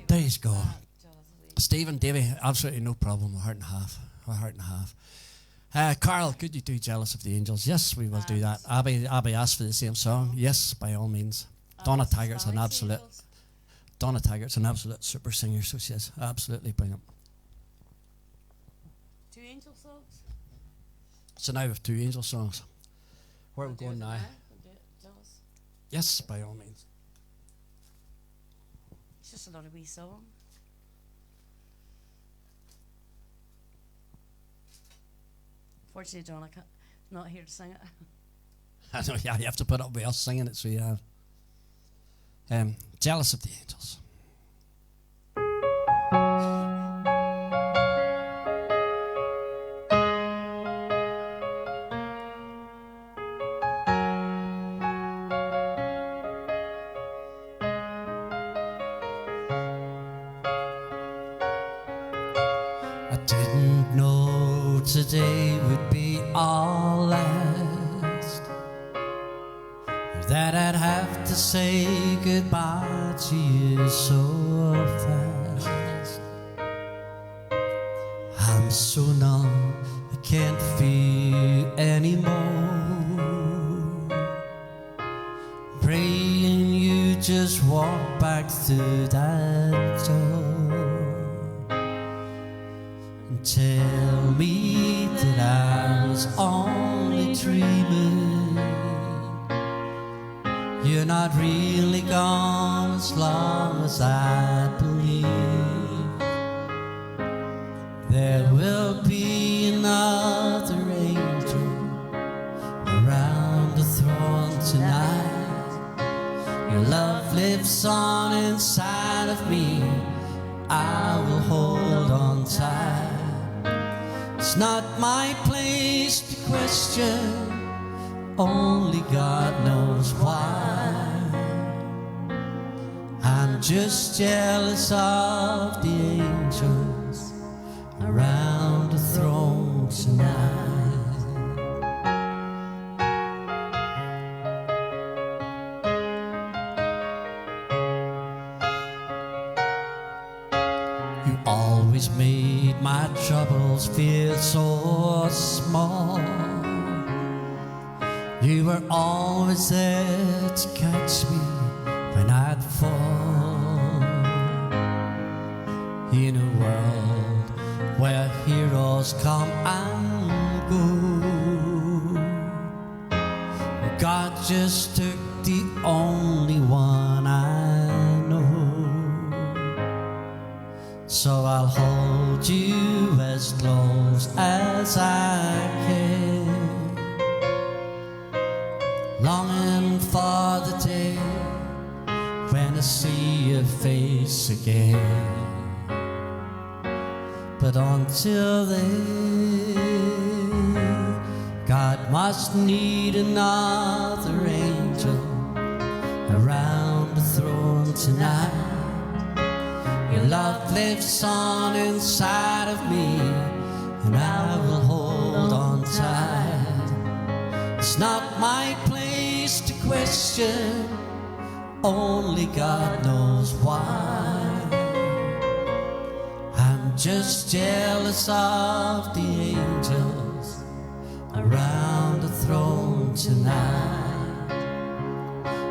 There you go. Stephen, Davy, absolutely no problem. A heart and a half. A heart and a half. Carl, could you do Jealous of the Angels? Yes, we will do that. Abby asked for the same song. Yes, by all means. Donna Taggart's an absolute super singer, so she says absolutely bring it. Two angel songs. So now we have two angel songs. Where are we going now? We'll do it, Jealous. Yes, by all means. It's just another wee song. Fortunately, John, I'm not here to sing it. I know, yeah, you have to put up with us singing it, so you have. Jealous of the Angels. I didn't know today would be our last, or that I'd have to say goodbye to you so fast. so numb, I can't feel anymore. Praying you just walk back through that door and tell me that I was only dreaming. You're not really gone as long as I believe. There will be another angel around the throne tonight. Your love lives on inside of me. I will hold on tight. It's not my place to question. Only God knows why. I'm just jealous of the angels around the throne tonight. You always made my troubles feel so small. You were always there to catch me when I'd fall. In a world where heroes come and go, God just took the only one I know. So I'll hold you as close as I can, longing for the day when I see your face again. But until then, God must need another angel around the throne tonight. Your love lives on inside of me, and I will hold on tight. It's not my place to question, only God knows why. I'm just jealous of the angels around the throne tonight,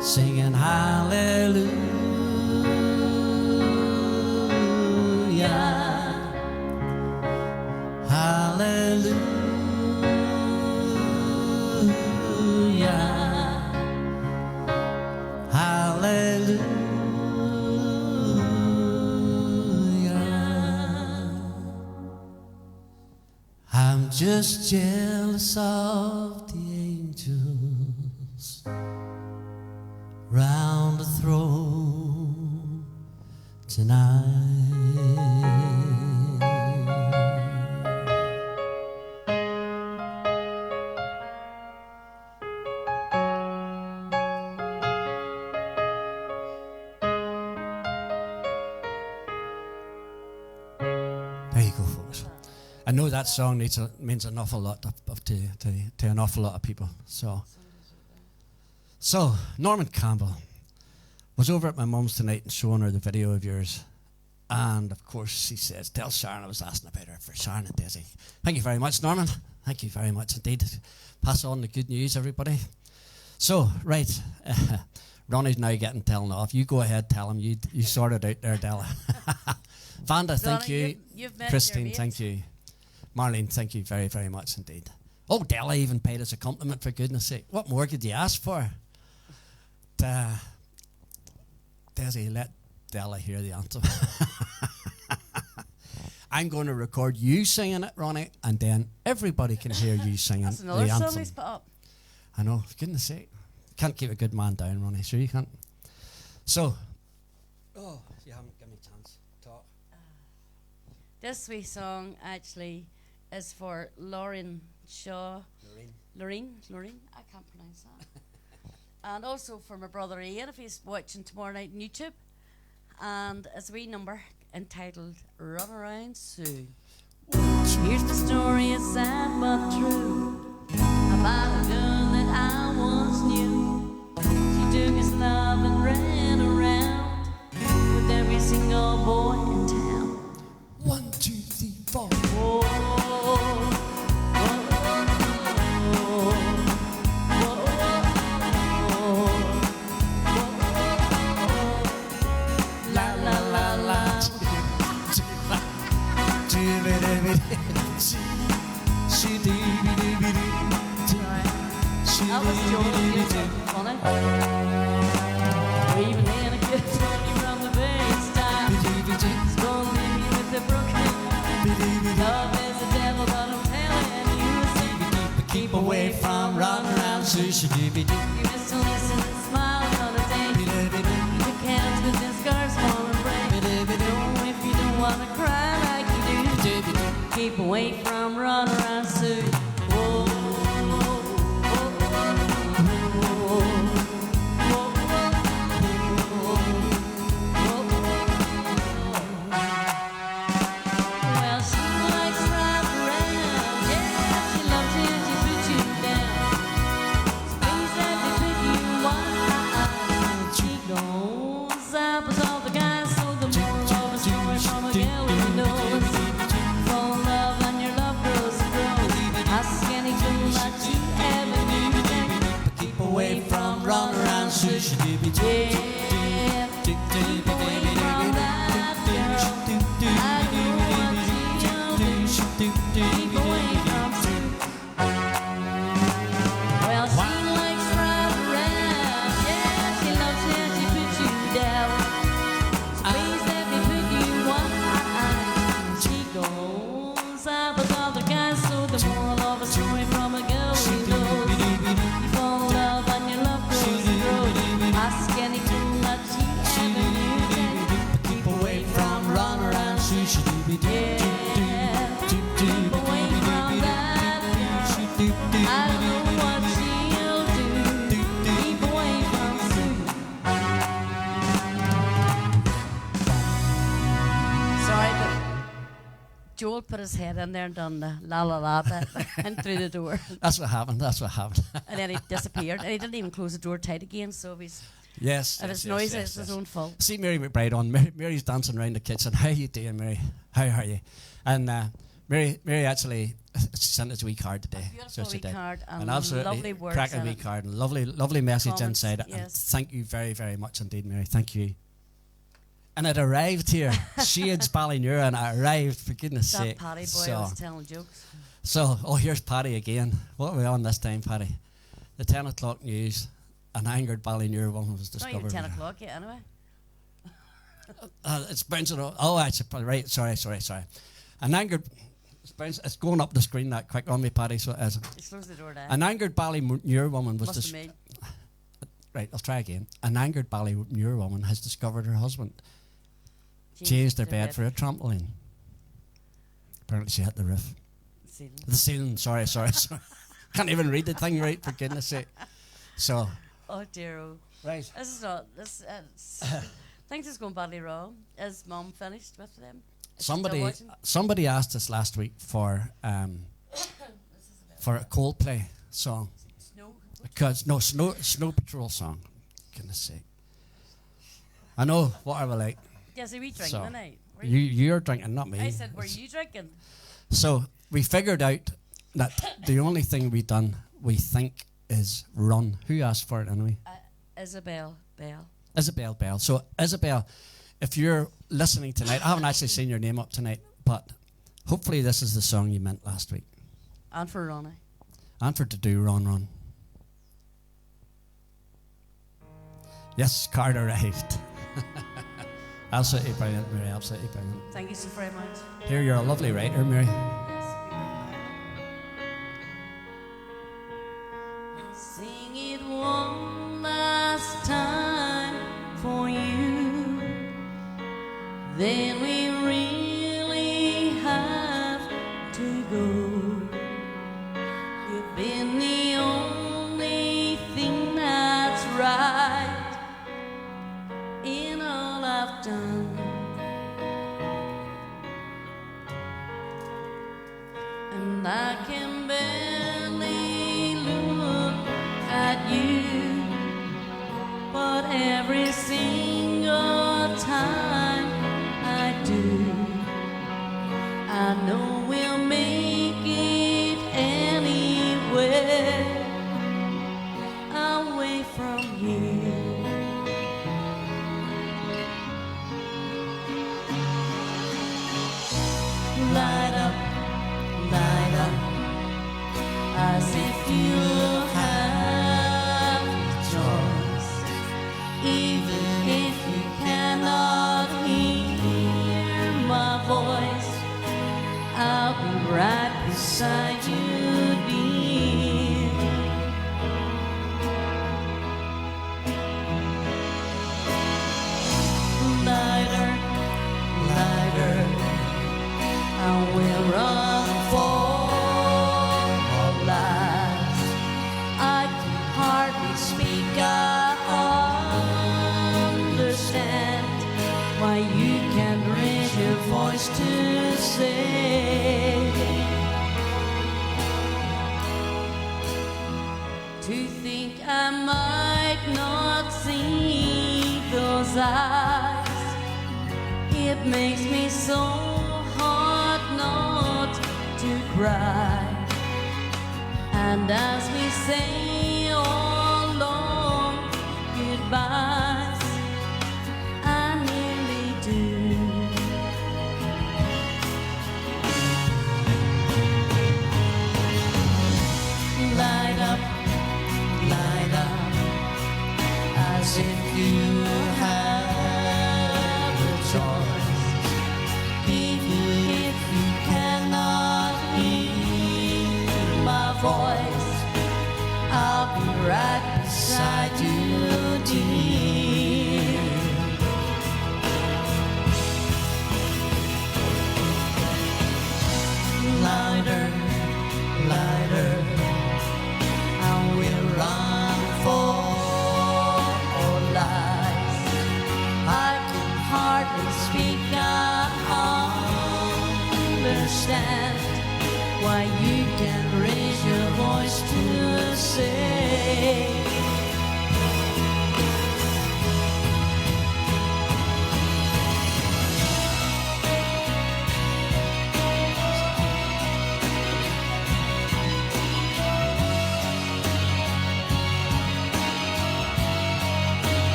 singing hallelujah, hallelujah. I'm just jealous of the angels round the throne tonight. There you go, folks. I know that song means an awful lot to an awful lot of people. So Norman Campbell was over at my mum's tonight and showing her the video of yours. And of course she says, tell Sharon I was asking about her for Sharon and Desi. Thank you very much, Norman. Thank you very much indeed. Pass on the good news, everybody. So, right. Ronnie's now getting telling off. You go ahead, tell him. You sort it out there, Della. Vanda, thank Ronnie, you. you've met Christine, your thank you. Marlene, thank you very, very much indeed. Oh, Della even paid us a compliment, for goodness sake. What more could you ask for? Desi, let Della hear the anthem. I'm going to record you singing it, Ronnie, and then everybody can hear you singing That's the another anthem. song he's put up. I know, for goodness sake. Can't keep a good man down, Ronnie. Sure you can't. So, oh, you haven't given me a chance to talk. This wee song actually is for Lauren Shaw. Lorraine, I can't pronounce that. And also for my brother Ian, if he's watching tomorrow night on YouTube. And it's a wee number entitled Run Around Sue. Here's the story, it's sad but true, about a girl that I once knew. She took his love and ran around with every single boy in town. 1, 2, 3, 4. Oh, shoo-shoo-doo-be-doo. You missed to listen and smile another day. You can't cause this scar's falling rain. No, if you don't wanna cry like you do, keep away from run around Sue. Whoa, whoa, whoa, whoa, whoa, whoa. Well, she likes right around. Yeah, she loves you, she puts you down. Things that they put you on. She goes out with all the guys, so the moral of a story from a gal who knows. Fall in love and your love grows and grows. Ask any fool that you ever knew. Keep away from run around shoo-shoo-doo-be-doo. Yeah, keep away from that girl. I know what she'll do. Keep away from Sue. Well, she likes right around. Yeah, she loves you, she puts you down. Ways that they put you on. She goes out with other guys, so the moral of a story from a girl who knows. You fall in love and your love grows and grows. Ask any fool that she ever knew. Keep away from run around shoo-shoo-doo-be-doo. Yeah, keep away from that girl. I know what she'll do. Keep away from Sue. Sorry, but Joel put his head in there and done the la la la bit and through the door. That's what happened. That's what happened. And then he disappeared. And he didn't even close the door tight again, so if he's Yes. if yes, it's yes, noisy, yes, it's his yes. own fault. See Mary McBride on. Mary's dancing around the kitchen. How you doing, Mary? How are you? And Mary actually sent us a wee card today. Beautiful she wee did. card and An absolutely lovely words cracking in wee it. card and lovely message Comments, inside it. And yes. thank you very, very much indeed, Mary. Thank you. And it arrived here. Shades Ballynura, and it arrived, for goodness That sake. Paddy boy So, was telling jokes. here's Paddy again. What are we on this time, Paddy? The 10 o'clock news. An angered Ballynura woman was It's not even discovered. 10 o'clock yet, anyway. It's bouncing. Oh, right. Sorry. An angered. It's going up the screen that quick on me, Paddy. So it is. He's closed the door down. An angered Ballymure woman was Must have me. right. I'll try again. An angered Ballymure woman has discovered her husband changed their bed for a trampoline. Apparently, she hit the roof. Ceiling. The ceiling. Sorry. Can't even read the thing right, for goodness sake. So Oh dear, oh. right. This is not. Things is going badly wrong. Is Mum finished with them? Is she still watching? Somebody asked us last week for a Coldplay song. Snow. Because no Snow Patrol song. Goodness sake. I know. What are we like? Yes, are we drinking So, tonight? Were You're drinking, not me. I said, were you drinking? So we figured out that the only thing we done, we think, is run. Who asked for it anyway? Isabel Bell. Isabel Bell. So Isabel, if you're listening tonight, I haven't actually seen your name up tonight, but hopefully this is the song you meant last week. And for Ronnie. And for to do Run. Yes, card arrived. Absolutely brilliant, Mary. Absolutely brilliant. Thank you so very much. Here, you're a lovely writer, Mary. Sing it one last time for you. Then we really have to go. You've been the only thing that's right in all I've done. And I can barely look at you, but every single time I do, I know we'll make it anywhere away from here. Light up, as if you have choice, even if you cannot hear my voice, I'll be right beside you, dear. why you can't raise your voice to say. To think I might not see those eyes, it makes me so hard not to cry. And as we say all long goodbyes, I nearly do. Light up, as if you have a choice. Even if you cannot hear my voice, I'll be right beside you, dear. Lighter, lighter, I will run for our lives. I can hardly speak, I understand why you can raise your voice to say.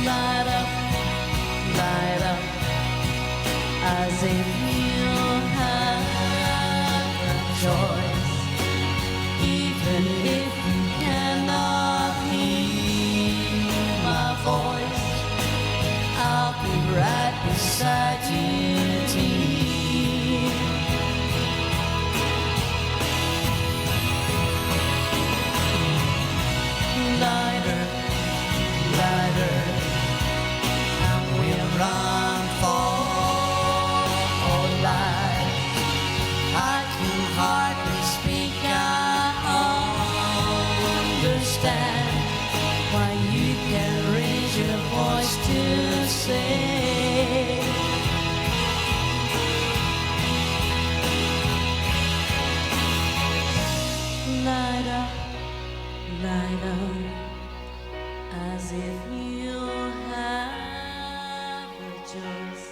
Light up, as if you have a choice. Even if you cannot hear my voice, I'll be right beside you, dear. Lighter, lighter, run for our lives. I can hardly speak, I understand why you can raise your voice to say. Light up, as if you have a choice.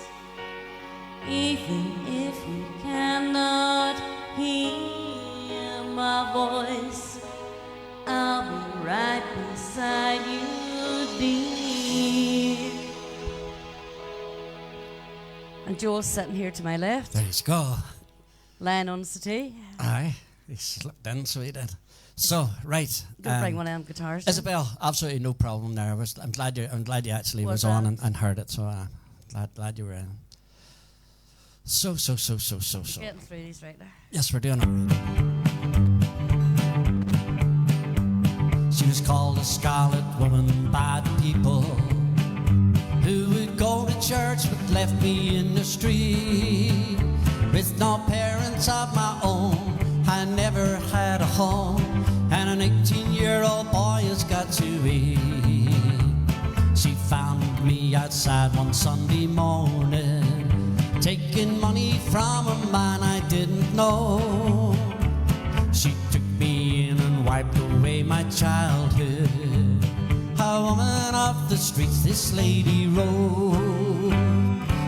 Even if you cannot hear my voice, I'll be right beside you, dear. And Joel's sitting here to my left, There you go. lying on the settee. Aye, he slipped in, so he did. So, right. Don't bring one of them guitars. Isabel, absolutely no problem there. I'm glad you actually was on and heard it. So glad you were in. So. Getting through these right there. Yes, we're doing it. She was called a scarlet woman by the people who would go to church but left me in the street with no parents of my own. I never had a home, and an 18-year-old boy has got to eat. She found me outside one Sunday morning, taking money from a man I didn't know. She took me in and wiped away my childhood. A woman of the streets, this lady wrote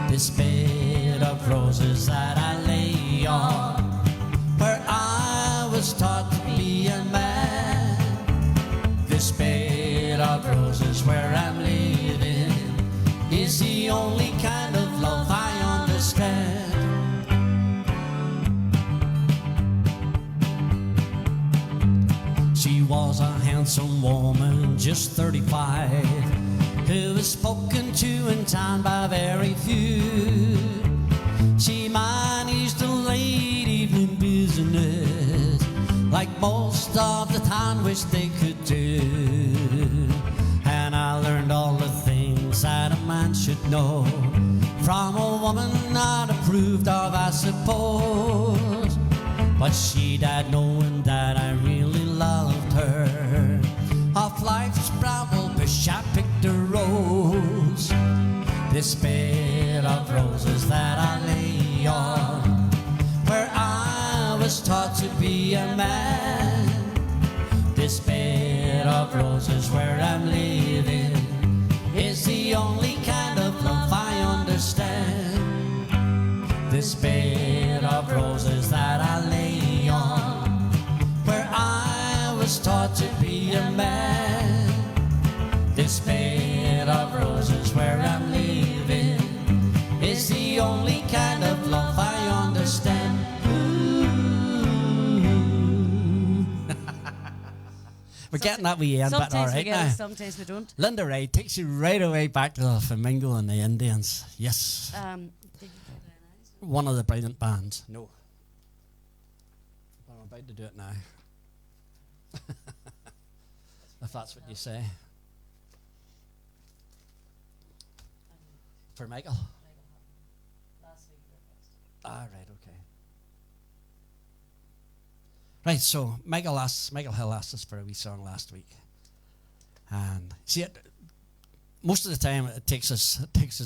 this bed of roses that I lay on, where I was taught to be a man. This bed of roses where I'm living is the only kind of love I understand. She was a handsome woman, just 35, who was spoken to in town by very few. She managed a late evening business like most of the town wished they could do. And I learned all the things that a man should know. From a woman not approved of, I suppose. But she died knowing that I really loved her. Off life's bramble bush I picked a rose. This bed of roses that I lay on, where I was taught to be a man. This bed of roses where I'm living is the only kind of love I understand. This bed of roses that I lay on, where I was taught to be a man. This bed of roses where I'm living is the only kind of love I understand. We're getting that wee end, but all Sometimes we right get now. it, sometimes we don't. Linda Ray takes you right away back to the Flamingo and the Indians. Yes. Did you play Glen Eyes? One of the brilliant bands. No. I'm about to do it now. If that's what you say. For Michael? Last week you requested. Ah, right, okay. Right, so Michael Hill asked us for a wee song last week. And see, most of the time it takes us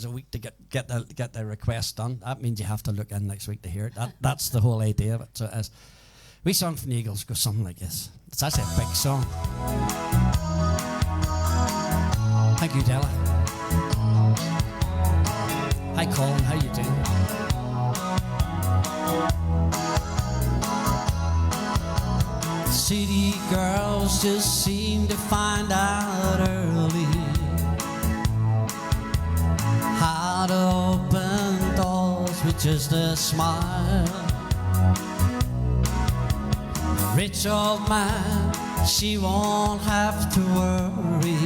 a week to get the request done. That means you have to look in next week to hear it. That's the whole idea of it. So as wee song from the Eagles goes something like this. It's actually a big song. Thank you, Della. Hi, Colin. How you doing? City girls just seem to find out early how to open doors with just a smile. Rich old man, she won't have to worry.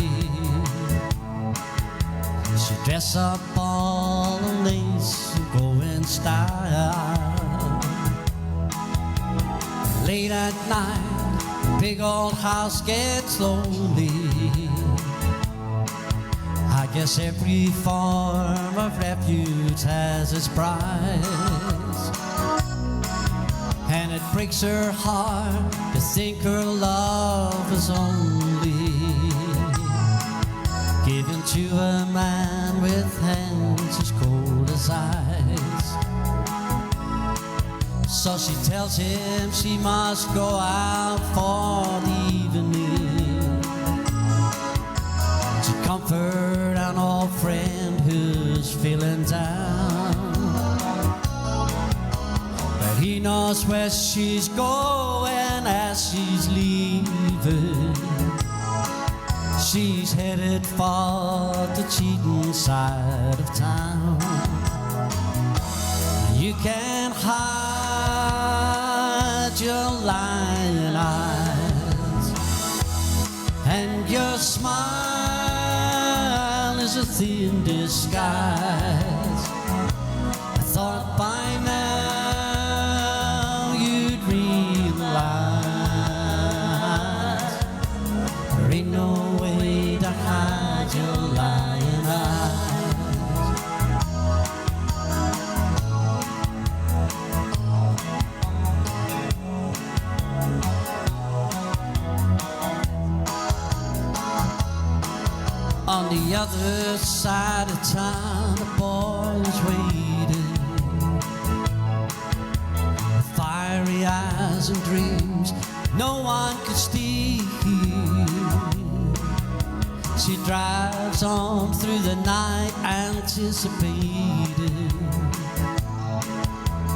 She dress up all in lace and go in style. Late at night, big old house gets lonely. I guess every form of refuge has its price. And it breaks her heart to think her love is only given to a man with hands as cold as ice. So she tells him she must go out for the evening to comfort an old friend who's feeling down. But he knows where she's going as she's leaving. She's headed for the cheating side of town. You can't hide your lying eyes, and your smile is a thin disguise. I thought by now you'd realize there ain't no way to hide your lying eyes. On the other side of town, a boy was waiting, with fiery eyes and dreams no one could steal. She drives on through the night anticipating,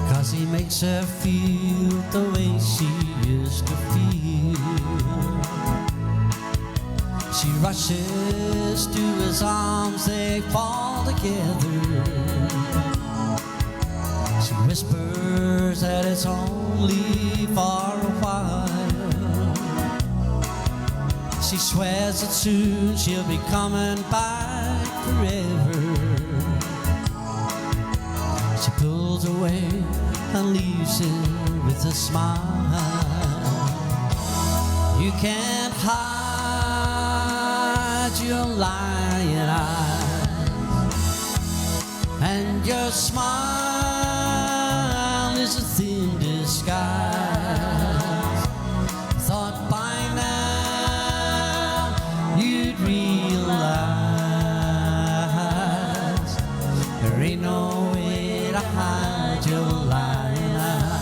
'cause he makes her feel the way she used to feel. She rushes to his arms, they fall together. She whispers that it's only for a while. She swears that soon she'll be coming back forever. She pulls away and leaves him with a smile. You can't hide your lying eyes, and your smile is a thin disguise. Thought by now you'd realize there ain't no way to hide your lying eyes.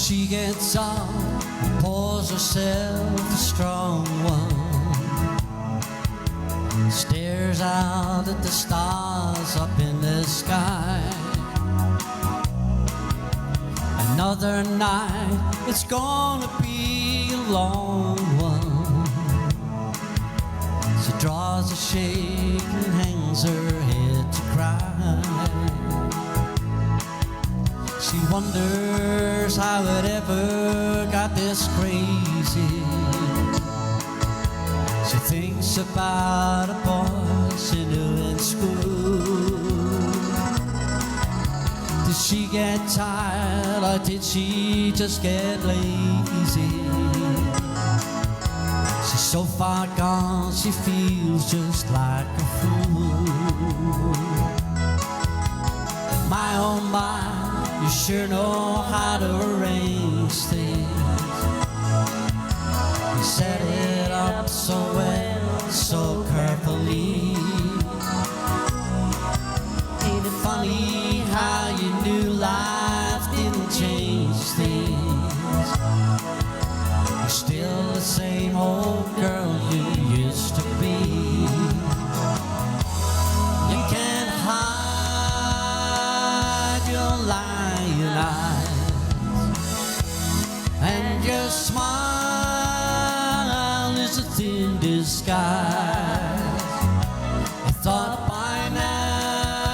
She gets up and pours herself a strong one, stares out at the stars up in the sky. Another night, it's gonna be a long one. She draws a shade and hangs her head to cry. She wonders how it ever got this crazy. She thinks about a boy she knew in school. Did she get tired or did she just get lazy? She's so far gone she feels just like a fool. My oh my, you sure know how to arrange things. You set it up so well, so carefully. Ain't it funny how you knew life didn't change things? You're still the same old girl you used to be. You can't hide your lying eyes, and your smile is a thin disguise. I thought by now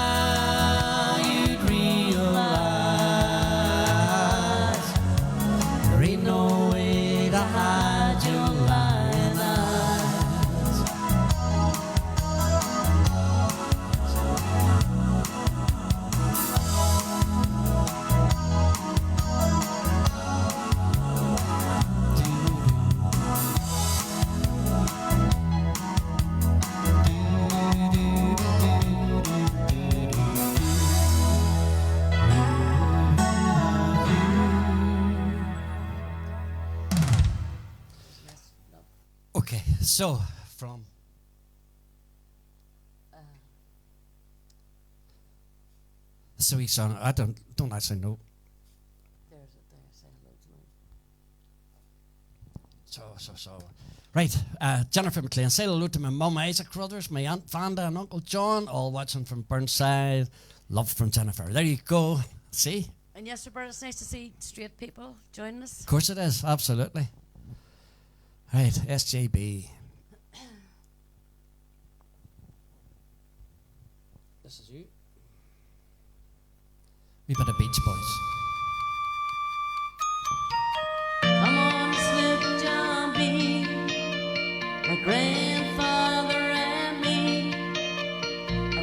you'd realize there ain't no way to hide your lying eyes. Okay, so from it's a wee song. I don't actually know. There's it there. Say hello to me. So. Right, Jennifer McLean, say hello to my mum, Isaac Crothers, my Aunt Vanda and Uncle John, all watching from Burnside. Love from Jennifer. There you go. See? And yes, Roberta, it's nice to see straight people joining us. Of course it is, absolutely. Right, SJB. This is you. We bit of Beach Boys. Come on, slip, John B. My grandfather and me.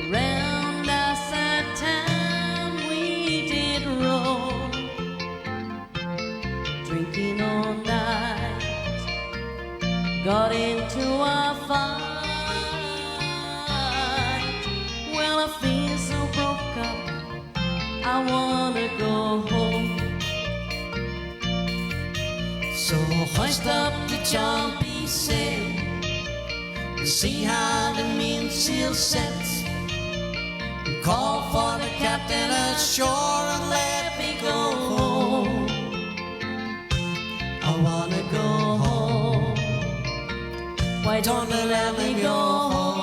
Around outside town we did roll, drinking all night. Got into a fight. Well, I feel so broke up, I wanna go home. So hoist up the John B. sail and see how the mainsail sets. And call for the captain ashore and let me go home. I wanna go home. Why don't you let me go home?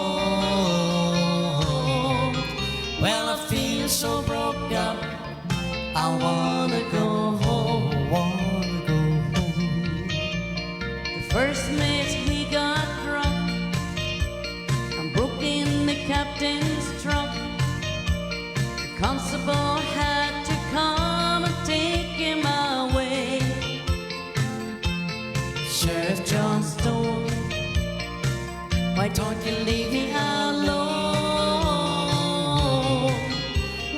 Well, I feel so broke up, I wanna go home. Wanna go home. The first mate he got drunk and broke in the captain's trunk. The constable had to come and take him away. Sheriff John Stone, why don't you leave me alone?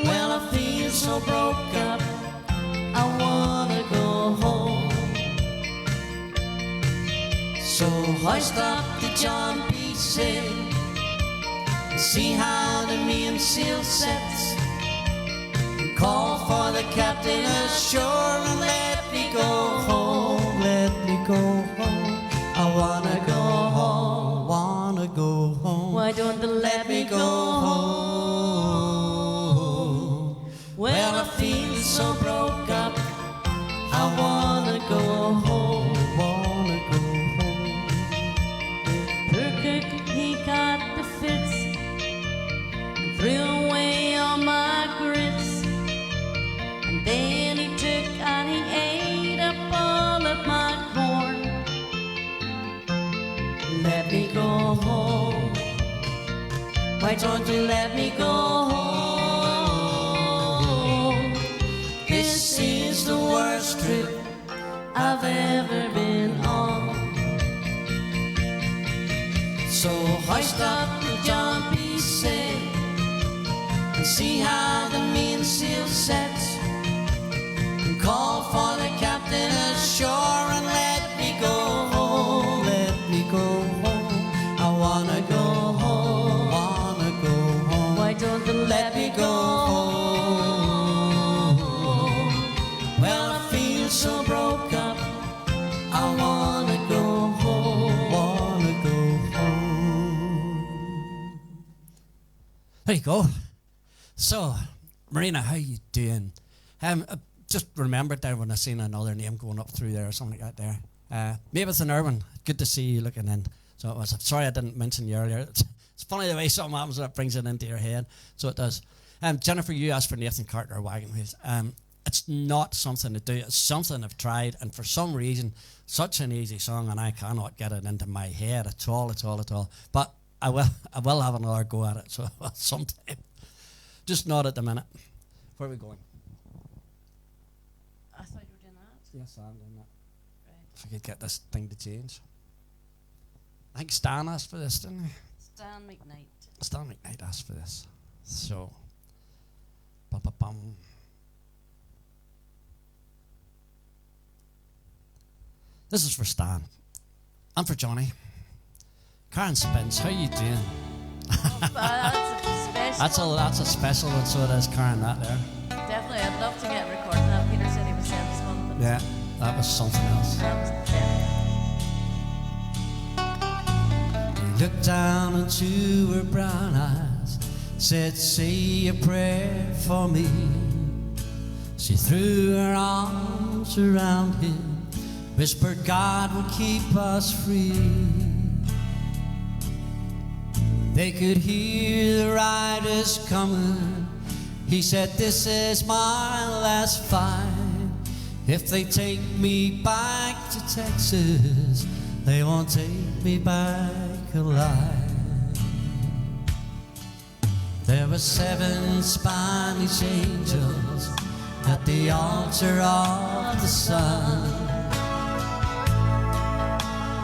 Well, I feel so broke up, I wanna go home. So hoist up the John P. sail, see how the mainsail sets, and call for the captain ashore and let me go home, let me go home. I wanna go home, wanna go home. Why don't they let me go home? Well, I feel so broke up, I wanna go home, wanna go home. Poor cook, he got the fits and threw away all my grits. And then he took and he ate up all of my corn. Let me go home. Why don't you let me go home? This is the worst trip I've ever been on. So hoist up the John P. sail and see how the mainsail sets, and call for the captain ashore and let me go home, let me go home. I wanna go home, wanna go home. Why don't they Let me go home. Well, I feel so broke up, I wanna go home, wanna go home. There you go. So, Marina, how you doing? Just remembered there when I seen another name going up through there or something like that there. Mavis and Irwin, good to see you looking in. So it was, sorry I didn't mention you earlier. It's funny the way something happens that brings it into your head. So it does. Jennifer, you asked for Nathan Carter Wagon Wheels. It's not something to do. It's something I've tried, and for some reason, such an easy song, and I cannot get it into my head at all. But I will have another go at it. So sometime, just not at the minute. Where are we going? I thought you were doing that. Yes, I'm doing that. Right. If I could get this thing to change. I think Stan asked for this, didn't he? Stan McKnight. Stan McKnight asked for this. So, bum. This is for Stan. And for Johnny. Karen Spence, how you doing? That's a special. That's a special one, so it is, Karen, that there. Definitely, I'd love to get recording that. Peter said he was saying this one, but Yeah, that was something else. that was definitely. He looked down into her brown eyes, said, say a prayer for me. She threw her arms around him, whispered God will keep us free. They could hear the riders coming. He said, this is my last fight. If they take me back to Texas, they won't take me back alive. There were 7 Spanish angels at the altar of the sun.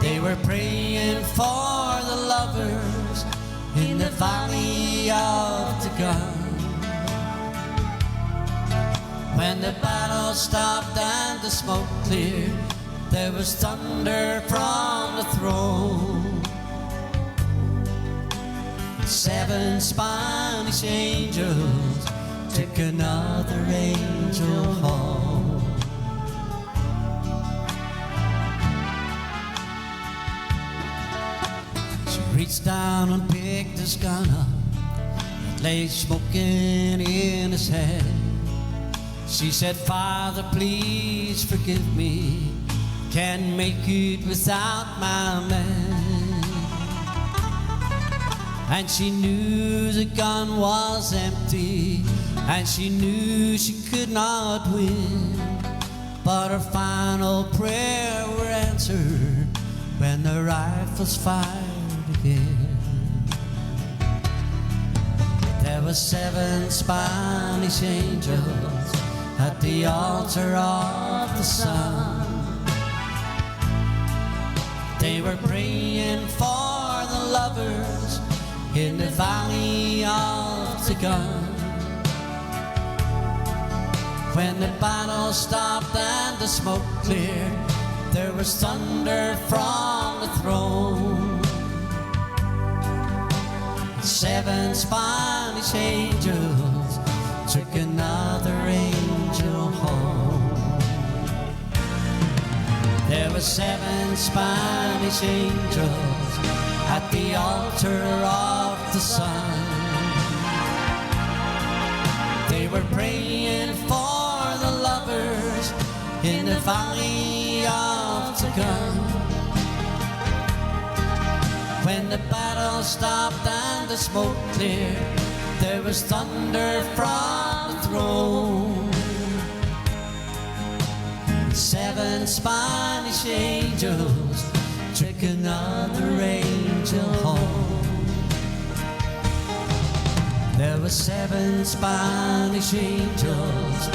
They were praying for the lovers in the valley of the gun. When the battle stopped and the smoke cleared, there was thunder from the throne. 7 Spanish angels took another angel home. She reached down and picked his gun up, it lay smoking in his hand. She said, Father, please forgive me, can't make it without my man. And she knew the gun was empty, and she knew she could not win. But her final prayer were answered when the rifles fired again. There were 7 Spanish angels at the altar of the sun. They were praying for the lovers in the valley of the gun. When the battle stopped and the smoke cleared, there was thunder from the throne. 7 Spanish angels took another angel home. There were 7 Spanish angels at the altar of the sun. They were praying for the lovers in the valley of the gun. When the battle stopped and the smoke cleared, there was thunder from the throne. 7 Spanish angels took another angel home. There were 7 Spanish angels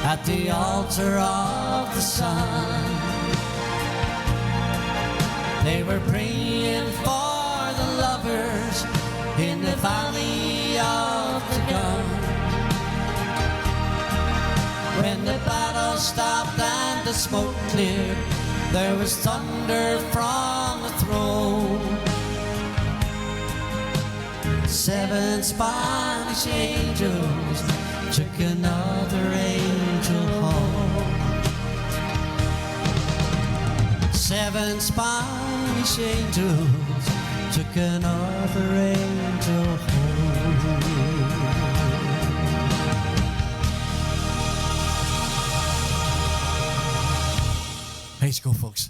at the altar of the sun. They were praying for the lovers in the valley of the gun. When the battle stopped and the smoke cleared, there was thunder from the throne. 7 Spanish angels took another angel home. 7 Spanish angels took another angel home. There you go, folks.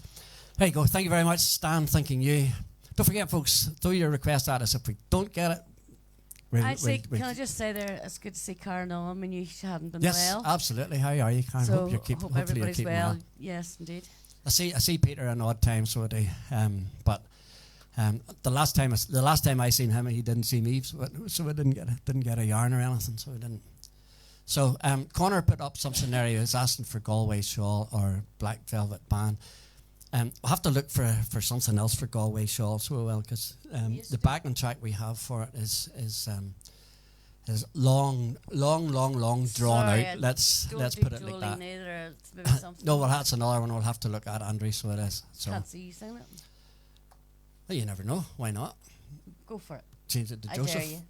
There you go. Thank you very much, Stan. Thanking you. Don't forget, folks, throw your request at us. If we don't get it, can I just say there, it's good to see Karen on. I mean, you haven't been yes, well. absolutely. How are you, Karen? So hope you're hope hopefully everybody's you're keeping well. well. Yes, indeed. I see Peter an odd time, so I do. But the last time I seen him, he didn't see me, so I didn't get a yarn or anything. So we didn't. So Connor put up something there. He was asking for Galway Shawl or Black Velvet Band. We'll have to look for something else for Galway Shawl, so we will, because the backing track we have for it is long drawn Sorry, out. Let's put it like that. Either. It's maybe something. No, well, that's another one we'll have to look at, Andrew. So it is. So Can't see you sing it. well, you never know. Why not? Go for it. Change it to I Joseph. dare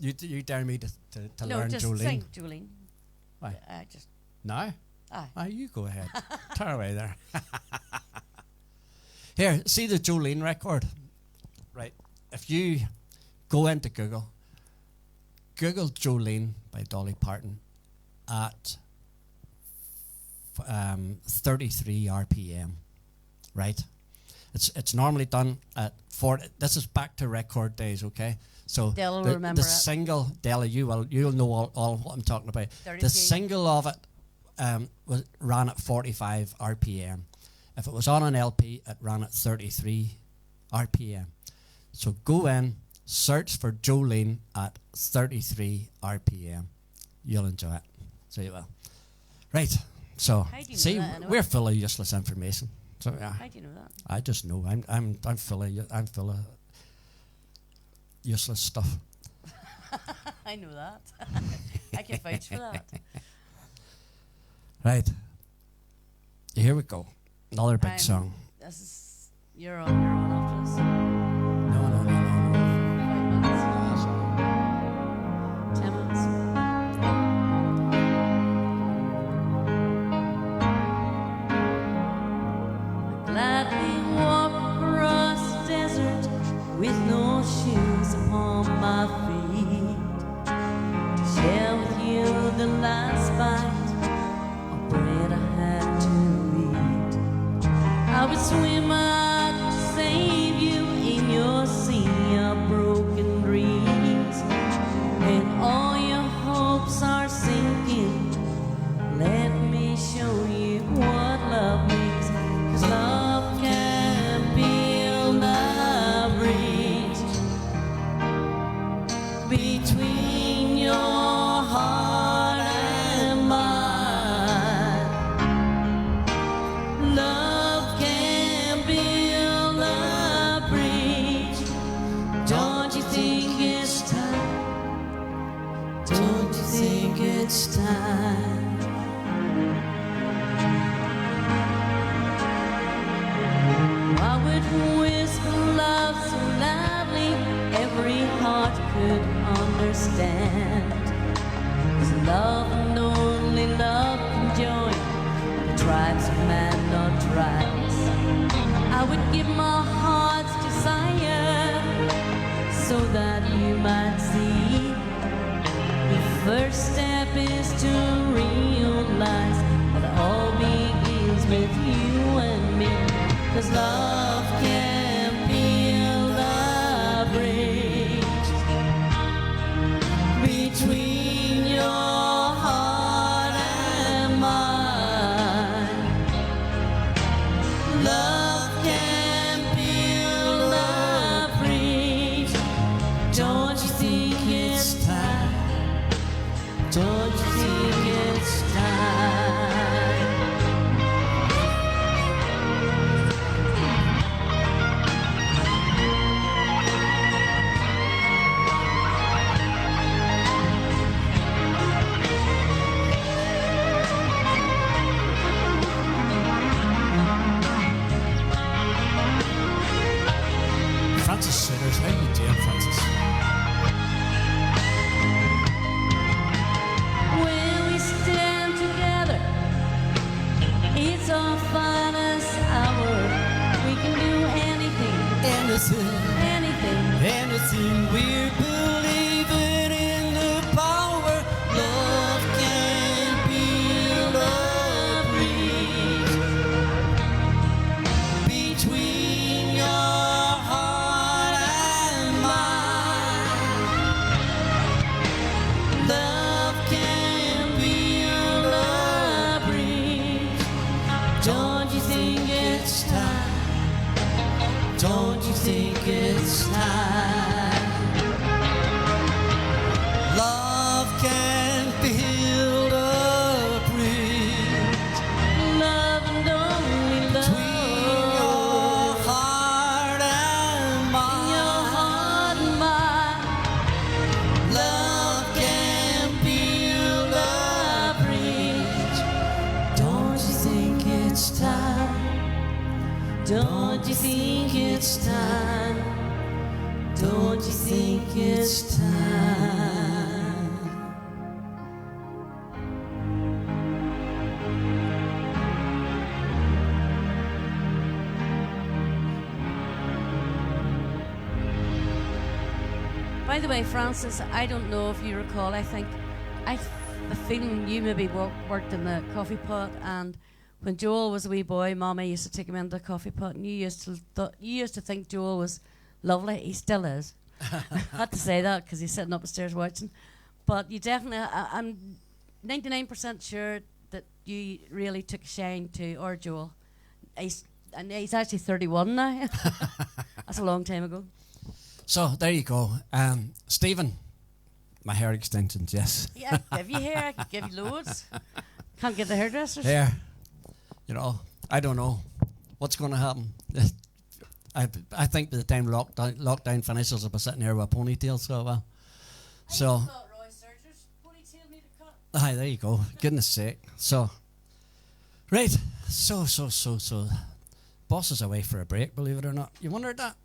you. You dare me to No, learn just Jolene? sing Jolene. Why? Just No? aye. You go ahead. Tear away there. Here, see the Jolene record? Right. If you go into Google Jolene by Dolly Parton at 33 RPM, right? It's normally done at 40. This is back to record days, okay? So Della will remember the it. single, Della, you'll know all what I'm talking about. 33. The single of it ran at 45 RPM. If it was on an LP, it ran at 33 RPM. So go in, search for Jolene at 33 RPM. You'll enjoy it. So you will. Right. So How do you know see, that anyway? we're full of useless information. So yeah, How do you know that? I just know I'm full of useless stuff. I know that. I can vouch for that. Right. Here we go. Another big song. This is you're on after this. No. 5 minutes. 10 minutes. I gladly walk across the desert with no shoes upon my feet to share with you the last bite of bread I had to eat. I would swim out to save you in your sea of broken dreams. When all your hopes are sinking, let me show you what love means. 'Cause love can build a bridge between your heart and mine. Love can build I would give my heart's desire so that you might see. The first step is to realize that all begins with you and me. 'Cause love can build a bridge between your heart and mine. Love can build a bridge. Don't you think it's time? Don't you think it's time? Francis Sitters, how you doing, Francis? When we stand together, it's our finest hour. We can do anything, Anything, anything. anything. We're believing in the power. Love can build a bridge between your heart and mine. Love can build a bridge. Don't you think it's time? Don't you think it's time? Love can build a bridge Love and only between your love. heart and Your mine. heart and mine. Love can build a bridge. Don't you think it's time? Don't you think it's time? Don't you think it's time? By the way, Francis, I don't know if you recall, I think, the feeling you maybe worked in the coffee pot, and when Joel was a wee boy, Mama used to take him into the coffee pot, and you used to think Joel was lovely. He still is. I had to say that because he's sitting upstairs watching. But you definitely, I'm 99% sure that you really took a shine to our Joel. He's actually 31 now. That's a long time ago. So there you go. Stephen, my hair extensions, yes. Yeah, I could give you hair, I could give you loads. Can't get the hairdressers. Hair. You know, I don't know what's going to happen. I think by the time lockdown finishes, I'll be sitting here with a ponytail. So, aye, there you go. Goodness sake. So, right. So. Boss is away for a break, believe it or not. You wondered that?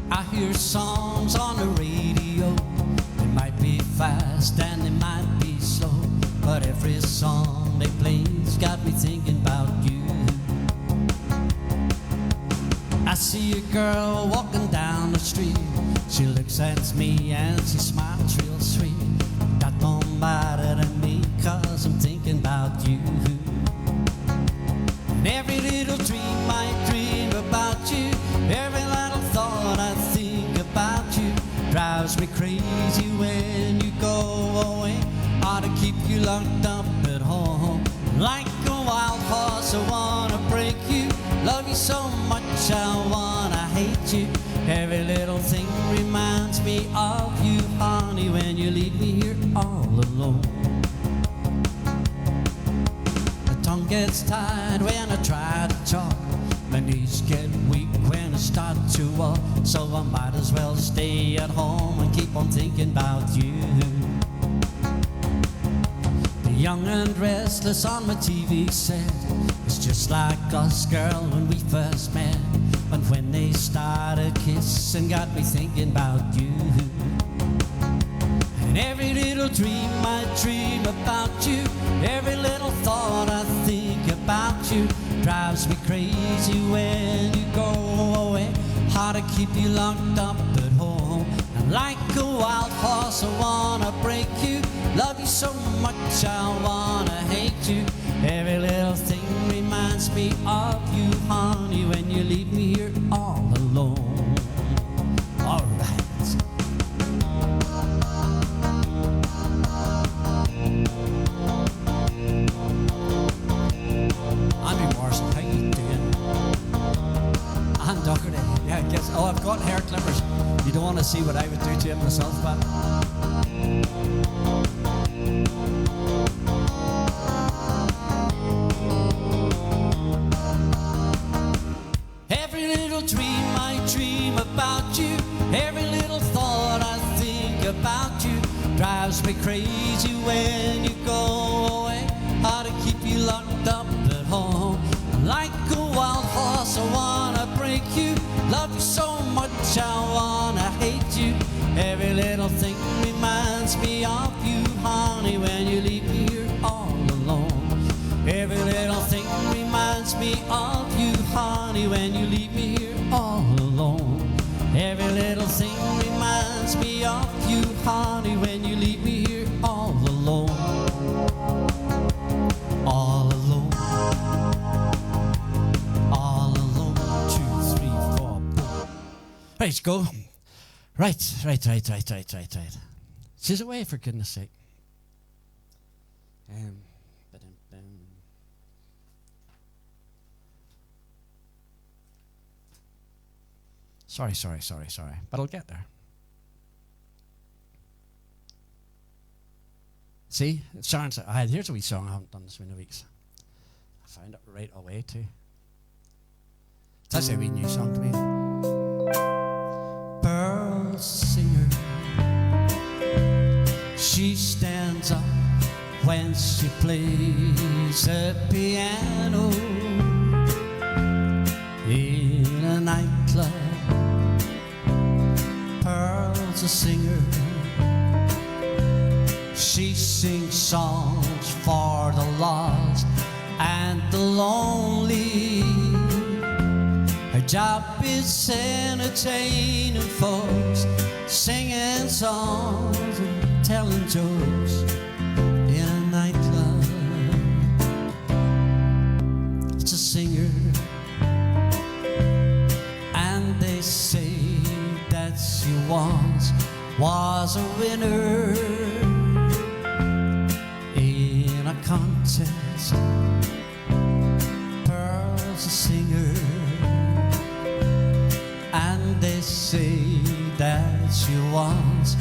I hear songs on the radio. They might be fast and they might be slow, but every song they play's got me thinking about you. I see a girl walking down the street. She looks at me and she smiles real sweet. That don't matter to me, 'cause I'm thinking about you. And every little dream I dream about you, every little thought I think about you drives me crazy when you go away. Ought to keep you locked up at home. Like a wild horse, I wanna break you. Love you so much, I wanna hate you. Every little thing reminds me of you, honey, when you leave me here all alone. The tongue gets tired when I try to talk. My knees get weak when I start to walk. So I might as well stay at home and keep on thinking about you. The young and restless on my TV set. It's just like us, girl, when we first met. But when they started kissing, got me thinking about you. And every little dream I dream about you, every little thought I think about you, drives me crazy when you go away. How to keep you locked up at home. And like a wild horse I wanna break you, love you so much I wanna hate you. Every little thing reminds me of you, honey, when you leave me here all alone. Alright. Andrew Morrison, how you doing? Anne Doherty, yeah, I guess. Oh, I've got hair clippers. You don't want to see what I would do to him myself, but every little dream I dream about you, every little thought I think about you, drives me crazy when you go away. How to keep you locked up at home. Like a wild horse I wanna break you, love you so much I wanna hate you. Every little thing reminds me of you, honey, when you leave me here all alone. Every little thing reminds me of you, honey, when you leave me here all alone. Every little thing reminds me of you, honey, when you leave me here all alone. All alone. All alone. 2, 3, 4, 4. Right, go. Right. She's away, for goodness sake. Sorry. But I'll get there. See? Sharon said, here's a wee song I haven't done this many weeks. I found it right away, too. It's actually a wee new song to me. Pearl's singer. She stands up when she plays the piano in a nightclub. Pearl's a singer. She sings songs for the lost and the lonely. Her job is entertaining folks, singing songs and telling jokes in a nightclub. It's a singer, and they say that she once was a winner in a contest. Pearl's a singer, and they say that she once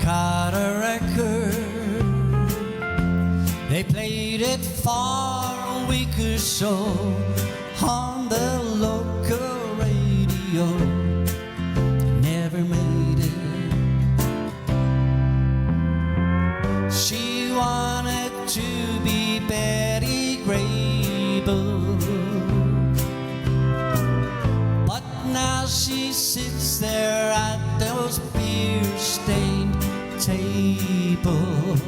caught a record. They played it for a week or so on the local radio. Never made it. She wanted to be Betty Grable, but now she sits there at those beer-stained tables,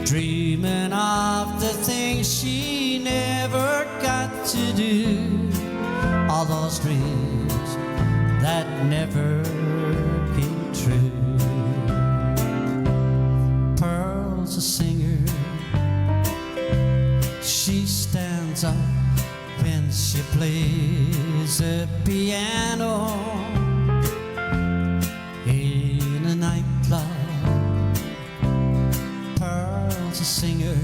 dreaming of the things she never got to do. All those dreams that never came true. Pearl's a singer. She stands up when she plays the piano in a nightclub. Pearl's a singer.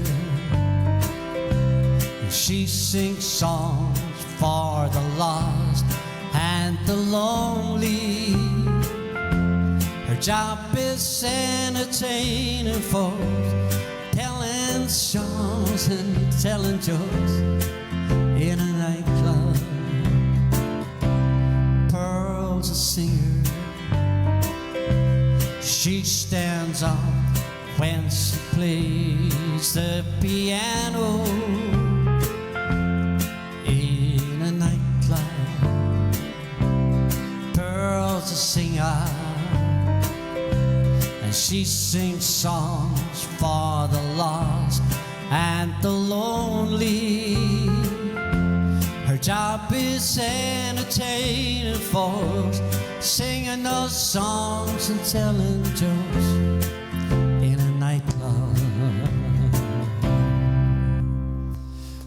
She sings songs for the lost and the lonely. Her job is entertaining folks, telling songs and telling jokes in a nightclub. Pearl's a singer. She stands up when she plays plays the piano in a nightclub. Pearl's a singer, and she sings songs for the lost and the lonely. Her job is entertaining folks, singing those songs and telling jokes in a nightclub.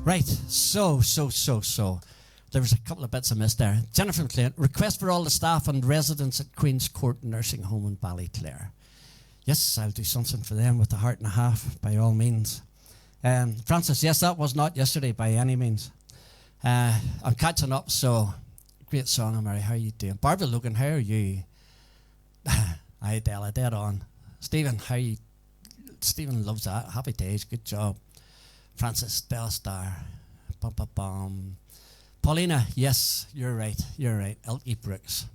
Right, so. There was a couple of bits I missed there. Jennifer McLean, request for all the staff and residents at Queen's Court Nursing Home in Ballyclare. Yes, I'll do something for them with a heart and a half, by all means. Francis, yes, that was not yesterday by any means. I'm catching up, so great song, Mary. How are you doing? Barbara Logan, how are you? Aye, Della, dead on. Stephen, how are you? Stephen loves that. Happy days, good job. Francis, Stella Star. Bum, bum, bum. Paulina, yes, you're right. Elkie Brooks.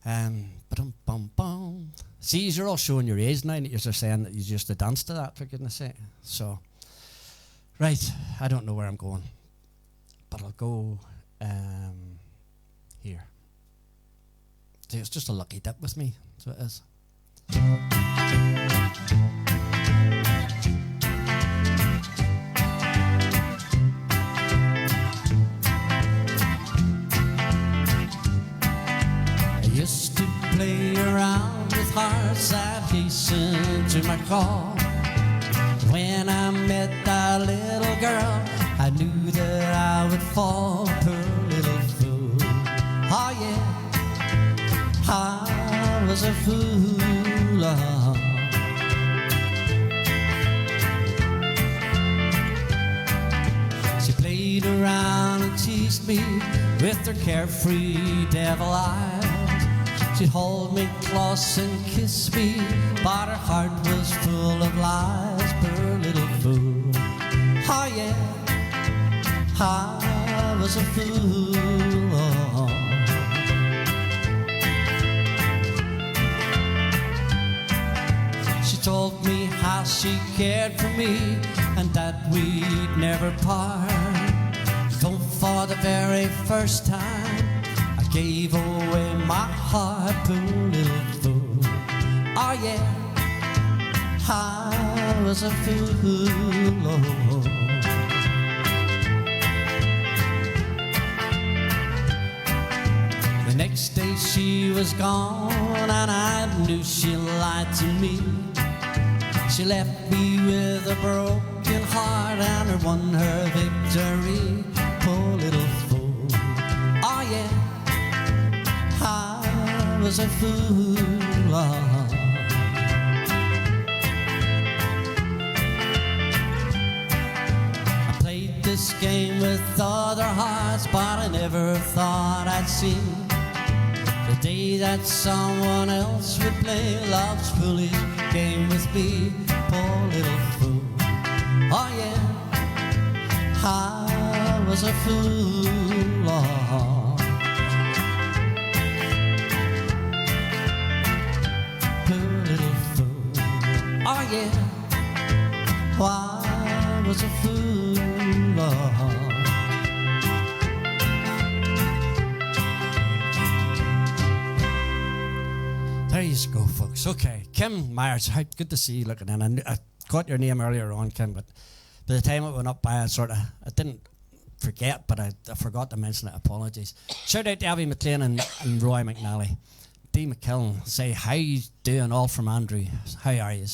Bum, bum, bum. See, you're all showing your age now, and you're saying that you used to dance to that, for goodness sake. So, right, I don't know where I'm going, but I'll go here. See, it's just a lucky dip with me, so it is. I used to play around with hearts that hastened to my call. When I met that little girl, I knew that I would fall, poor little fool. Oh yeah, I was a fool. Oh. She played around and teased me with her carefree devil eyes. She'd hold me close and kiss me, but her heart was full of lies, poor little fool. Oh yeah, I was a fool. Oh. She told me how she cared for me and that we'd never part. Though for the very first time I gave away my heart, poor little fool. Oh yeah, I was a fool. Oh. The next day she was gone and I knew she lied to me. She left me with a broken heart and her won her victory, poor little fool. Oh yeah, I was a fool. Oh. I played this game with other hearts, but I never thought I'd see the day that someone else would play love's foolish game with me, poor little fool. Oh yeah, I was a fool. Oh. Poor little fool. Oh yeah, I was a fool. Oh. There you go, folks. Okay, Kim Myers, how good to see you looking in. I caught your name earlier on, Kim, but by the time it went up by, I didn't forget, but I forgot to mention it. Apologies. Shout out to Abby McLean and Roy McNally. D. McKillen, say, how you doing, all from Andrew. How are you?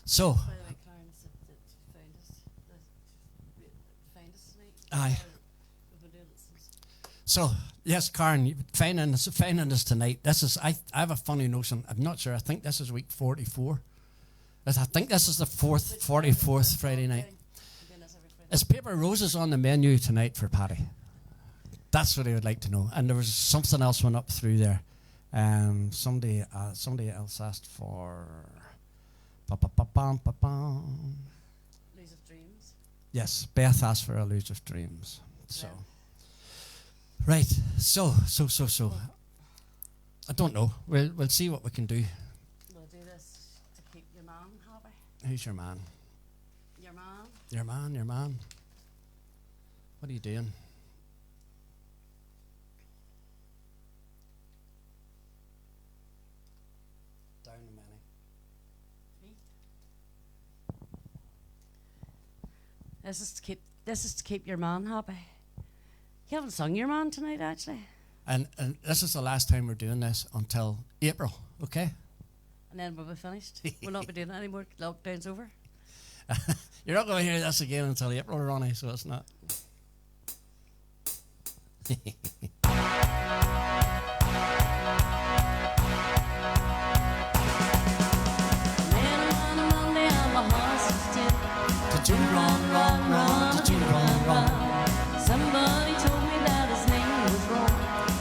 So, By the way, Karen said that she found us tonight. aye. We've been doing it since. So, yes, Karen, finding us tonight. This is, I have a funny notion. I'm not sure. I think this is week 44. I think this is the 44th Friday night. We're doing this every Friday. Is Paper Roses on the menu tonight for Paddy? That's what I would like to know. And there was something else went up through there. Somebody else asked for. Ba-ba-ba-bam-ba-bam. Lose of Dreams. Yes, Beth asked for a Lose of Dreams. So, Yeah. right. So. I don't know. We'll see what we can do. We'll do this to keep your man happy. Who's your man? Your mom. Your man, your man. What are you doing? Down the many. This is to keep your man happy. You haven't sung your man tonight, actually. And this is the last time we're doing this until April, okay? And then we'll be finished. We'll not be doing it anymore. Lockdown's over. You're not going to hear this again until April, Ronnie, so it's not. Did you run, run, run? Did you run, run? Somebody told me that his name was wrong.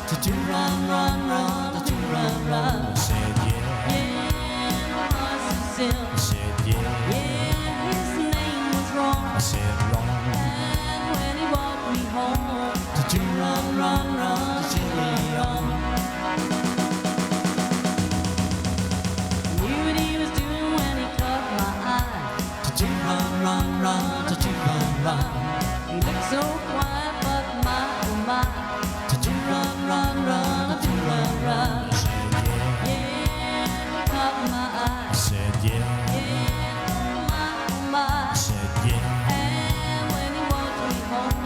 Did you run, run, run? Did you run, run? I said yeah. Yeah, my heart's so still. I said yeah. Yeah, his name was wrong. I said wrong. And when he walked me home, Did you run, run, run? Did you run? knew what he was doing when he caught my eye. Did you run, run, run? Did you run, run? He looked so quiet, but my, oh my. Did you run, run, run? Did you run, run? I said yeah. Yeah, he caught my eye. I said yeah. Yeah, oh my, oh my. I said yeah. And when he walked me home,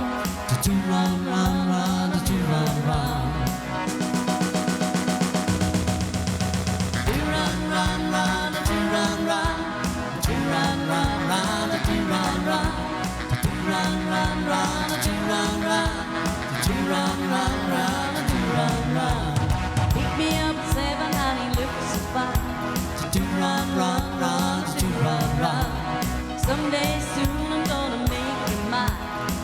Did you run, run, run? Did you run, run? Did you run, run, run? Did you run, run? Did you run, run, run? Did you run, run? Did you run, run, run? Did you run, run? Did you run, run, run? Did you run, run? picked me up at 7 and he looked so fine. Did you run, run, run? Did you run, run? Someday soon I'm gonna make him mine.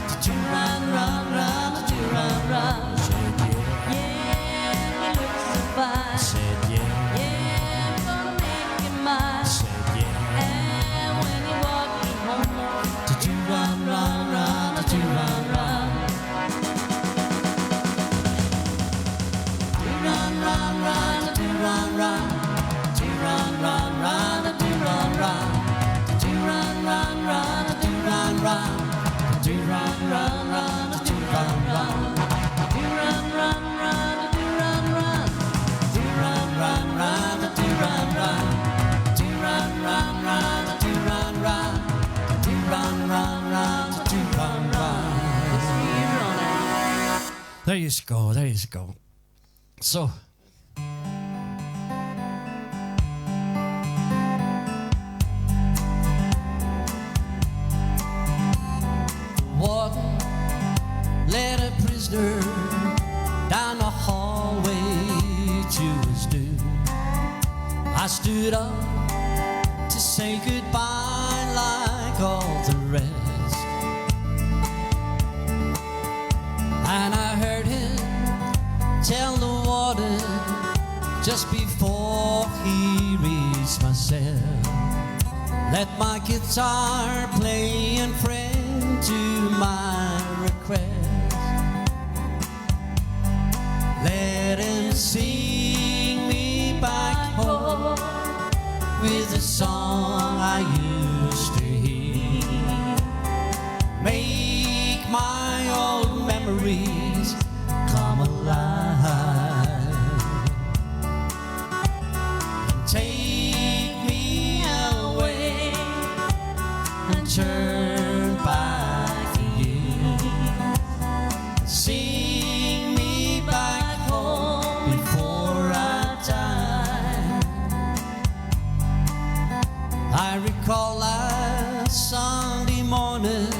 Did you run, run, run? Did you run, run? I said yeah. Yeah, he looks so I fine. said yeah. Yeah, I'm gonna make him I mine. said yeah. And when he walked me home, Did you run, run, run? Did you run, run? Did you run, run, run? Did you run, run? Did you run, run, run? Did you run, run? Did you run, run, run? Did you run, run? Did you run, run, run? Did you run, run? did you run, run, run? Did you run, run? Did you run, run, run? Did you run, run? Did you run, run, run? Did you run, run? Did you run, run, run? Did you run, run? It's for you, Ronnie. There you go, there you go. So, warden led a prisoner down the hallway to his doom. I stood up to say goodbye like all the rest, and I heard him tell the warden just before he reached my cell, let my guitar play and friend to my request. Let him sing me back home with a song I used to hear. Make my old memories come alive. Take me away and turn back the years. Sing me back home before I die. I recall last Sunday morning,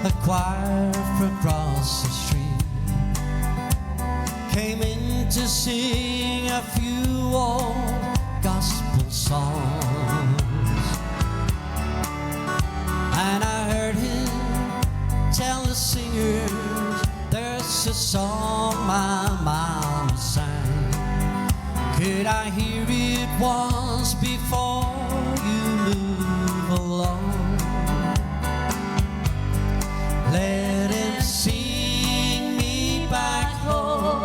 a choir from across the street came in to sing a few old gospel songs, and I heard him tell the singers, there's a song my mama sang. Could I hear it once before you move along? Let him sing me back home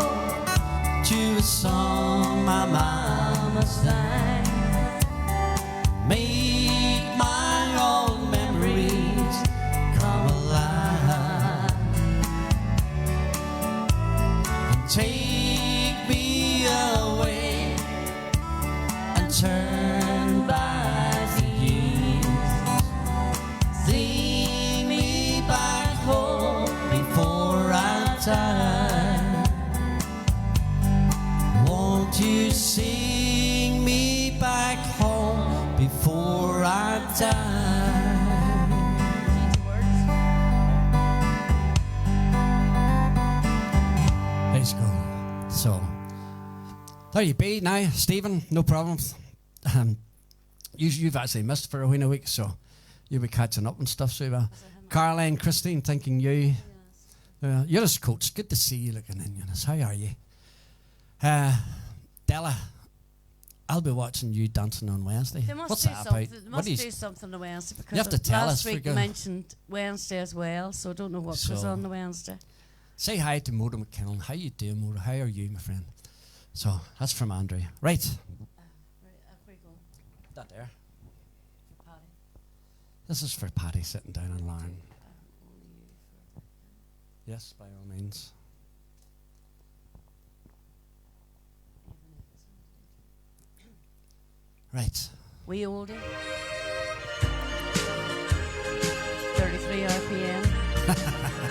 to a song my mama sang. How you be now, Stephen? No problems. You've actually missed for a week, so you'll be catching up and stuff. So, Caroline, Christine, thanking you. You're a coach. Good to see you looking in, Eunice. How are you? Della, I'll be watching you dancing on Wednesday. They must What's do that something. about? They must do something on Wednesday because You have to tell last us, week for you go- mentioned Wednesday as well, so I don't know what was So- on the Wednesday. Say hi to Moda McKinnon. How you doing, Moda? How are you, my friend? So, that's from Andrew. Right. That there. This is for Paddy sitting down on Lauren. Yes, by all means. Right. We oldie. 33 RPM.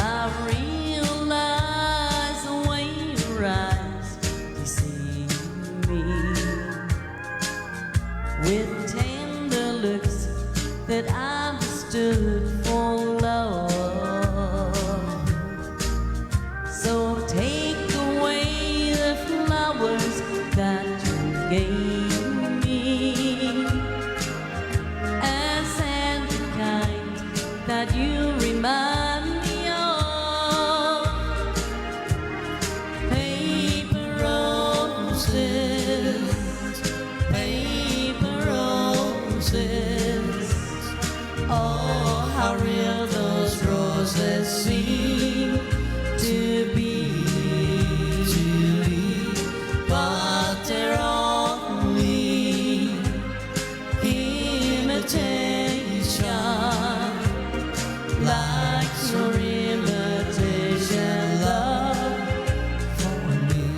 I realize the way your eyes deceive me with tender looks that I understood for love. So take away the flowers that you gave me and send the kind that you remind me of. Paper roses, paper roses. Oh, how real those roses seem to be, but they're only imitation, like your imitation love for me.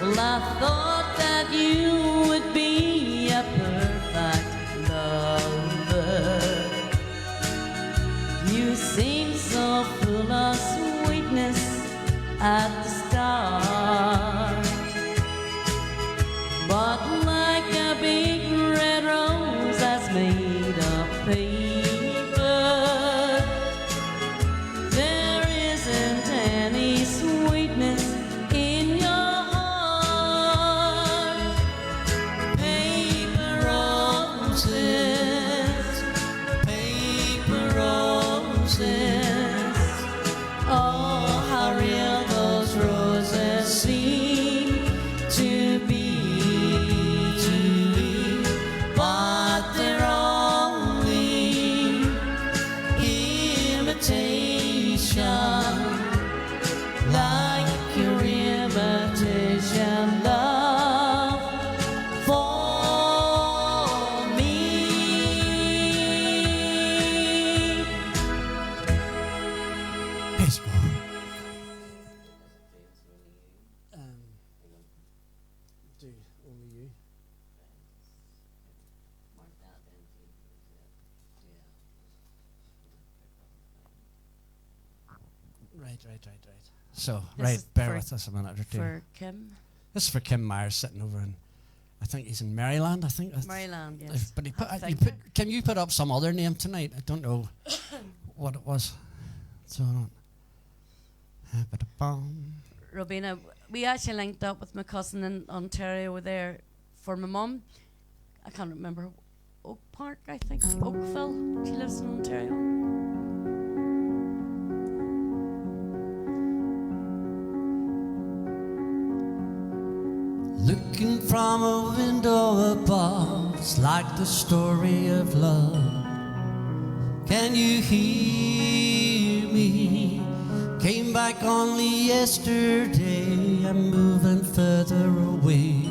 Well, I thought that you would be a perfect lover. You seem so full of sweetness at the start, but like a big red rose that's made of paper, there isn't any sweetness in your heart. Paper roses, paper roses. Oh, how real those roses seem to be, but they're only imitation, like your imitation love for me. Let's go. Do only you. Right. So, This right, is bear for- with us a minute or two. For Kim. This is for Kim Myers sitting over in, I think he's in Maryland, I think. Maryland, yes. But I think. can you put up some other name tonight? I don't know what it was. So, Robina, we actually linked up with my cousin in Ontario there for my mum. I can't remember. Oak Park, I think. Oakville. She lives in Ontario. Looking from a window above, it's like the story of love. Can you hear me? Came back only yesterday, I'm moving further away.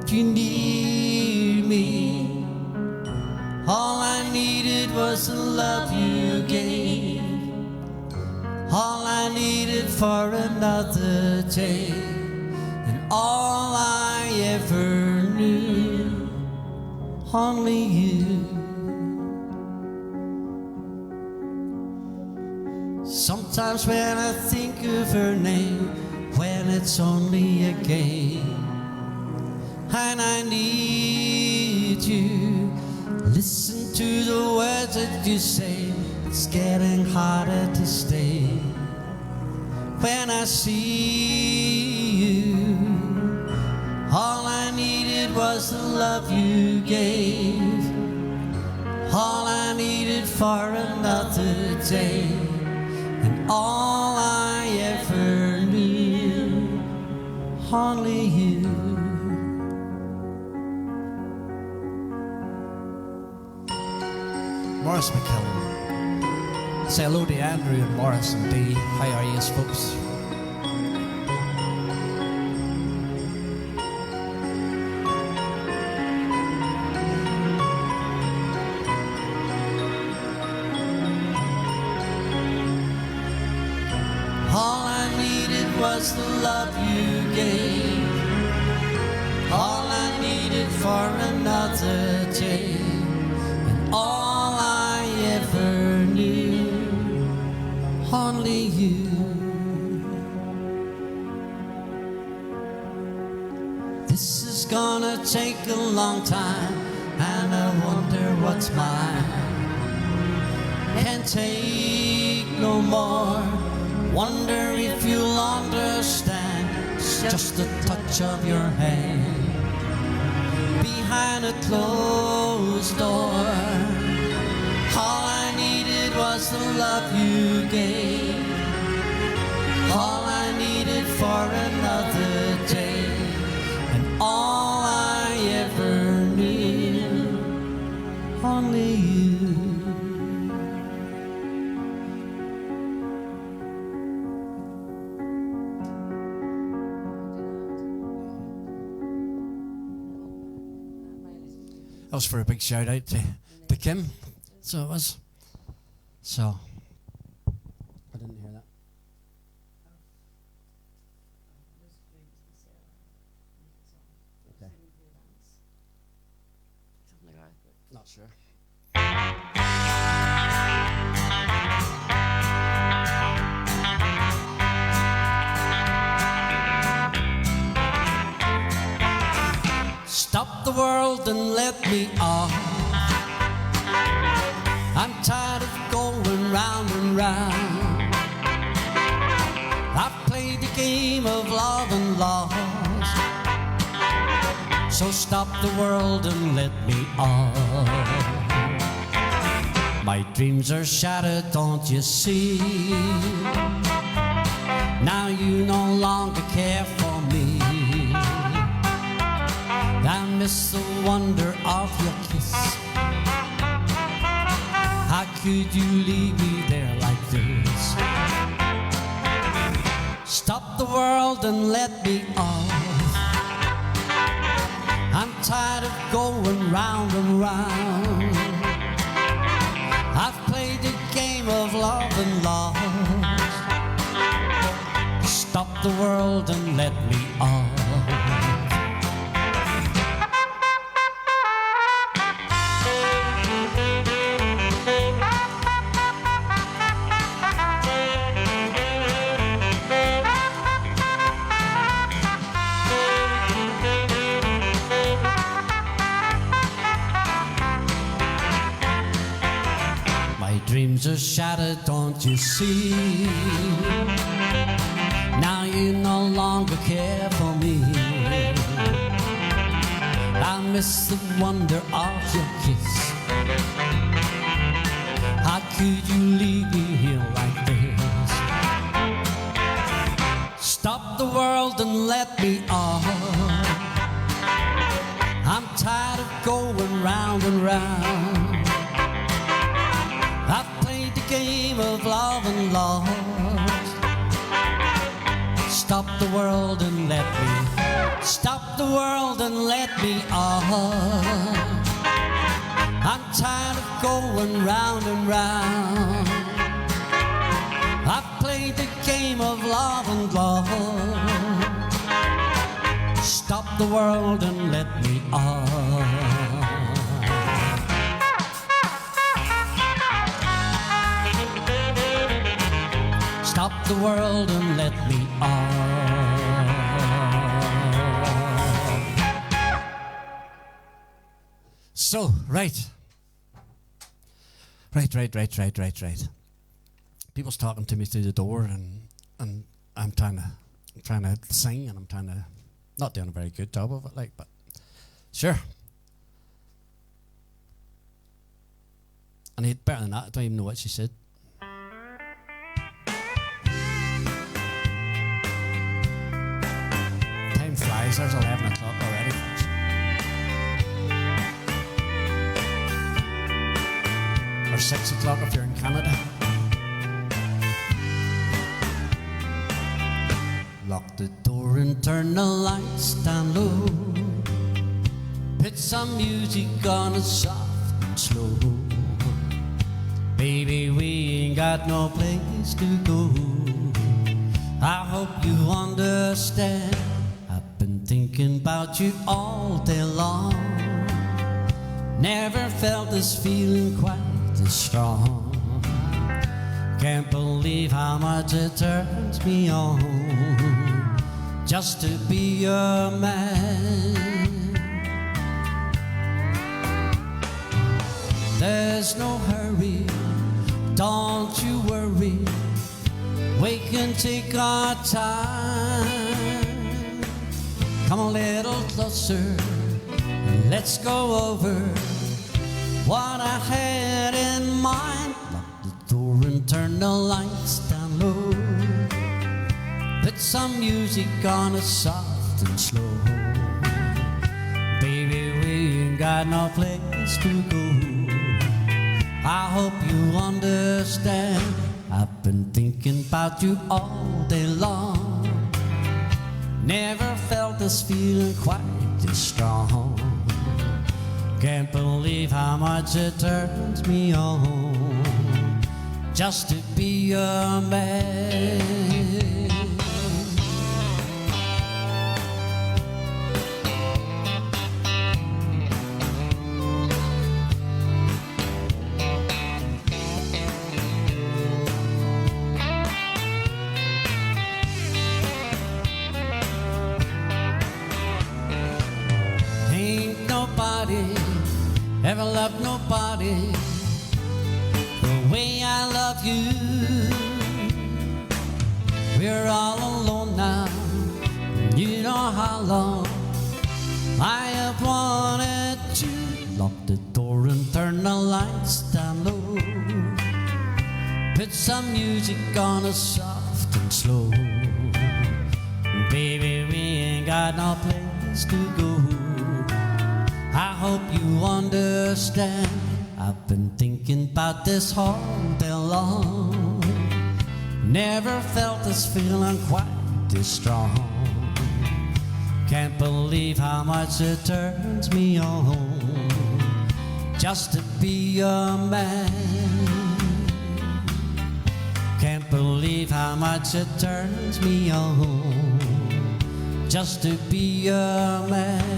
You need me. All I needed was the love you gave. All I needed for another day. All I ever knew, only you. Sometimes when I think of her name, when when it's only a game. And I need you. Listen to the words that you say. It's getting harder to stay. When I see you, all I needed was the love you gave. All I needed for another day. And all I ever knew, only you. Morris McKellen. Say hello to Andrew and Morris and Dee. How are you, folks? All I needed was the love you gave. All I needed for another day. And all I ever knew, only you. This is gonna take a long time, and I wonder what's mine. Can't take no more. Wonder if you'll understand. It's just the touch of your hand behind a closed door. All I needed was the love you gave. All I needed for another day. And all I ever knew, only you. That was for a big shout out to Kim. So it was. So I didn't hear that. Okay. Not sure. Stop the world and let me off. I'm tired of going round and round. I've played the game of love and loss. So stop the world and let me off. My dreams are shattered, don't you see? Now you no longer care for me. I miss the wonder of your kiss. How could you leave me there like this? Stop the world and let me off. I'm tired of going round and round. I've played the game of love and loss. Stop the world and let me off. Dreams are shattered, don't you see? Now you no longer care for me. I miss the wonder of your kiss. How could you leave me here like this? Stop the world and let me off. I'm tired of going round and round. I've played the game of love and lost. Stop the world and let me. Stop the world and let me off. I'm tired of going round and round. I've played the game of love and lost. Stop the world and let me off. Stop the world and let me on. So, right. People's talking to me through the door, and I'm trying to sing, and I'm trying to, not doing a very good job of it, like, but sure. And better than that, I don't even know what she said. Time flies, there's 11 o'clock already. Or 6 o'clock if you're in Canada. Lock the door and turn the lights down low. Put some music on it soft and slow. Baby, we ain't got no place to go. I hope you understand. I've been thinking about you all day long. Never felt this feeling quite this strong. Can't believe how much it turns me on just to be your man. There's no hurry, don't you worry. We can take our time. Come a little closer and let's go over what I had in mind. Lock the door and turn the lights down low. Put some music on it soft and slow. Baby, we ain't got no place to go. I hope you understand. I've been thinking about you all day long. Never felt this feeling quite this strong. Can't believe how much it turns me on just to be your man. Ever loved nobody the way I love you. We're all alone now, you know how long I have wanted to. Lock the door and turn the lights down low. Put some music on it soft and slow. Baby, we ain't got no place to go. I hope you understand. I've been thinking about this all day long. Never felt this feeling quite this strong. Can't believe how much it turns me on just to be your man. Can't believe how much it turns me on just to be your man.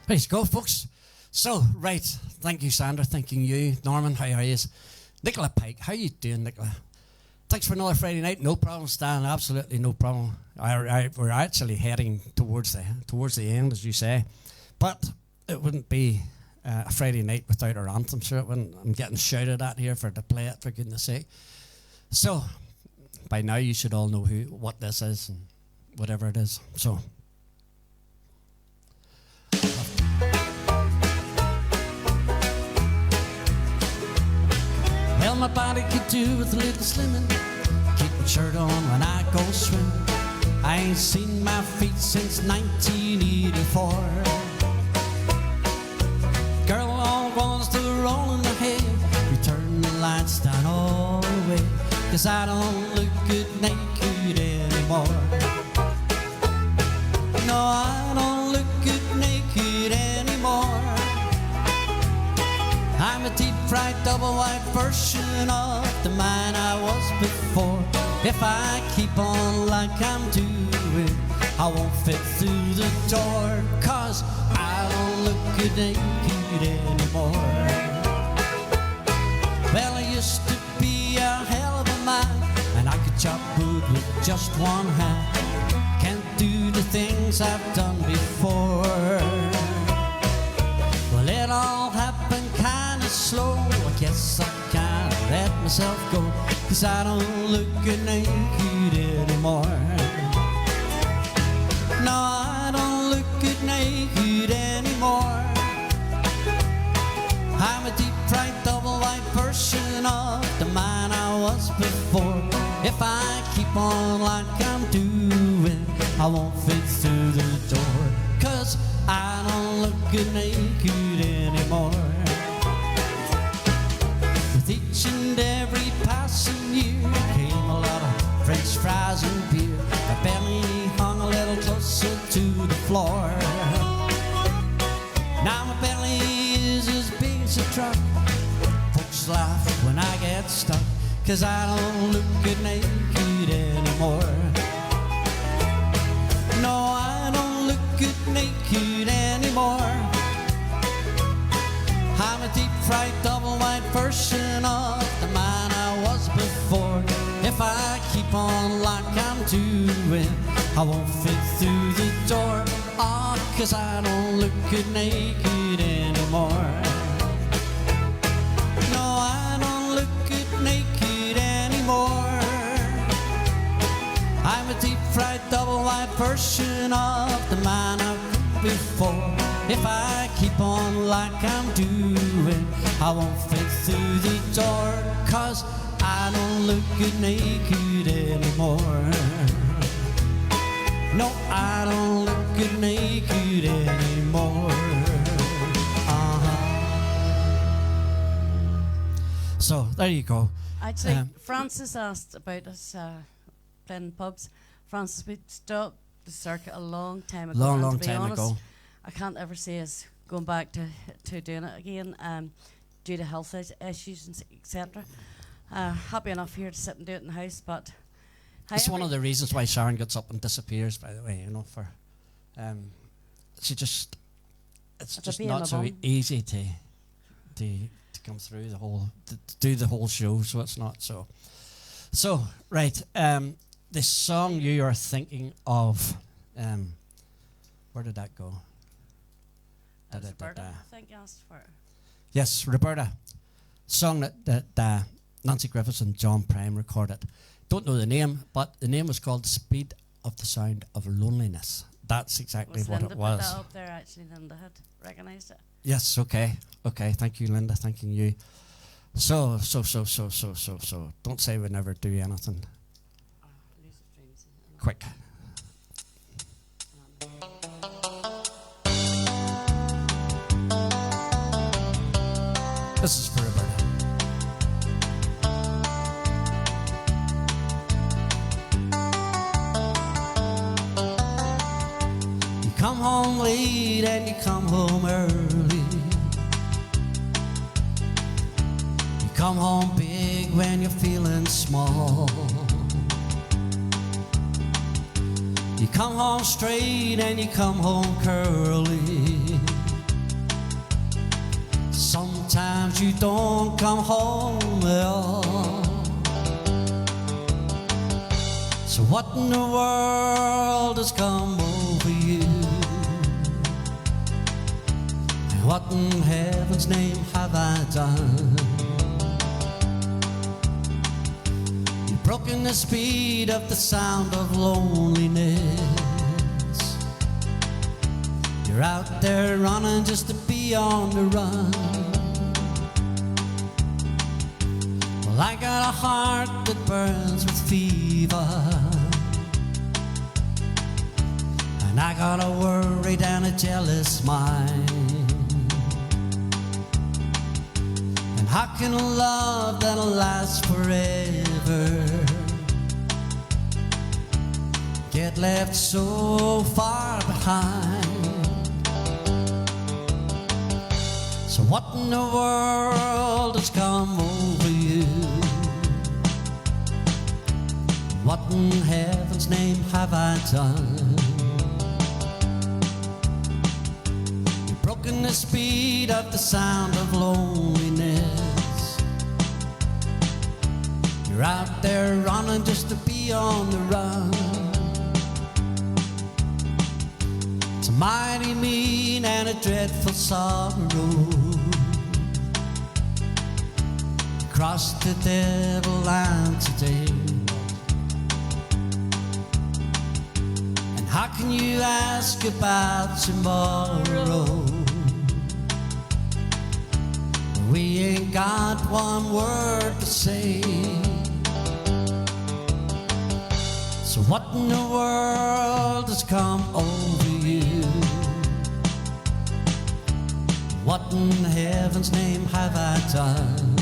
Praise God, folks. So, right, thank you, Sandra. Thanking you, Norman. How are you? Nicola Pike, how you doing, Nicola? Thanks for another Friday night. No problem, Stan. Absolutely no problem. We're actually heading towards the end, as you say. But it wouldn't be a Friday night without our anthem, sure it wouldn't. I'm getting shouted at here to play it, for goodness sake. So, by now you should all know what this is and whatever it is. So. Well, my body could do with a little slimming. Keep my shirt on when I go swimming. I ain't seen my feet since 1984. Girl, all wants to roll in the head. We turn the lights down all the way, 'cause I don't look good naked anymore. No, I don't look good naked anymore. I'm a deep-fried double-wide version of the man I was before. If I keep on like I'm doing, I won't fit through the door, 'cause I don't look good naked anymore. Well, I used to be a hell of a man, and I could chop wood with just one hand. Can't do the things I've done before. Well, it all happened kinda slow. I guess I can't let myself go, 'cause I don't look good naked anymore. No, I don't look good naked anymore. I'm a deep fried double wide version of the man I was before. If I keep on like I'm doing, I won't fit through the door, 'cause I don't look good naked anymore. With each and every passing year came a lot of French fries and beer. My belly hung a little closer to the floor. Now my belly is as big as a truck. Folks laugh when I get stuck, 'cause I don't look good naked anymore. No, I don't look good naked anymore. I'm a deep fried double wide version of the man I was before. If I keep on like I'm doing, I won't fit through the door. Oh, 'cause I don't look good naked anymore. No, I don't look good naked anymore. I'm a deep fried double wide version of the man I've been before. If I keep on like I'm doing, I won't fit through the door, 'cause I don't look good naked anymore. No, I don't look good naked anymore. So, there you go. Actually, Francis asked about us playing pubs. Francis, we stopped the circuit a long time ago. Long, and long to be time honest, ago. I can't ever see us going back to doing it again due to health issues and etc. Happy enough here to sit and do it in the house, but It's one of the reasons why Sharon gets up and disappears, by the way, you know, for she just, it's just not so easy to come through the whole, to do the whole show, so it's not so. So, right, the song you are thinking of, where did that go? Roberta, I think you asked for it. Yes, Roberta. Song that Nancy Griffiths and John Prine recorded. Don't know the name, but the name was called "The Speed of the Sound of Loneliness." That's exactly what Linda it was. Put that up there, actually. Linda had recognised it. Yes, okay. Thank you, Linda. Thanking you. So. Don't say we never do anything. Lucid dreams. Quick. This is for Roberta. You come home late and you come home early. You come home big when you're feeling small. You come home straight and you come home curly. Sometimes you don't come home at all. So what in the world has come over you? And what in heaven's name have I done? You've broken the speed of the sound of loneliness. You're out there running just to be on the run. Well, I got a heart that burns with fever, and I got a worried and a jealous mind. And how can a love that'll last forever get left so far behind? So what in the world has come over you? What in heaven's name have I done? broken the speed of the sound of loneliness. You're out there running just to be on the run. It's a mighty mean and a dreadful sorrow. Cross the devil line today. And how can you ask about tomorrow? We ain't got one word to say. So what in the world has come over you? What in heaven's name have I done?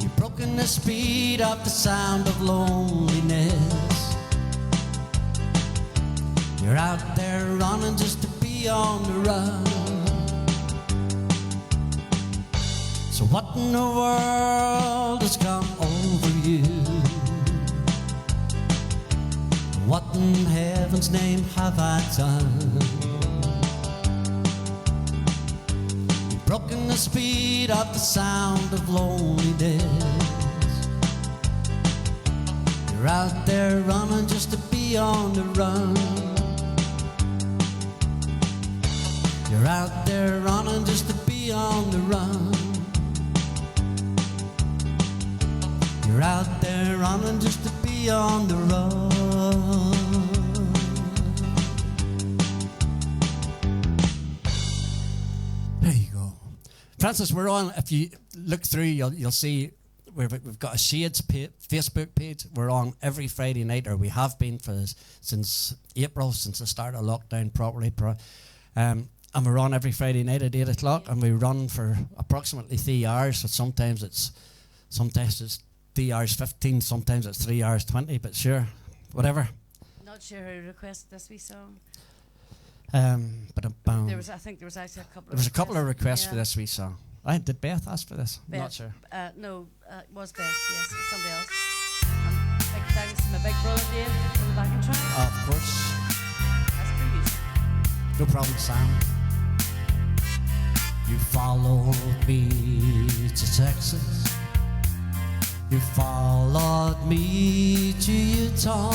You've broken the speed of the sound of loneliness. You're out there running just to be on the run. So what in the world has come over you? What in heaven's name have I done? You've broken the speed of the sound of loneliness. You're out there running just to be on the run. You're out there running just to be on the run. You're out there running just to be on the run. There you go. Francis, we're on, if you look through, you'll see we've got a Shades Facebook page. We're on every Friday night, or we have been since April, since the start of lockdown properly. And we're on every Friday night at 8 o'clock, and we run for approximately 3 hours. So sometimes it's 3 hours 15, sometimes it's 3 hours 20, but sure, whatever. Not sure who requested this wee song. But I think there was actually a couple. There was a couple of requests yeah. for this wee song. Did Beth ask for this? I'm not sure. No, it was Beth, yes, somebody else. Big thanks to my big brother Dave from the backing track. Of course. That's for you. No problem, Sam. You followed me to Texas. You followed me to Utah.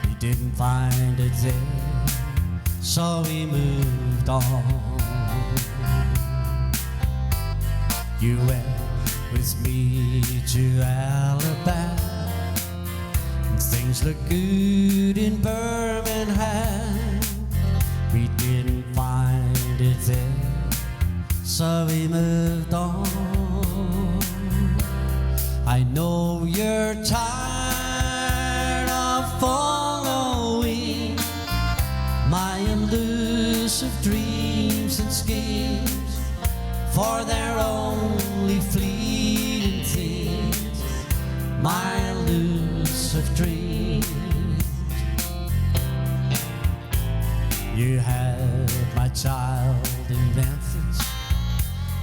We didn't find it there, so we moved on. You went with me to Alabama, and things look good in Birmingham. We didn't find it there, so we moved on. I know you're tired of following my elusive dreams and schemes, for they're only fleeting things, my elusive dreams. You had my child in Memphis,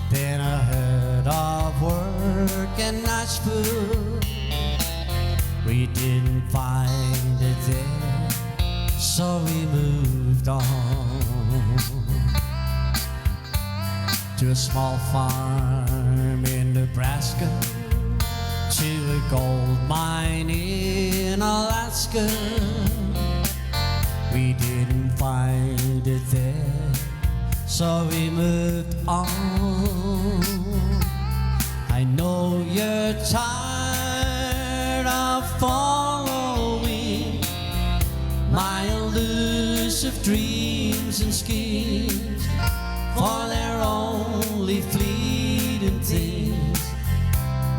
then I heard of work in Nashville. We didn't find it there, so we moved on to a small farm in Nebraska, to a gold mine in Alaska. We didn't find it there, so we moved on. I know you're tired of following my elusive dreams and schemes, for they're only fleeting things,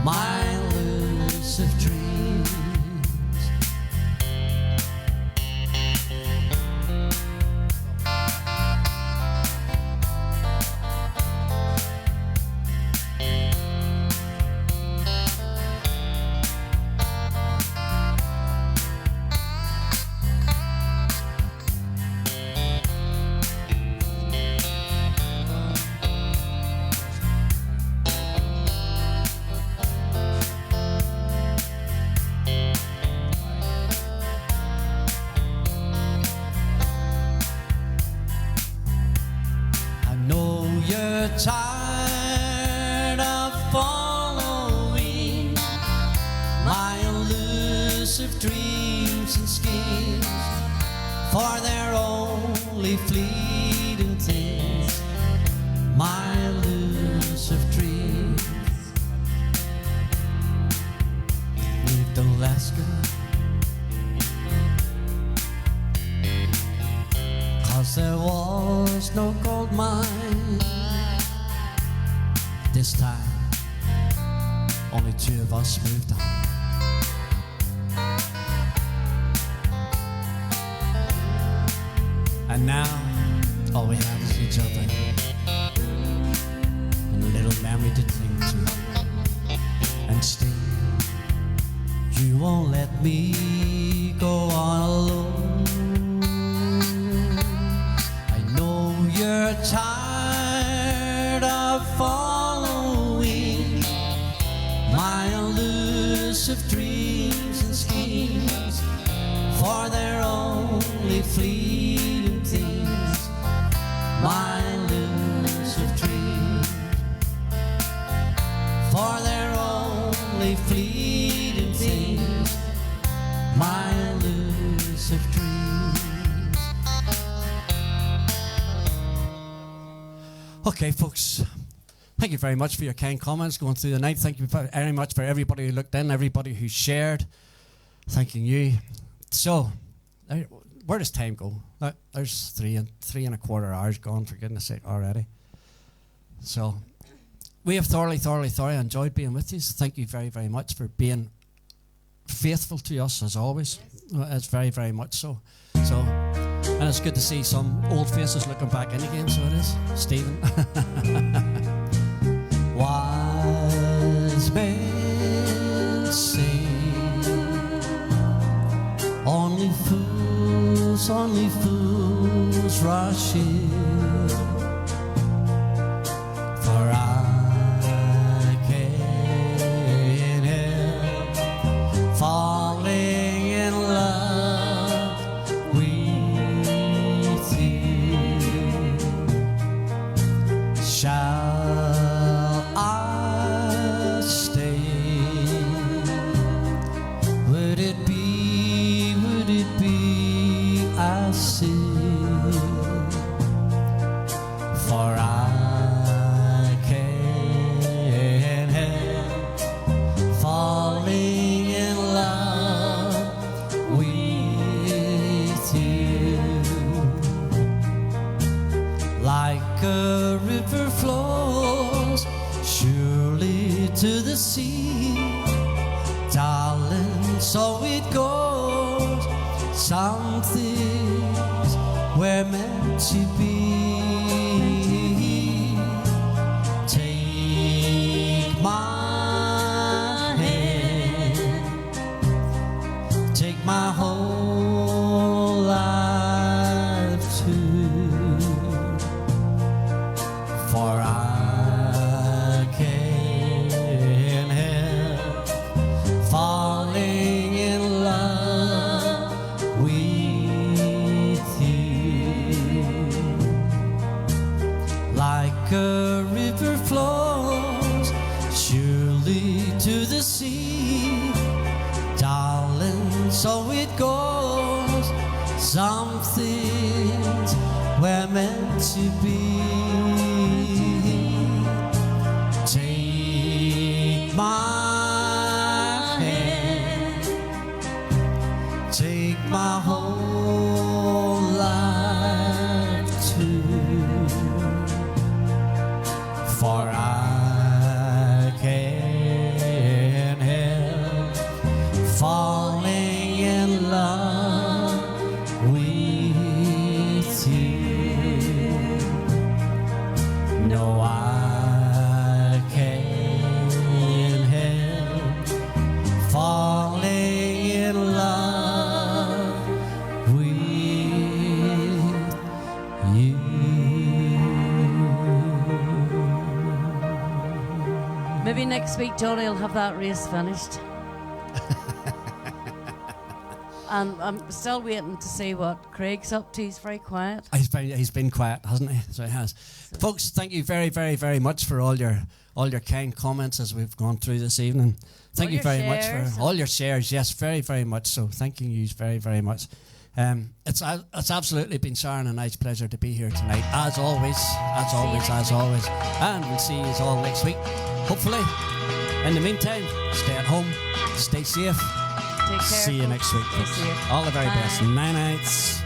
my elusive dreams. you're tired of following my elusive dreams and schemes, for they're only fleeting things, my elusive dreams. Leave Alaska, 'cause there was no gold mine. This time, only two of us moved on. And now, all we have is each other, and a little memory to cling to. And still, you won't let me go on alone. I know you're tired of following my elusive dreams and schemes, for they're only fleeting things, my elusive dreams, for they're only fleeting things, my elusive dreams. Okay, folks, thank you very much for your kind comments going through the night. Thank you very much for everybody who looked in, everybody who shared. Thanking you. So, where does time go? There's three and a quarter hours gone, for goodness sake, already. So, we have thoroughly enjoyed being with you. So thank you very, very much for being faithful to us as always. It's very, very much so. And it's good to see some old faces looking back in again, so it is. Stephen. Wise men say only fools rush in, for I can't help falling in love with you. Shall I stay? Would it be I sin? For I can't help falling in love with you. Like a river flows surely to the sea, darling, so it goes. Some things were meant to be. Take my hand, take my whole life too, for I can't help falling in love with you. Like a river flows surely to the sea, darling, so it goes. Some things were meant to be. Take my hand, take my whole life too, for I can't help falling in love with you. No, I can't help falling in love with you. Maybe next week, Johnny will have that race finished. And I'm still waiting to see what Craig's up to. He's very quiet. He's been quiet, hasn't he? So he has. Folks, thank you very, very, very much for all your kind comments as we've gone through this evening. Thank you very much for all your shares. Yes, very, very much so. Thanking you very, very much. It's absolutely been Sharon and I's pleasure to be here tonight, as always. And we'll see you all next week, hopefully. In the meantime, stay at home, stay safe. Take care. See you next week, folks. All the very best. Night nights.